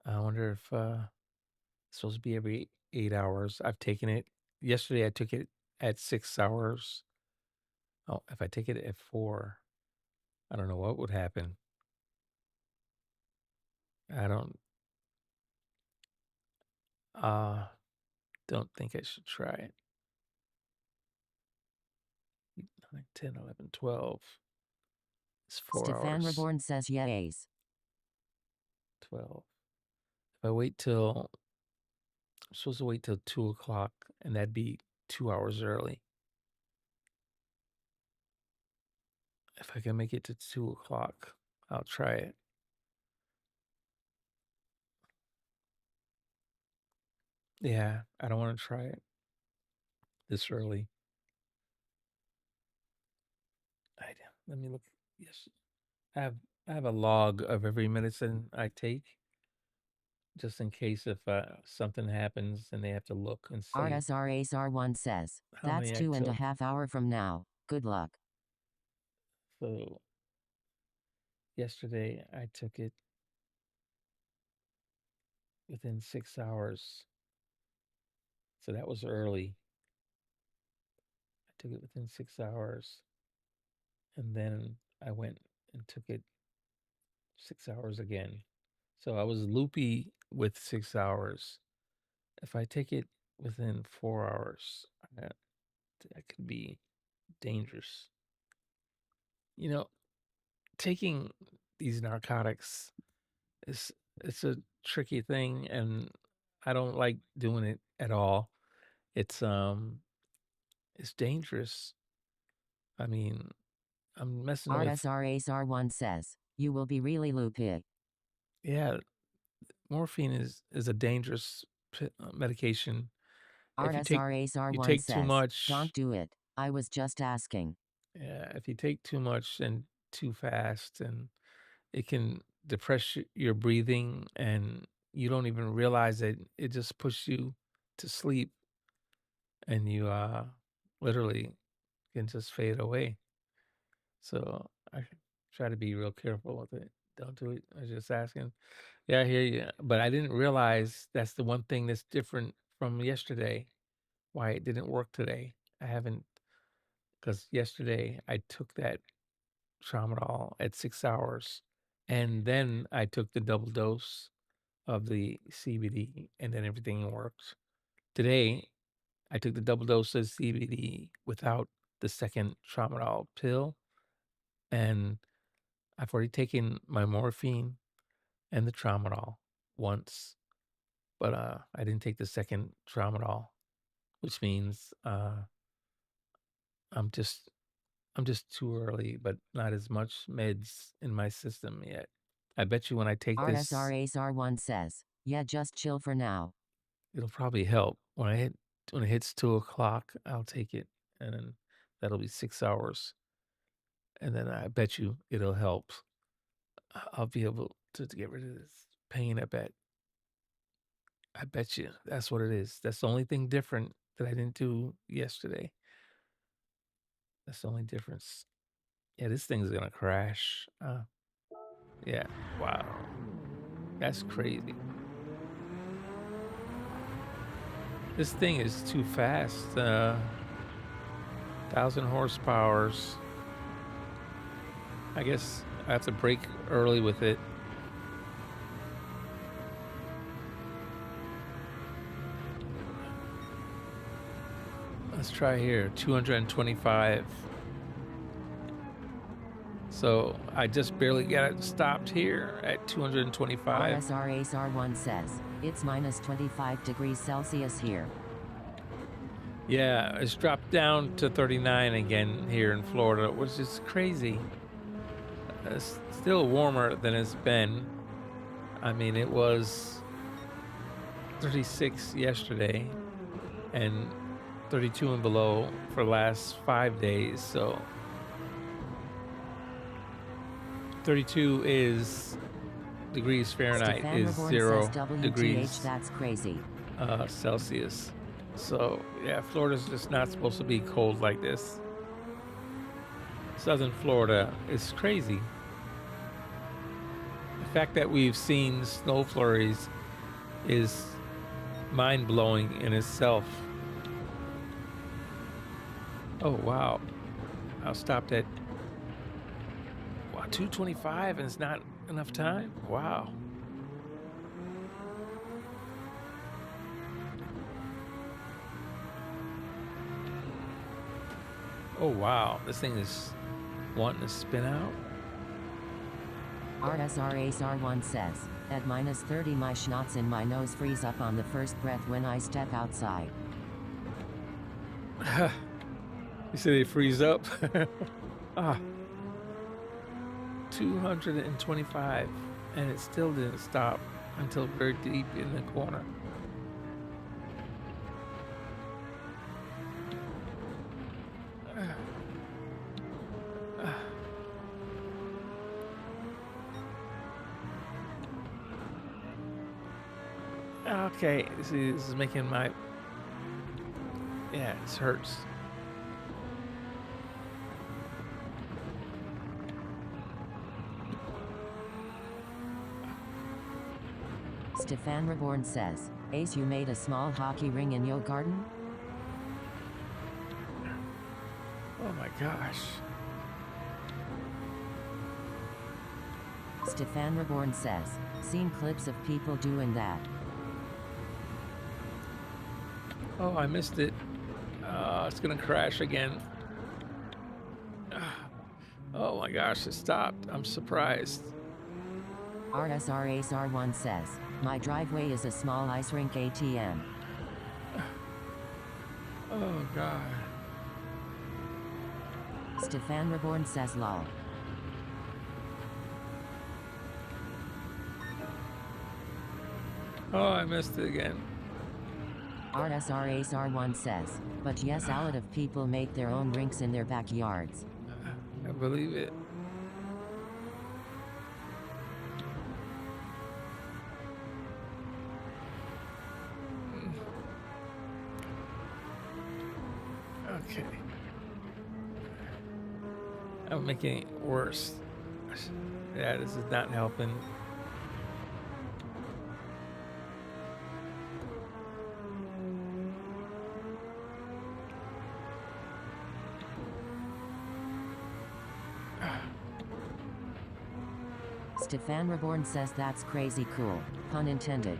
I wonder if it's supposed to be every 8 hours. I've taken it yesterday. I took it at 6 hours. Oh, if I take it at 4, I don't know what would happen. I don't think I should try it. 9, 10, 11, 12. It's 4 Stefan hours. Reborn says yes. 12. If I wait till, I'm supposed to wait till 2 o'clock, and that'd be 2 hours early. If I can make it to 2 o'clock, I'll try it. Yeah, I don't want to try it this early. Let me look. Yes, I have a log of every medicine I take, just in case if something happens and they have to look and see RSRASR1 says, how that's many I 2.5 took. hours from now. Good luck. So yesterday I took it within 6 hours. So that was early. I took it within 6 hours. And then I went and took it 6 hours again. So I was loopy with 6 hours. If I take it within 4 hours, that could be dangerous. You know, taking these narcotics it's a tricky thing, and I don't like doing it at all. It's dangerous. I mean, I'm messing with. RSRASR1 says, you will be really loopy. Yeah, morphine is a dangerous medication. If you RSRASR1 take too says, much, don't do it. I was just asking. yeah, if you take too much and too fast, and it can depress your breathing, and you don't even realize it. It just pushes you to sleep, and you literally can just fade away. So I try to be real careful with it. Don't do it. I was just asking. Yeah, I hear you. But I didn't realize that's the one thing that's different from yesterday. Why it didn't work today. I haven't, because yesterday I took that tramadol at 6 hours, and then I took the double dose of the CBD, and then everything worked. Today, I took the double dose of CBD without the second tramadol pill, and I've already taken my morphine and the tramadol once, but I didn't take the second tramadol, which means I'm just too early, but not as much meds in my system yet. I bet you when I take this, RSRASR1 says, yeah, just chill for now. it'll probably help. When it hits 2 o'clock, I'll take it, and then that'll be 6 hours, and then I bet you it'll help. I'll be able to get rid of this pain. I bet you that's what it is. That's the only thing different that I didn't do yesterday. That's the only difference. Yeah, this thing's gonna crash. Yeah, wow, that's crazy. This thing is too fast. 1,000 horsepowers. I guess I have to brake early with it. Let's try here, 225. So I just barely got it stopped here at 225. RSR Ace R1 says, it's minus 25 degrees Celsius here. Yeah, it's dropped down to 39 again here in Florida, which is crazy. It's still warmer than it's been. I mean, it was 36 yesterday and 32 and below for the last 5 days. So 32 is degrees Fahrenheit, Stefan is Reborn 0 says, WTH, degrees that's crazy. Celsius. So yeah, Florida's just not supposed to be cold like this. Southern Florida is crazy. The fact that we've seen snow flurries is mind-blowing in itself. Oh wow, I stopped at 225 and it's not enough time. Wow. Oh wow, this thing is wanting to spin out. RSR Ace R1 says, at minus 30 my schnotz in my nose freeze up on the first breath when I step outside. You say they freeze up? 225, and it still didn't stop until very deep in the corner. Okay, see, this is making my, yeah, it hurts. Stefan Reborn says, Ace, you made a small hockey ring in your garden? Oh my gosh. Stefan Reborn says, seen clips of people doing that. Oh, I missed it. It's gonna crash again. Oh my gosh, it stopped. I'm surprised. RSR Ace R1 says, my driveway is a small ice rink ATM. Oh god. Stefan Reborn says lol. Oh, I missed it again. RSR Ace R1 says, but yes, a lot of people make their own rinks in their backyards. I believe it. Okay. I'm making it worse. Yeah, this is not helping. Stefan Reborn says that's crazy cool, pun intended.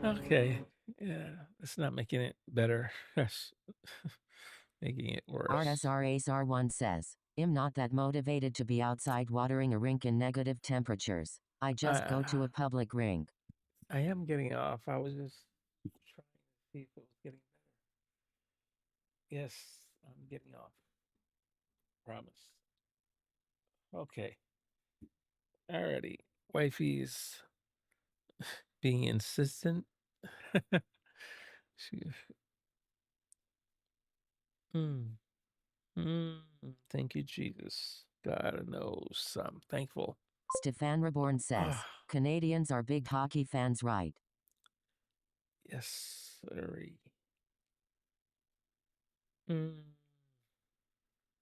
Okay. Yeah, it's not making it better. That's making it worse. RSR Ace R1 says, I'm not that motivated to be outside watering a rink in negative temperatures. I just go to a public rink. I am getting off. I was just trying to see if it was getting better. Yes, I'm getting off. Promise. Okay. Alrighty. Wifey's being insistent. She, thank you, Jesus. God knows I'm thankful. Stefan Reborn says, Canadians are big hockey fans, right? Yes, sorry.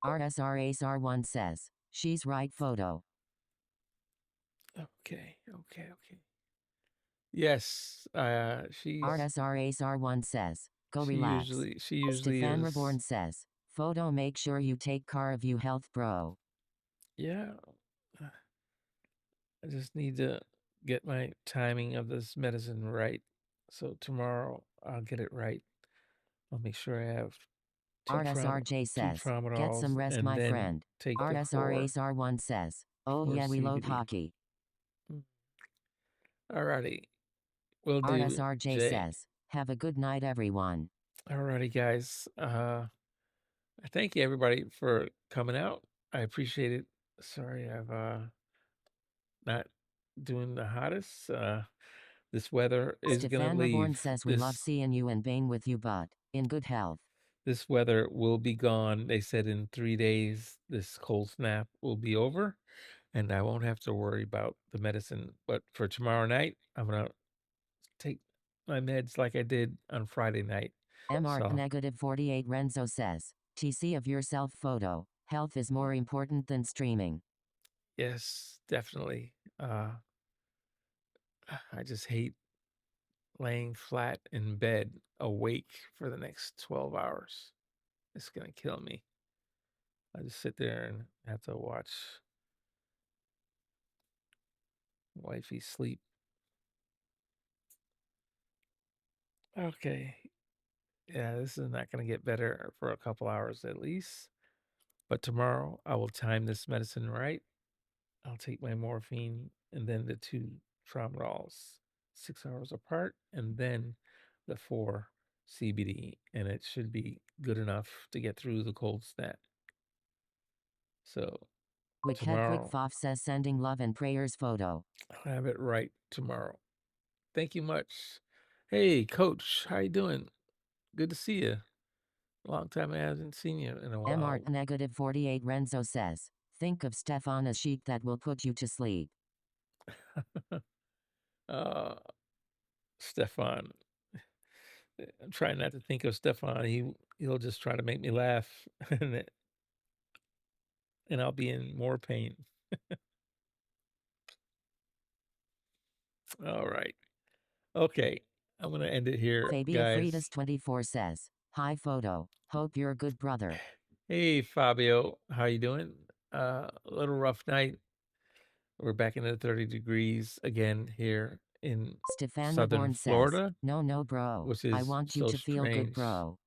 RSR Ace R1 says, she's right photo. Okay. Yes, she's... RSR Ace R1 says, go relax. She usually Stefan is. Reborn says, photo, make sure you take care of you health, bro. Yeah. I just need to get my timing of this medicine right So tomorrow I'll get it right. I'll make sure I have two RSRJ says, get some tramadol rest, and my then friend. take the RSRASR1 says, oh four yeah, we load CBD. hockey. Alrighty, will do. RSRJ Jay. says, have a good night, everyone. Alrighty, guys. Thank you everybody for coming out. I appreciate it. Sorry, I've not doing the hottest. This weather is gonna Stefan Reborn leave. says, we love seeing you and Bane with you, but in good health. This weather will be gone. They said in 3 days this cold snap will be over, and I won't have to worry about the medicine. But for tomorrow night, I'm gonna take my meds like I did on Friday night. MR So negative 48 Renzo says, TC of yourself photo. Health is more important than streaming. yes, definitely. I just hate laying flat in bed awake for the next 12 hours. It's gonna kill me. I just sit there and have to watch wifey sleep. Okay. Yeah, this is not going to get better for a couple hours at least. But tomorrow I will time this medicine right. I'll take my morphine and then the 2 tramadols 6 hours apart, and then the 4 CBD, and it should be good enough to get through the cold snap. So tomorrow, Foff says, sending love and prayers photo. I'll have it right tomorrow. Thank you much. Hey, Coach, how you doing? Good to see you. Long time I haven't seen you in a while. MR negative 48 Renzo says, think of Stefan as sheet that will put you to sleep. Stefan. I'm trying not to think of Stefan. He'll just try to make me laugh, and I'll be in more pain. All right. Okay. I'm going to end it here, Fabia guys. Fridas 24 says, hi photo. Hope you're a good brother. Hey, Fabio. How you doing? A little rough night. We're back into the 30 degrees again here in Stefan southern Reborn Florida. Says, no, bro. Which is I want you so to feel strange. good, bro.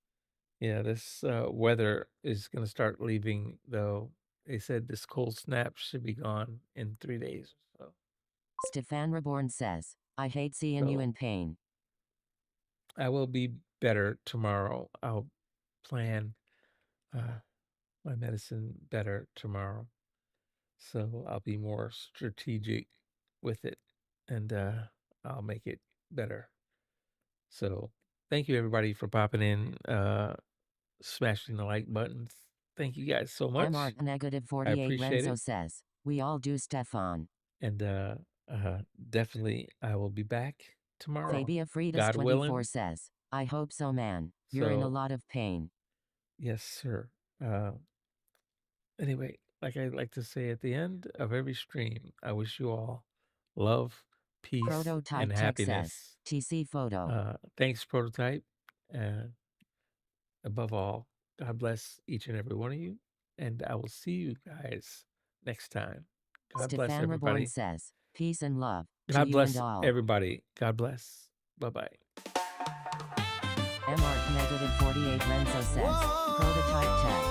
Yeah, this weather is going to start leaving, though. They said this cold snap should be gone in 3 days. So. Stefan Reborn says, I hate seeing you in pain. I will be better tomorrow. I'll plan my medicine better tomorrow. So I'll be more strategic with it, and I'll make it better. So thank you, everybody, for popping in, smashing the like buttons. Thank you guys so much. MR negative 48 Renzo says, we all do, Stefan. And definitely I will be back tomorrow. Fabia Fridas 24 says, I hope so, man. You're in a lot of pain. Yes, sir. Anyway, like I like to say at the end of every stream, I wish you all love, peace, Prototype and happiness. TC photo. Thanks, Prototype. And above all, God bless each and every one of you. And I will see you guys next time. God bless everybody. Reborn says, peace and love. God bless everybody. God bless. Bye-bye. MR negative 48 Renzo says, Prototype Tech.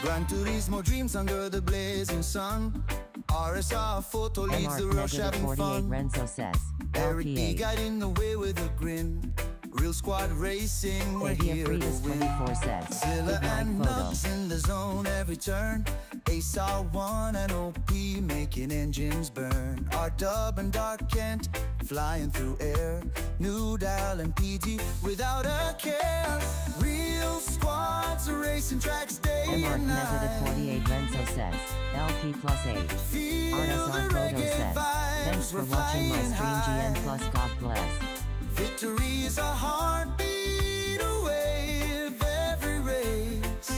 Gran Turismo dreams under the blazing sun. RSR photo leads the rush having fun. Renzo says, Eric B guiding the way with a grin. Real squad racing, we're here to win. Zilla and Nubs in the zone every turn. Ace R1 and OP making engines burn. R-Dub and Dark Kent flying through air. New Dial and PG without a care. Real squads racing tracks day and night. 48 Renzo says, LP plus 8. RSR photo says, thanks for watching my stream GN plus, God bless. Victory is a heartbeat away of every race.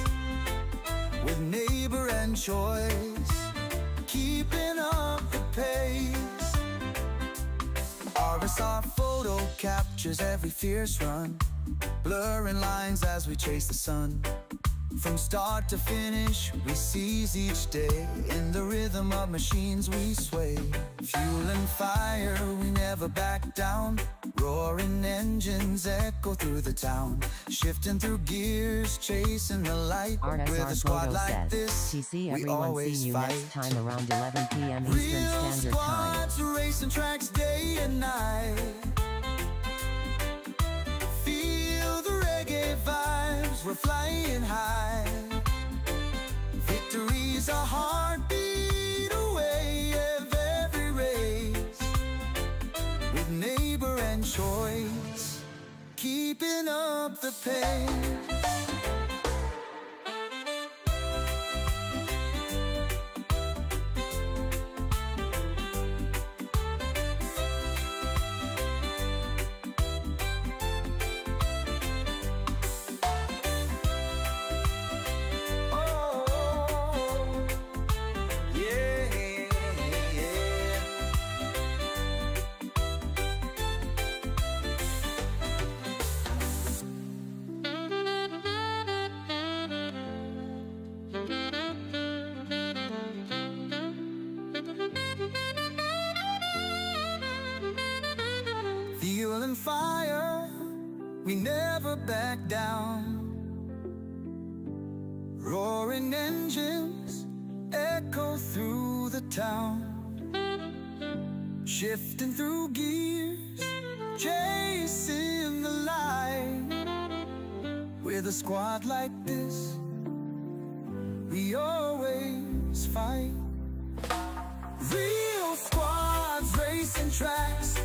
With neighbor and choice, keeping up the pace. RSR photo captures every fierce run, blurring lines as we chase the sun. From start to finish, we seize each day. In the rhythm of machines we sway. Fuel and fire, we never back down. Roaring engines echo through the town. Shifting through gears, chasing the light. With a squad like this, TC, we everyone always see you fight. next time around 11 p.m. Eastern Real Standard Time. squads racing tracks day and night. Feel the reggae vibes, we're flying high. Victory's a heartbeat away of every race. With neighbor and choice, keeping up the pace. Fuel and fire, we never back down. Roaring engines echo through the town. Shifting through gears, chasing the light. With a squad like this, we always fight. Real squads racing tracks,